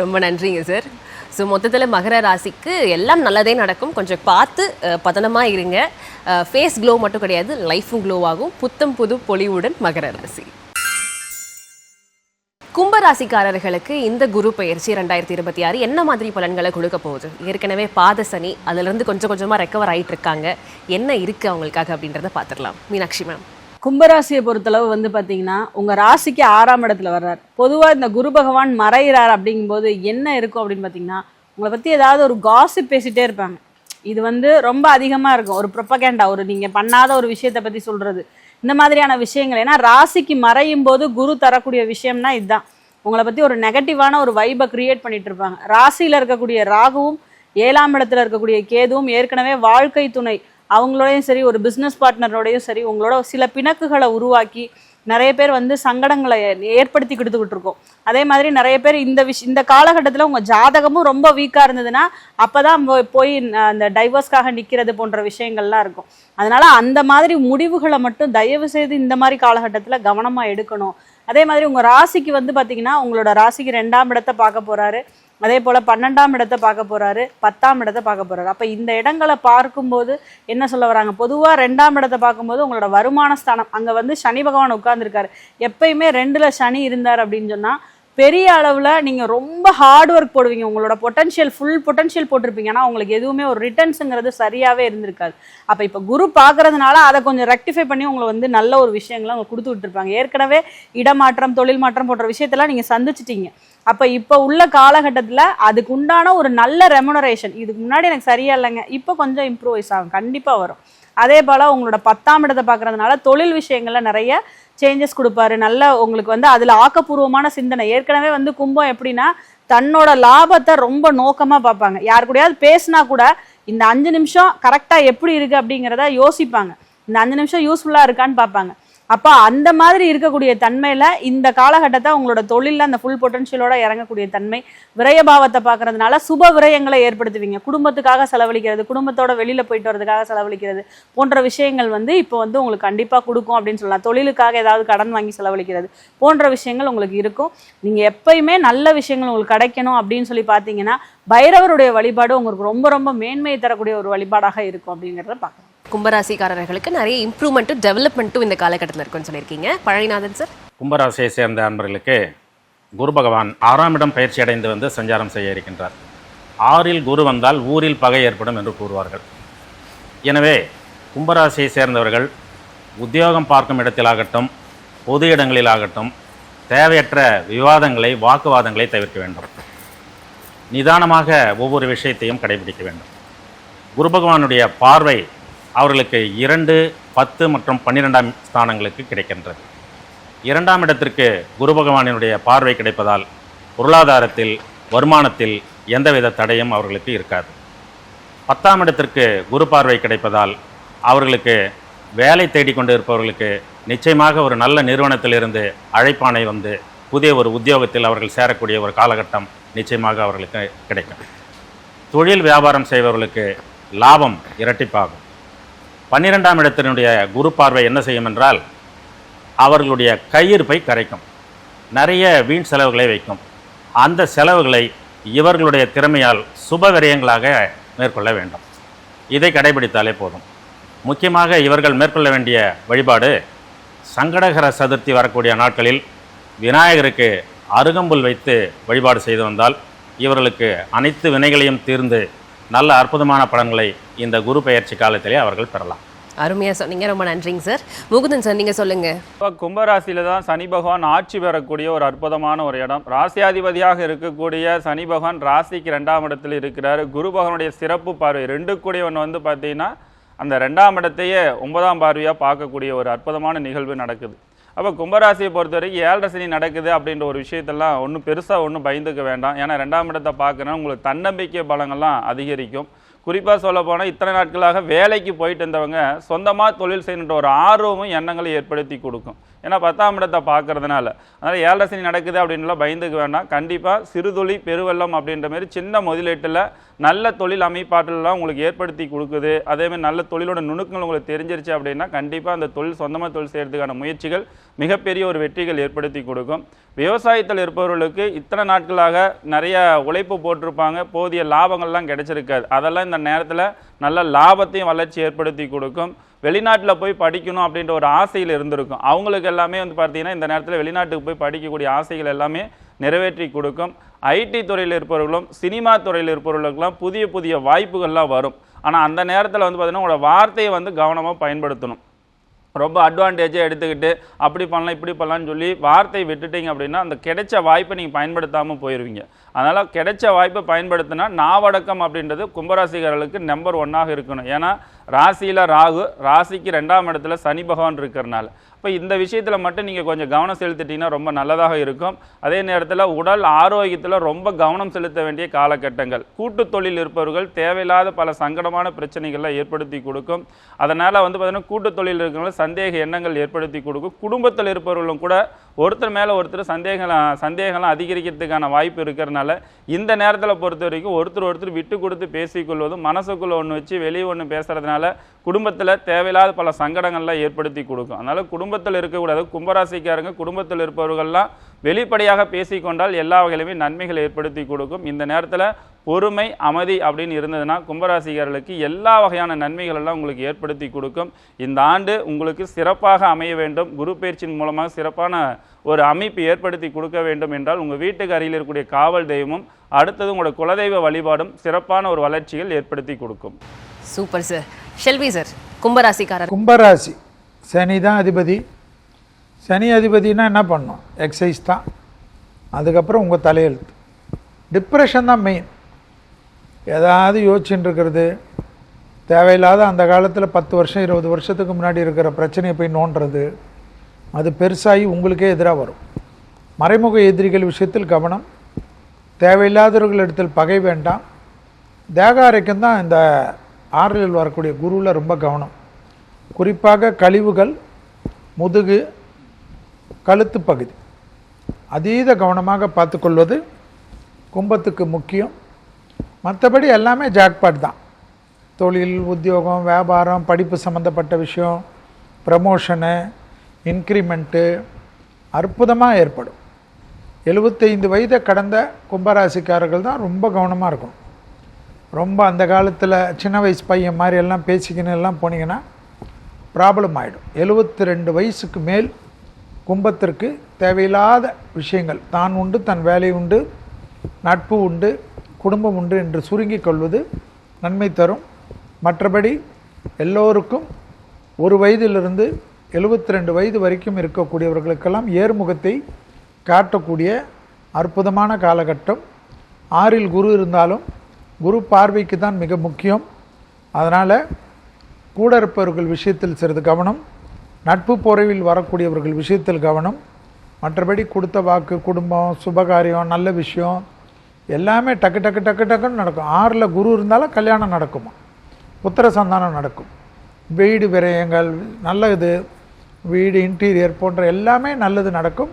ரொம்ப நன்றிங்க சார். ஸோ மொத்தத்தில் மகர ராசிக்கு எல்லாம் நல்லதே நடக்கும். கொஞ்சம் பார்த்து பதனமாக இருங்க. ஃபேஸ் க்ளோ மட்டும் கிடையாது, லைஃபும் க்ளோ ஆகும். புத்தம் புது பொலிவுடன் மகர ராசி. கும்பராசிக்காரர்களுக்கு இந்த குரு பயிற்சி 2026 என்ன மாதிரி பலன்களை கொடுக்க போகுது? ஏற்கனவே பாத சனி, அதிலிருந்து கொஞ்சம் கொஞ்சமாக ரெக்கவர் ஆகிட்டு இருக்காங்க. என்ன இருக்குது அவங்களுக்காக அப்படின்றத பார்த்துடலாம். மீனாட்சி மேம். கும்பராசியை பொறுத்தளவு வந்து பார்த்தீங்கன்னா உங்கள் ராசிக்கு 6ஆம் இடத்துல வர்றார். பொதுவாக இந்த குரு பகவான் மறைகிறார் அப்படிங்கும்போது என்ன இருக்கும் அப்படின்னு பார்த்தீங்கன்னா, உங்களை பற்றி ஏதாவது ஒரு காசிப் பேசிகிட்டே இருப்பாங்க. இது வந்து ரொம்ப அதிகமாக இருக்கும். ஒரு ப்ரொபகேண்டா, ஒரு நீங்கள் பண்ணாத ஒரு விஷயத்தை பற்றி சொல்கிறது, இந்த மாதிரியான விஷயங்கள். ஏன்னா ராசிக்கு மறையும் போது குரு தரக்கூடிய விஷயம்னா இதுதான். உங்களை பற்றி ஒரு நெகட்டிவான ஒரு வைபை கிரியேட் பண்ணிட்டு இருப்பாங்க. ராசியில் இருக்கக்கூடிய ராகுவும் 7ஆம் இடத்துல இருக்கக்கூடிய கேதுவும் ஏற்கனவே வாழ்க்கை துணை அவங்களோடையும் சரி, ஒரு பிஸ்னஸ் பார்ட்னரோடையும் சரி, உங்களோட சில பிணக்குகளை உருவாக்கி நிறைய பேர் வந்து சங்கடங்களை ஏற்படுத்தி கொடுத்துக்கிட்டு இருக்கோம். அதே மாதிரி நிறைய பேர் இந்த காலகட்டத்தில் உங்கள் ஜாதகமும் ரொம்ப வீக்காக இருந்ததுன்னா அப்போ தான் போய் அந்த டைவர்ஸ்க்காக நிற்கிறது போன்ற விஷயங்கள்லாம் இருக்கும். அதனால் அந்த மாதிரி முடிவுகளை மட்டும் தயவு செய்து இந்த மாதிரி காலகட்டத்தில் கவனமாக எடுக்கணும். அதே மாதிரி உங்கள் ராசிக்கு வந்து பார்த்திங்கன்னா உங்களோட ராசிக்கு 2ஆம் இடத்தை பார்க்க போகிறாரு, அதே போல் 12ஆம் இடத்தை பார்க்க போகிறாரு, 10ஆம் இடத்தை பார்க்க போகிறாரு. அப்போ இந்த இடங்களை பார்க்கும்போது என்ன சொல்ல வராங்க, பொதுவாக 2ஆம் இடத்தை பார்க்கும்போது உங்களோட வருமான ஸ்தானம், அங்கே வந்து சனி பகவான் உட்கார்ந்துருக்காரு. எப்பயுமே 2ல் சனி இருந்தார் அப்படின்னு சொன்னால் பெரிய அளவில் நீங்கள் ரொம்ப ஹார்ட் ஒர்க் போடுவீங்க, உங்களோட ஃபுல் பொட்டன்ஷியல் போட்டிருப்பீங்க. ஆனால் உங்களுக்கு எதுவுமே ஒரு ரிட்டர்ன்ஸுங்கிறது சரியாகவே இருந்திருக்காது. அப்போ இப்போ குரு பார்க்கறதுனால அதை கொஞ்சம் ரெக்டிஃபை பண்ணி உங்களை வந்து நல்ல ஒரு விஷயங்களை உங்களுக்கு கொடுத்து விட்டுருப்பாங்க. ஏற்கனவே இடமாற்றம், தொழில் மாற்றம் போன்ற விஷயத்தெல்லாம் நீங்கள் சந்திச்சிட்டீங்க. அப்போ இப்போ உள்ள காலகட்டத்தில் அதுக்கு உண்டான ஒரு நல்ல ரெமுனரேஷன், இதுக்கு முன்னாடி எனக்கு சரியா இல்லைங்க, இப்போ கொஞ்சம் இம்ப்ரூவைஸ் ஆகும், கண்டிப்பாக வரும். அதே போல் உங்களோட 10ஆம் இடத்தை பார்க்கறதுனால தொழில் விஷயங்களில் நிறைய சேஞ்சஸ் கொடுப்பாரு. நல்ல உங்களுக்கு வந்து அதில் ஆக்கப்பூர்வமான சிந்தனை. ஏற்கனவே வந்து கும்பம் எப்படின்னா தன்னோட லாபத்தை ரொம்ப நோக்கமாக பார்ப்பாங்க. யார் கூடயாவது பேசினா கூட இந்த 5 நிமிஷம் கரெக்டாக எப்படி இருக்குது அப்படிங்கிறத யோசிப்பாங்க. இந்த 5 நிமிஷம் யூஸ்ஃபுல்லாக இருக்கான்னு பார்ப்பாங்க. அப்போ அந்த மாதிரி இருக்கக்கூடிய தன்மையில் இந்த காலகட்டத்தை உங்களோட தொழிலில் அந்த ஃபுல் பொட்டன்ஷியலோட இறங்கக்கூடிய தன்மை. விரயபாவத்தை பார்க்கறதுனால சுப விரயங்களை ஏற்படுத்துவீங்க. குடும்பத்துக்காக செலவழிக்கிறது, குடும்பத்தோட வெளியில் போயிட்டு வரதுக்காக செலவழிக்கிறது போன்ற விஷயங்கள் வந்து இப்போ வந்து உங்களுக்கு கண்டிப்பாக கொடுக்கும் அப்படின்னு சொல்லலாம். தொழிலுக்காக ஏதாவது கடன் வாங்கி செலவழிக்கிறது போன்ற விஷயங்கள் உங்களுக்கு இருக்கும். நீங்கள் எப்பயுமே நல்ல விஷயங்கள் உங்களுக்கு கிடைக்கணும் அப்படின்னு சொல்லி பார்த்தீங்கன்னா பைரவருடைய வழிபாடு உங்களுக்கு ரொம்ப ரொம்ப மேன்மையை தரக்கூடிய ஒரு வழிபாடாக இருக்கும் அப்படிங்கிறத பார்க்கலாம். கும்பராசிக்காரர்களுக்கு நிறைய இம்ப்ரூவ்மெண்ட்டும் டெவலப்மெண்ட்டும் இந்த காலகட்டத்தில் இருக்குன்னு சொல்லியிருக்கீங்க. பழனிநாதன் சார். கும்பராசியை சேர்ந்த அன்பர்களுக்கு குரு பகவான் 6ஆம் இடம் பயிற்சி அடைந்து வந்து சஞ்சாரம் செய்ய இருக்கின்றார். 6இல் குரு வந்தால் ஊரில் பகை ஏற்படும் என்று கூறுவார்கள். எனவே கும்பராசியை சேர்ந்தவர்கள் உத்தியோகம் பார்க்கும் இடத்திலாகட்டும், பொது இடங்களிலாகட்டும் தேவையற்ற விவாதங்களை, வாக்குவாதங்களை தவிர்க்க வேண்டும். நிதானமாக ஒவ்வொரு விஷயத்தையும் கடைபிடிக்க வேண்டும். குரு பகவானுடைய பார்வை அவர்களுக்கு 2, 10 மற்றும் 12ஆம் ஸ்தானங்களுக்கு கிடைக்கின்றது. 2ஆம் இடத்திற்கு குரு பகவானினுடைய பார்வை கிடைப்பதால் பொருளாதாரத்தில், வருமானத்தில் எந்தவித தடையும் அவர்களுக்கு இருக்காது. 10ஆம் இடத்திற்கு குரு பார்வை கிடைப்பதால் அவர்களுக்கு வேலை தேடிக்கொண்டு இருப்பவர்களுக்கு நிச்சயமாக ஒரு நல்ல நிறுவனத்திலிருந்து அழைப்பானை வந்து புதிய ஒரு உத்தியோகத்தில் அவர்கள் சேரக்கூடிய ஒரு காலகட்டம் நிச்சயமாக அவர்களுக்கு கிடைக்கும். தொழில் வியாபாரம் செய்பவர்களுக்கு லாபம் இரட்டிப்பாகும். 12ஆம் இடத்தினுடைய குரு பார்வை என்ன செய்யும் என்றால் அவர்களுடைய கையிருப்பை கரைக்கும், நிறைய வீண் செலவுகளை வைக்கும். அந்த செலவுகளை இவர்களுடைய திறமையால் சுப விரயங்களாக மேற்கொள்ள வேண்டும். இதை கடைபிடித்தாலே போதும். முக்கியமாக இவர்கள் மேற்கொள்ள வேண்டிய வழிபாடு, சங்கடகர சதுர்த்தி வரக்கூடிய நாட்களில் விநாயகருக்கு அருகம்புல் வைத்து வழிபாடு செய்து வந்தால் இவர்களுக்கு அனைத்து வினைகளையும் தீர்ந்து நல்ல அற்புதமான பலன்களை இந்த குரு பெயர்ச்சி காலத்திலே அவர்கள் பெறலாம். அருமையாக சொன்னீங்க, ரொம்ப நன்றிங்க சார். முகுந்தன் சார், நீங்கள் சொல்லுங்கள். இப்போ கும்பராசியில தான் சனி பகவான் ஆட்சி பெறக்கூடிய ஒரு அற்புதமான ஒரு இடம். ராசியாதிபதியாக இருக்கக்கூடிய சனி பகவான் ராசிக்கு 2ஆம் இடத்தில் இருக்கிறார். குரு பகவானுடைய சிறப்பு பார்வை 2 கூடியவன் வந்து பார்த்தீங்கன்னா அந்த 2ஆம் இடத்தையே 9ஆம் பார்வையாக பார்க்கக்கூடிய ஒரு அற்புதமான நிகழ்வு நடக்குது. அப்போ கும்பராசியை பொறுத்த வரைக்கும் 7 சனி நடக்குது அப்படின்ற ஒரு விஷயத்தெல்லாம் ஒன்றும் பெருசாக ஒன்றும் பயந்துக்க வேண்டாம். ஏன்னா 2ஆம் இடத்தை பார்க்கறதுனா உங்களுக்கு தன்னம்பிக்கை பலங்கள்லாம் அதிகரிக்கும். குறிப்பாக சொல்ல போனால் இத்தனை நாட்களாக வேலைக்கு போயிட்டு இருந்தவங்க சொந்தமாக தொழில் செய்யணுன்ற ஒரு ஆர்வமும் எண்ணங்களை ஏற்படுத்தி கொடுக்கும். ஏன்னா 10ஆம் இடத்தை பார்க்கறதுனால. அதனால் 7 சனி நடக்குது அப்படின்லாம் பயந்துக்க வேண்டாம். கண்டிப்பாக சிறுதுளி பெருவெள்ளம் அப்படின்ற மாதிரி சின்ன முதலீட்டில் நல்ல தொழில் அமைப்பாற்றலாம் உங்களுக்கு ஏற்படுத்தி கொடுக்குது. அதேமாதிரி நல்ல தொழிலோட நுணுக்கங்கள் உங்களுக்கு தெரிஞ்சிருச்சு அப்படின்னா கண்டிப்பாக அந்த தொழில் சொந்தமாக தொழில் செய்கிறதுக்கான முயற்சிகள் மிகப்பெரிய ஒரு வெற்றிகள் ஏற்படுத்தி கொடுக்கும். விவசாயத்தில் இருப்பவர்களுக்கு இத்தனை நாட்களாக நிறைய உழைப்பு போட்டிருப்பாங்க, போதிய லாபங்கள்லாம் கிடைச்சிருக்காது. அதெல்லாம் இந்த நேரத்தில் நல்ல லாபத்தையும் வளர்ச்சி ஏற்படுத்தி கொடுக்கும். வெளிநாட்டில் போய் படிக்கணும் அப்படின்ற ஒரு ஆசையில் இருந்திருக்கும். அவங்களுக்கு எல்லாமே வந்து பார்த்தீங்கன்னா இந்த நேரத்தில் வெளிநாட்டுக்கு போய் படிக்கக்கூடிய ஆசைகள் எல்லாமே நிறைவேற்றி கொடுக்கும். ஐடி துறையில் இருப்பவர்களும் சினிமா துறையில் இருப்பவர்களுக்கெல்லாம் புதிய புதிய வாய்ப்புகள்லாம் வரும். ஆனால் அந்த நேரத்தில் வந்து பார்த்தீங்கன்னா உங்களோட வார்த்தையை வந்து கவனமாக பயன்படுத்தணும். ரொம்ப அட்வான்டேஜாக எடுத்துக்கிட்டு அப்படி பண்ணலாம் இப்படி பண்ணலான்னு சொல்லி வார்த்தை விட்டுட்டீங்க அப்படின்னா அந்த கிடைச்ச வாய்ப்பை நீங்கள் பயன்படுத்தாமல் போயிடுவீங்க. அதனால் கிடைச்ச வாய்ப்பை பயன்படுத்தினா நாவடக்கம் அப்படின்றது கும்பராசிக்காரர்களுக்கு நம்பர் 1ஆக இருக்கணும். ஏன்னா ராசியில் ராகு, ராசிக்கு 2ஆம் இடத்துல சனி பகவான் இருக்கிறனால. இப்போ இந்த விஷயத்தில் மட்டும் நீங்கள் கொஞ்சம் கவனம் செலுத்திட்டீங்கன்னா ரொம்ப நல்லதாக இருக்கும். அதே நேரத்தில் உடல் ஆரோக்கியத்தில் ரொம்ப கவனம் செலுத்த வேண்டிய காலகட்டங்கள். கூட்டு தொழில் இருப்பவர்கள் தேவையில்லாத பல சங்கடமான பிரச்சனைகளை ஏற்படுத்தி கொடுக்கும். அதனால் வந்து பார்த்தீங்கன்னா கூட்டு தொழில் இருக்கிறவங்க சந்தேக எண்ணங்கள் ஏற்படுத்தி கொடுக்கும். குடும்பத்தில் இருப்பவர்களும் கூட ஒருத்தர் மேலே ஒருத்தர் சந்தேகம்லாம் அதிகரிக்கிறதுக்கான வாய்ப்பு இருக்கிறதுனால இந்த நேரத்தில் பொறுத்த வரைக்கும் ஒருத்தர் விட்டு கொடுத்து பேசிக்கொள்வதும் மனசுக்குள்ளே ஒன்று வச்சு வெளியே ஒன்று பேசுறதுனால குடும்பத்தில் தேவையில்லாத பல சங்கடங்கள்லாம் ஏற்படுத்தி கொடுக்கும். அதனால குடும்பத்தில் இருக்கக்கூடாது. கும்பராசிக்காரங்க குடும்பத்தில் இருப்பவர்கள்லாம் வெளிப்படையாக பேசிக்கொண்டால் எல்லா வகையிலுமே நன்மைகள் ஏற்படுத்தி கொடுக்கும். இந்த நேரத்தில் பொறுமை, அமைதி அப்படின்னு இருந்ததுன்னா கும்பராசிக்காரர்களுக்கு எல்லா வகையான நன்மைகள் எல்லாம் உங்களுக்கு ஏற்படுத்தி கொடுக்கும். இந்த ஆண்டு உங்களுக்கு சிறப்பாக அமைய வேண்டும், குரு பயிற்சியின் மூலமாக சிறப்பான ஒரு அமைப்பு ஏற்படுத்தி கொடுக்க வேண்டும் என்றால் உங்கள் வீட்டுக்கு அருகில் இருக்கக்கூடிய காவல் தெய்வமும் அடுத்தது உங்களோட குலதெய்வ வழிபாடும் சிறப்பான ஒரு வளர்ச்சிகள் ஏற்படுத்தி கொடுக்கும். Super sir. ஷெல்வி சார், கும்பராசிக்காரர். கும்பராசி சனி தான் அதிபதி. சனி அதிபதினா என்ன பண்ணணும்? எக்ஸசைஸ் தான். அதுக்கப்புறம் உங்கள் தலையெழுத்து. டிப்ரெஷன் தான் மெயின். ஏதாவது யோசிச்சுட்டு இருக்கிறது, தேவையில்லாத அந்த காலத்தில் 10 வருஷம் 20 வருஷத்துக்கு முன்னாடி இருக்கிற பிரச்சனையை போய் நோண்டுறது, அது பெருசாகி உங்களுக்கே எதிராக வரும். மறைமுக எதிரிகள் விஷயத்தில் கவனம். தேவையில்லாதவர்கள் இடத்தில் பகை வேண்டாம். தேக ஆரோக்கியம் தான் இந்த 6ல் வரக்கூடிய குருவில் ரொம்ப கவனம். குறிப்பாக கழிவுகள், முதுகு, கழுத்து பகுதி அதீத கவனமாக பார்த்துக்கொள்வது கும்பத்துக்கு முக்கியம். மற்றபடி எல்லாமே ஜாக்பாட் தான். தொழில், உத்தியோகம், வியாபாரம், படிப்பு சம்மந்தப்பட்ட விஷயம், ப்ரமோஷனு, இன்க்ரிமெண்ட்டு அற்புதமாக ஏற்படும். 75 வயதை கடந்த கும்பராசிக்காரர்கள் தான் ரொம்ப கவனமாக இருக்கணும். ரொம்ப அந்த காலத்தில் சின்ன வயசு பையன் மாதிரி எல்லாம் பேசிக்கின்னு எல்லாம் போனீங்கன்னா ப்ராப்ளம் ஆகிடும். 72 வயசுக்கு மேல் கும்பத்திற்கு தேவையில்லாத விஷயங்கள், தான் உண்டு, தன் வேலை உண்டு, நட்பு உண்டு, குடும்பம் உண்டு என்று சுருங்கி கொள்வது நன்மை தரும். மற்றபடி எல்லோருக்கும் 1 வயதிலிருந்து 72 வயது வரைக்கும் இருக்கக்கூடியவர்களுக்கெல்லாம் ஏர்முகத்தை காட்டக்கூடிய அற்புதமான காலகட்டம். 6இல் குரு இருந்தாலும் குரு பார்வைக்கு தான் மிக முக்கியம். அதனால் கூட இருப்பவர்கள் விஷயத்தில் சிறிது கவனம், நட்பு பொறைவில் வரக்கூடியவர்கள் விஷயத்தில் கவனம். மற்றபடி கொடுத்த வாக்கு, குடும்பம், சுபகாரியம், நல்ல விஷயம் எல்லாமே டக்கு டக்கு டக்கு டக்குன்னு நடக்கும். 6இல் குரு இருந்தாலும் கல்யாணம் நடக்குமா, புத்திர சந்தானம் நடக்கும், வீடு விரயங்கள் நல்ல இது, வீடு இன்டீரியர் போன்ற எல்லாமே நல்லது நடக்கும்.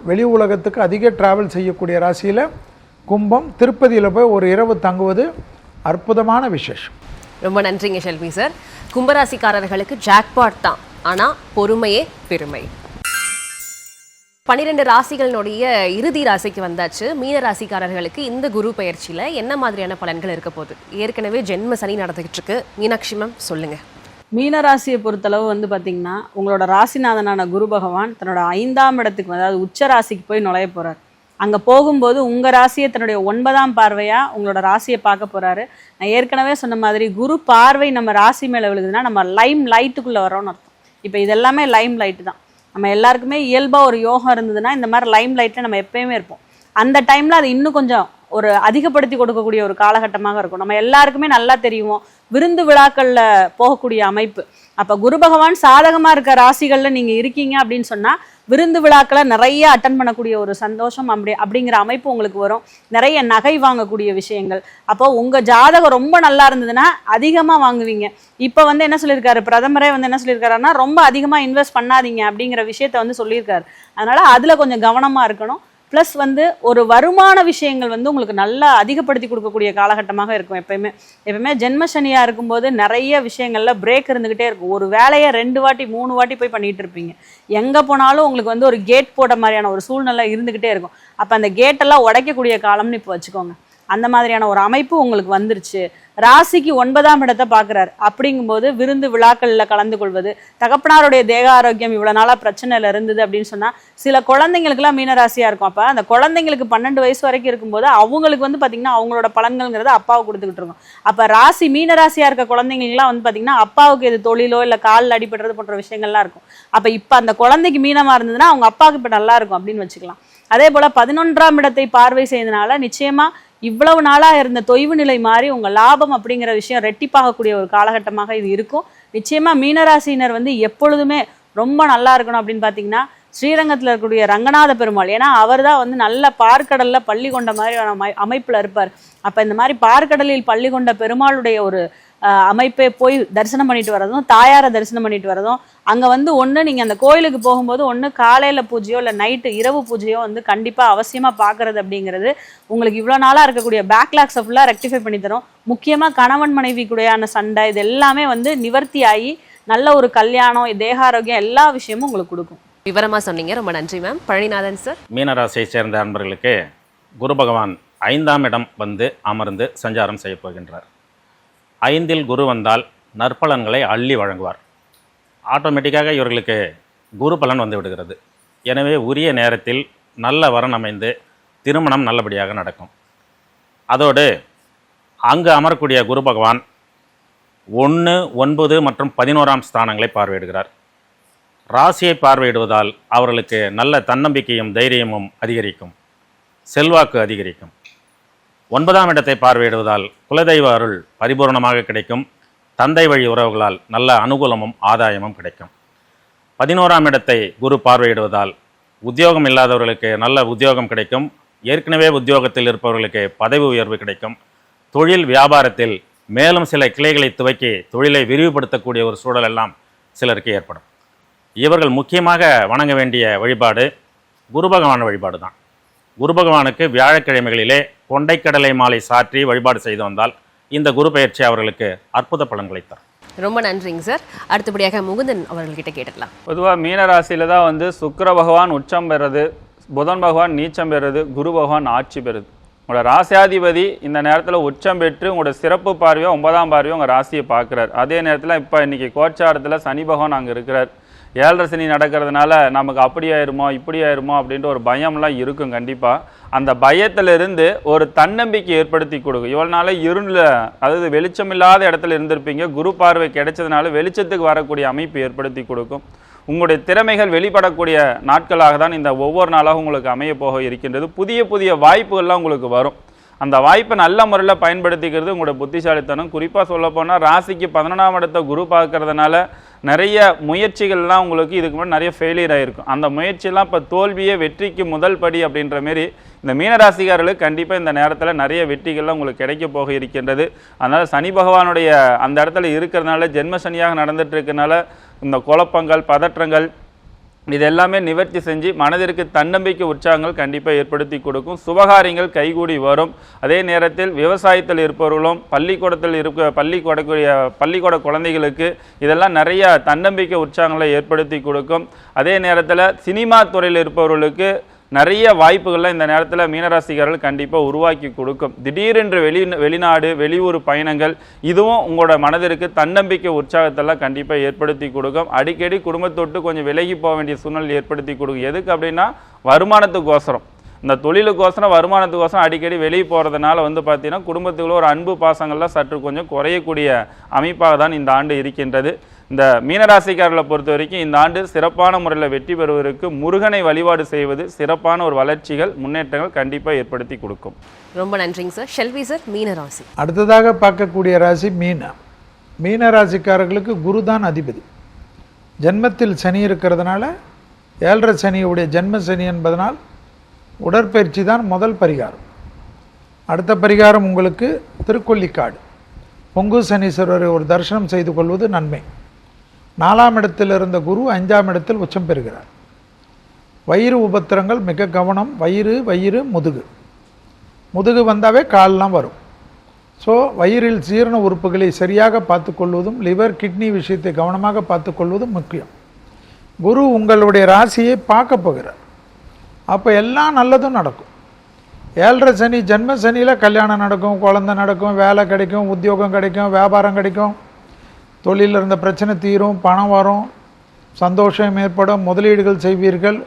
வெளி உலகத்துக்கு அதிக டிராவல் செய்யக்கூடிய ராசியில் கும்பம். திருப்பதியில் போய் ஒரு இரவு தங்குவது அற்புதமான விசேஷம். ரொம்ப நன்றிங்க ஷெல்வி சார். கும்பராசிக்காரர்களுக்கு ஜாக்பாட் தான், ஆனால் பொறுமையே பெருமை. 12 ராசிகளினுடைய இறுதி ராசிக்கு வந்தாச்சு. மீன ராசிக்காரர்களுக்கு இந்த குரு பயிற்சியில் என்ன மாதிரியான பலன்கள் இருக்க போகுது? ஏற்கனவே ஜென்ம சனி நடந்துகிட்டு இருக்கு. மீனாட்சி மேம் சொல்லுங்க. மீன ராசியை பொறுத்தளவு வந்து பார்த்தீங்கன்னா, உங்களோட ராசிநாதனான குரு பகவான் தன்னோட 5ஆம் இடத்துக்கு, அதாவது உச்ச ராசிக்கு போய் நுழைய போகிறார். அங்கே போகும்போது உங்கள் ராசியை தன்னுடைய 9ஆம் பார்வையாக உங்களோட ராசியை பார்க்க போகிறாரு. நான் ஏற்கனவே சொன்ன மாதிரி குரு பார்வை நம்ம ராசி மேலே விழுகுதுன்னா நம்ம லைம் லைட்டுக்குள்ளே வரோன்னு அர்த்தம். இப்போ இதெல்லாமே லைம் லைட்டு தான். நம்ம எல்லாருக்குமே இயல்பாக ஒரு யோகம் இருந்ததுன்னா இந்த மாதிரி லைம் லைட்டில் நம்ம எப்பயுமே இருப்போம். அந்த டைமில் அது இன்னும் கொஞ்சம் ஒரு அதிகப்படுத்தி கொடுக்கக்கூடிய ஒரு காலகட்டமாக இருக்கும். நம்ம எல்லாருக்குமே நல்லா தெரியும் விருந்து விழாக்களில் போகக்கூடிய அமைப்பு. அப்போ குரு பகவான் சாதகமாக இருக்க ராசிகளில் நீங்கள் இருக்கீங்க அப்படின்னு சொன்னால் விருந்து விழாக்களை நிறைய அட்டன் பண்ணக்கூடிய ஒரு சந்தோஷம் அப்படிங்கிற அமைப்பு உங்களுக்கு வரும். நிறைய நகை வாங்கக்கூடிய விஷயங்கள். அப்போ உங்கள் ஜாதகம் ரொம்ப நல்லா இருந்ததுன்னா அதிகமாக வாங்குவீங்க. இப்போ வந்து என்ன சொல்லியிருக்காரு பிரதமரே வந்து என்ன சொல்லியிருக்காருன்னா, ரொம்ப அதிகமாக இன்வெஸ்ட் பண்ணாதீங்க அப்படிங்கிற விஷயத்த வந்து சொல்லியிருக்காரு. அதனால் அதில் கொஞ்சம் கவனமாக இருக்கணும். ப்ளஸ் வந்து ஒரு வருமான விஷயங்கள் வந்து உங்களுக்கு நல்லா அதிகப்படுத்தி கொடுக்கக்கூடிய காலகட்டமாக இருக்கும். எப்பயுமே ஜென்ம சனியாக இருக்கும்போது நிறைய விஷயங்களில் பிரேக் இருந்துக்கிட்டே இருக்கும். ஒரு வேலையை 2 வாட்டி 3 வாட்டி போய் பண்ணிகிட்டு இருப்பீங்க. எங்கே போனாலும் உங்களுக்கு வந்து ஒரு கேட் போட மாதிரியான ஒரு சூழ்நிலை இருந்துக்கிட்டே இருக்கும். அப்போ அந்த கேட்டெல்லாம் உடைக்கக்கூடிய காலம்னு இப்போ வச்சுக்கோங்க. அந்த மாதிரியான ஒரு அமைப்பு உங்களுக்கு வந்துருச்சு. ராசிக்கு 9ஆம் இடத்தை பார்க்குறாரு. அப்படிங்கும்போது விருந்து விழாக்களில் கலந்து கொள்வது, தகப்பனாருடைய தேக ஆரோக்கியம் இவ்வளோ நாளாக பிரச்சனையில் இருந்தது அப்படின்னு சொன்னால் சில குழந்தைங்களுக்குலாம் மீனராசியாக இருக்கும். அப்போ அந்த குழந்தைங்களுக்கு 12 வயசு வரைக்கும் இருக்கும்போது அவங்களுக்கு வந்து பார்த்திங்கன்னா அவங்களோட பலன்கள்ங்கிறது அப்பாவுக்கு கொடுத்துக்கிட்டு இருக்கும். அப்போ ராசி மீனராசியாக இருக்க குழந்தைங்களுக்குலாம் வந்து பார்த்திங்கன்னா அப்பாவுக்கு எது தொழிலோ இல்லை காலில் அடிபடுறது போன்ற விஷயங்கள்லாம் இருக்கும். அப்போ இப்போ அந்த குழந்தைக்கு மீனமாக இருந்ததுன்னா அவங்க அப்பாவுக்கு இப்போ நல்லா இருக்கும் அப்படின்னு வச்சுக்கலாம். அதே போல் 11ஆம் இடத்தை பார்வை செய்தனால நிச்சயமாக இவ்வளவு நாளாக இருந்த தொய்வு நிலை மாறி உங்கள் லாபம் அப்படிங்கிற விஷயம் ரெட்டிப்பாகக்கூடிய ஒரு காலகட்டமாக இது இருக்கும். நிச்சயமாக மீனராசினர் வந்து எப்பொழுதுமே ரொம்ப நல்லா இருக்கணும் அப்படின்னு பார்த்தீங்கன்னா ஸ்ரீரங்கத்தில் இருக்கக்கூடிய ரங்கநாத பெருமாள். ஏன்னா அவர் தான் வந்து நல்ல பார்க்கடலில் பள்ளி கொண்ட மாதிரியான அமைப்பில் இருப்பார். அப்போ இந்த மாதிரி பார்க்கடலில் பள்ளி கொண்ட பெருமாளுடைய ஒரு அமைப்பை போய் தரிசனம் பண்ணிட்டு வரதும், தாயாரை தரிசனம் பண்ணிட்டு வரதும், அங்கே வந்து ஒன்று நீங்கள் அந்த கோயிலுக்கு போகும்போது ஒன்று காலையில் பூஜையோ இல்லை நைட்டு இரவு பூஜையோ வந்து கண்டிப்பாக அவசியமாக பார்க்குறது அப்படிங்கிறது உங்களுக்கு இவ்வளோ நாளாக இருக்கக்கூடிய பேக்லாக்ஸை ஃபுல்லாக ரெக்டிஃபை பண்ணி தரும். முக்கியமாக கணவன் மனைவி கூடையான சண்டை இது எல்லாமே வந்து நிவர்த்தி ஆகி நல்ல ஒரு கல்யாணம், தேகாரோக்கியம் எல்லா விஷயமும் உங்களுக்கு கொடுக்கும். விவரமாக சொன்னீங்க, ரொம்ப நன்றி மேம். பழனிநாதன் சார். மீனராசியை சேர்ந்த அன்பர்களுக்கு குரு பகவான் 5ஆம் இடம் வந்து அமர்ந்து சஞ்சாரம் செய்ய போகின்றார். 5இல் குரு வந்தால் நற்பலன்களை அள்ளி வழங்குவார். ஆட்டோமேட்டிக்காக இவர்களுக்கு குரு பலன் வந்து விடுகிறது. எனவே உரிய நேரத்தில் நல்ல வரன் அமைந்து திருமணம் நல்லபடியாக நடக்கும். அதோடு அங்கு அமரக்கூடிய குரு பகவான் 1, 9 மற்றும் 11ஆம் ஸ்தானங்களை பார்வையிடுகிறார். ராசியை பார்வையிடுவதால் அவர்களுக்கு நல்ல தன்னம்பிக்கையும் தைரியமும் அதிகரிக்கும், செல்வாக்கு அதிகரிக்கும். 9ஆம் இடத்தை பார்வையிடுவதால் குலதெய்வ அருள் பரிபூர்ணமாக கிடைக்கும். தந்தை வழி உறவுகளால் நல்ல அனுகூலமும் ஆதாயமும் கிடைக்கும். 11ஆம் இடத்தை குரு பார்வையிடுவதால் உத்தியோகம் இல்லாதவர்களுக்கு நல்ல உத்தியோகம் கிடைக்கும். ஏற்கனவே உத்தியோகத்தில் இருப்பவர்களுக்கு பதவி உயர்வு கிடைக்கும். தொழில் வியாபாரத்தில் மேலும் சில கிளைகளை துவக்கி தொழிலை விரிவுபடுத்தக்கூடிய ஒரு சூழல் எல்லாம் சிலருக்கு ஏற்படும். இவர்கள் முக்கியமாக வணங்க வேண்டிய வழிபாடு குரு பகவான் வழிபாடு தான். குரு பகவானுக்கு வியாழக்கிழமைகளிலே கொண்டைக்கடலை மாலை சாற்றி வழிபாடு செய்து வந்தால் இந்த குரு பயிற்சி அவர்களுக்கு அற்புத பலன்களை தரும். ரொம்ப நன்றிங்க சார். அடுத்தபடியாக முகுந்தன் அவர்கள்கிட்ட கேட்டுடலாம். பொதுவாக மீனராசியில் தான் வந்து சுக்கிர பகவான் உச்சம் பெறுறது, புதன் பகவான் நீச்சம் பெறுறது, குரு பகவான் ஆட்சி பெறுது. உங்களோட ராசியாதிபதி இந்த நேரத்தில் உச்சம் பெற்று உங்களோட சிறப்பு பார்வையோ 9ஆம் பார்வையோ உங்கள் ராசியை பார்க்குறார். அதே நேரத்தில் இப்போ இன்றைக்கி கோச்சாரத்தில் சனி பகவான் அங்கே இருக்கிறார். 7.5 சனி நடக்கிறதுனால நமக்கு அப்படி ஆயிருமோ இப்படி ஆயிருமோ அப்படின்ற ஒரு பயம்லாம் இருக்கும். கண்டிப்பாக அந்த பயத்திலிருந்து ஒரு தன்னம்பிக்கை ஏற்படுத்தி கொடுக்கும். இவ்வளோ நாள் இருளில், அதாவது வெளிச்சம் இல்லாத இடத்துல இருந்திருப்பீங்க. குரு பார்வை கிடைச்சதுனால வெளிச்சத்துக்கு வரக்கூடிய அமைப்பு ஏற்படுத்தி கொடுக்கும். உங்களுடைய திறமைகள் வெளிப்படக்கூடிய நாட்களாக தான் இந்த ஒவ்வொரு நாளாக உங்களுக்கு அமைய போக இருக்கின்றது. புதிய புதிய வாய்ப்புகள்லாம் உங்களுக்கு வரும். அந்த வாய்ப்பை நல்ல முறையில் பயன்படுத்திக்கிறது உங்களோட புத்திசாலித்தனம். குறிப்பாக சொல்லப்போனால் ராசிக்கு 11ஆம் இடத்தை குரு பார்க்கறதுனால நிறைய முயற்சிகள்லாம் உங்களுக்கு இதுக்கு முன்னாடி நிறைய ஃபெயிலியர் ஆகிருக்கும். அந்த முயற்சியெல்லாம் இப்போ தோல்வியே வெற்றிக்கு முதல் படி அப்படின்ற மாரி இந்த மீனராசிக்காரர்களுக்கு கண்டிப்பாக இந்த நேரத்தில் நிறைய வெற்றிகள்லாம் உங்களுக்கு கிடைக்க போக இருக்கின்றது. அதனால் சனி பகவானுடைய அந்த இடத்துல இருக்கிறதுனால, ஜென்ம சனியாக நடந்துட்டு இருக்கனால இந்த குழப்பங்கள், பதற்றங்கள் இது எல்லாமே நிவர்த்தி செஞ்சு மனதிற்கு தன்னம்பிக்கை உற்சாகங்கள் கண்டிப்பாக ஏற்படுத்தி கொடுக்கும். சுபகாரியங்கள் கைகூடி வரும். அதே நேரத்தில் விவசாயத்தில் இருப்பவர்களும் பள்ளிக்கூட குழந்தைகளுக்கு இதெல்லாம் நிறைய தன்னம்பிக்கை உற்சாகங்களை ஏற்படுத்தி கொடுக்கும். அதே நேரத்தில் சினிமா துறையில் இருப்பவர்களுக்கு நிறைய வாய்ப்புகள்லாம் இந்த நேரத்தில் மீனராசிக்காரர்கள் கண்டிப்பாக உருவாக்கி கொடுக்கும். திடீரென்று வெளிநாடு வெளியூர் பயணங்கள் இதுவும் உங்களோட மனதிற்கு தன்னம்பிக்கை உற்சாகத்தெல்லாம் கண்டிப்பாக ஏற்படுத்தி கொடுக்கும். அடிக்கடி குடும்பத்தொட்டு கொஞ்சம் விலகி போக வேண்டிய சூழ்நிலை ஏற்படுத்தி கொடுக்கும். எதுக்கு அப்படின்னா வருமானத்துக்கோசரம், இந்த தொழிலுக்கோசரம் வருமானத்துக்கோசரம் அடிக்கடி வெளியே போகிறதுனால பார்த்தீங்கன்னா குடும்பத்துக்குள்ள ஒரு அன்பு பாசங்கள்லாம் சற்று கொஞ்சம் குறையக்கூடிய அமைப்பாக தான் இந்த ஆண்டு இருக்கின்றது. இந்த மீனராசிக்காரர்களை பொறுத்த வரைக்கும் இந்த ஆண்டு சிறப்பான முறையில் வெற்றி பெறுவதற்கு முருகனை வழிபாடு செய்வது சிறப்பான ஒரு வளர்ச்சிகள், முன்னேற்றங்கள் கண்டிப்பாக ஏற்படுத்தி கொடுக்கும். ரொம்ப நன்றிங்க சார். ஷெல்வி சார், மீனராசி. அடுத்ததாக பார்க்கக்கூடிய ராசி மீனராசிக்காரர்களுக்கு குரு தான் அதிபதி. ஜென்மத்தில் சனி இருக்கிறதுனால 7.5 சனியுடைய ஜென்ம சனி என்பதனால் உடற்பயிற்சி தான் முதல் பரிகாரம். அடுத்த பரிகாரம் உங்களுக்கு திருக்கொல்லிக்காடு பொங்கு சனீஸ்வரரை ஒரு தரிசனம் செய்து கொள்வது நன்மை. 4ஆம் இடத்தில் இருந்த குரு 5ஆம் இடத்தில் உச்சம் பெறுகிறார். வயிறு உபத்திரங்கள் மிக கவனம். வயிறு முதுகு வந்தாவே கால்லாம் வரும். ஸோ வயிறில் ஜீரண உறுப்புகளை சரியாக பார்த்து கொள்வதும், லிவர் கிட்னி விஷயத்தை கவனமாக பார்த்து கொள்வதும் முக்கியம். குரு உங்களுடைய ராசியை பார்க்க போகிறார். அப்போ எல்லாம் நல்லதும் நடக்கும். 7.5 சனி ஜென்ம சனியில் கல்யாணம் நடக்கும், குழந்தை நடக்கும், வேலை கிடைக்கும், உத்தியோகம் கிடைக்கும், வியாபாரம் கிடைக்கும், தொழிலில் இருந்த பிரச்சனை தீரும், பணம் வரும், சந்தோஷம் ஏற்படும், முதலீடுகள் செய்வீர்கள்.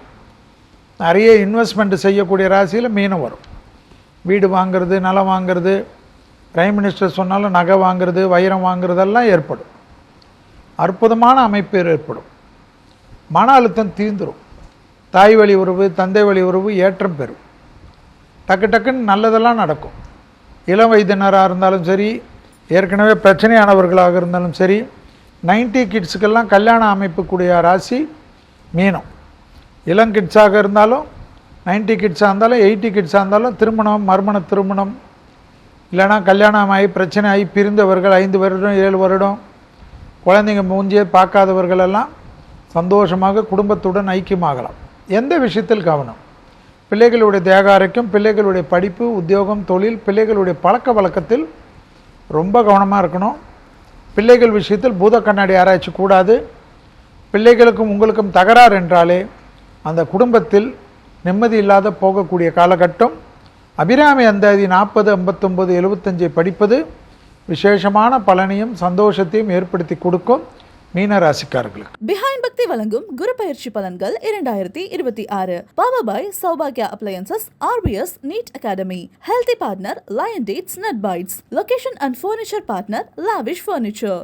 நிறைய இன்வெஸ்ட்மெண்ட் செய்யக்கூடிய ராசியில் மீனம் வரும். வீடு வாங்கிறது, நிலம் வாங்கிறது, பிரைம் மினிஸ்டர் சொன்னாலும் நகை வாங்கிறது, வைரம் வாங்கிறதெல்லாம் ஏற்படும். அற்புதமான அமைப்பு ஏற்படும். மன அழுத்தம் தீர்ந்துடும். தாய் வழி உறவு, தந்தை வழி உறவு ஏற்றம் பெறும். டக்குன்னு நல்லதெல்லாம் நடக்கும். இளம் வயதினராக இருந்தாலும் சரி, ஏற்கனவே பிரச்சனையானவர்களாக இருந்தாலும் சரி, 90 கிட்ஸுக்கெல்லாம் கல்யாணம் அமைப்புக்கூடிய ராசி மீனம். இளம் கிட்ஸாக இருந்தாலும், 90 கிட்ஸாக இருந்தாலும், 80 கிட்ஸாக இருந்தாலும் திருமணம், மறுமண திருமணம், இல்லைனா கல்யாணம் ஆகி பிரச்சனை ஆகி பிரிந்தவர்கள் 5 வருடம் 7 வருடம் குழந்தைங்க மூஞ்சியை பார்க்காதவர்களெல்லாம் சந்தோஷமாக குடும்பத்துடன் ஐக்கியமாகலாம். எந்த விஷயத்தில் கவனம்? பிள்ளைகளுடைய தேக ஆரோக்கியம், பிள்ளைகளுடைய படிப்பு, உத்தியோகம், தொழில், பிள்ளைகளுடைய பழக்க வழக்கத்தில் ரொம்ப கவனமாக இருக்கணும். பிள்ளைகள் விஷயத்தில் பூத கண்ணாடி ஆராய்ச்சி கூடாது. பிள்ளைகளுக்கும் உங்களுக்கும் தகராறு என்றாலே அந்த குடும்பத்தில் நிம்மதி இல்லாத போகக்கூடிய காலகட்டம். அபிராமி அந்தாதி 40, 59, 75 படிப்பது விசேஷமான பலனையும் சந்தோஷத்தையும் ஏற்படுத்தி கொடுக்கும் மீனராசிக்காரர்களுக்கு. பிஹைண்ட் பக்தி வழங்கும் குரு பயிற்சி பலன்கள் 2026 பவர் பை சௌபாக்யா appliances, RBS NEET academy. Healthy partner lion dates nut bites. Location and furniture partner lavish furniture.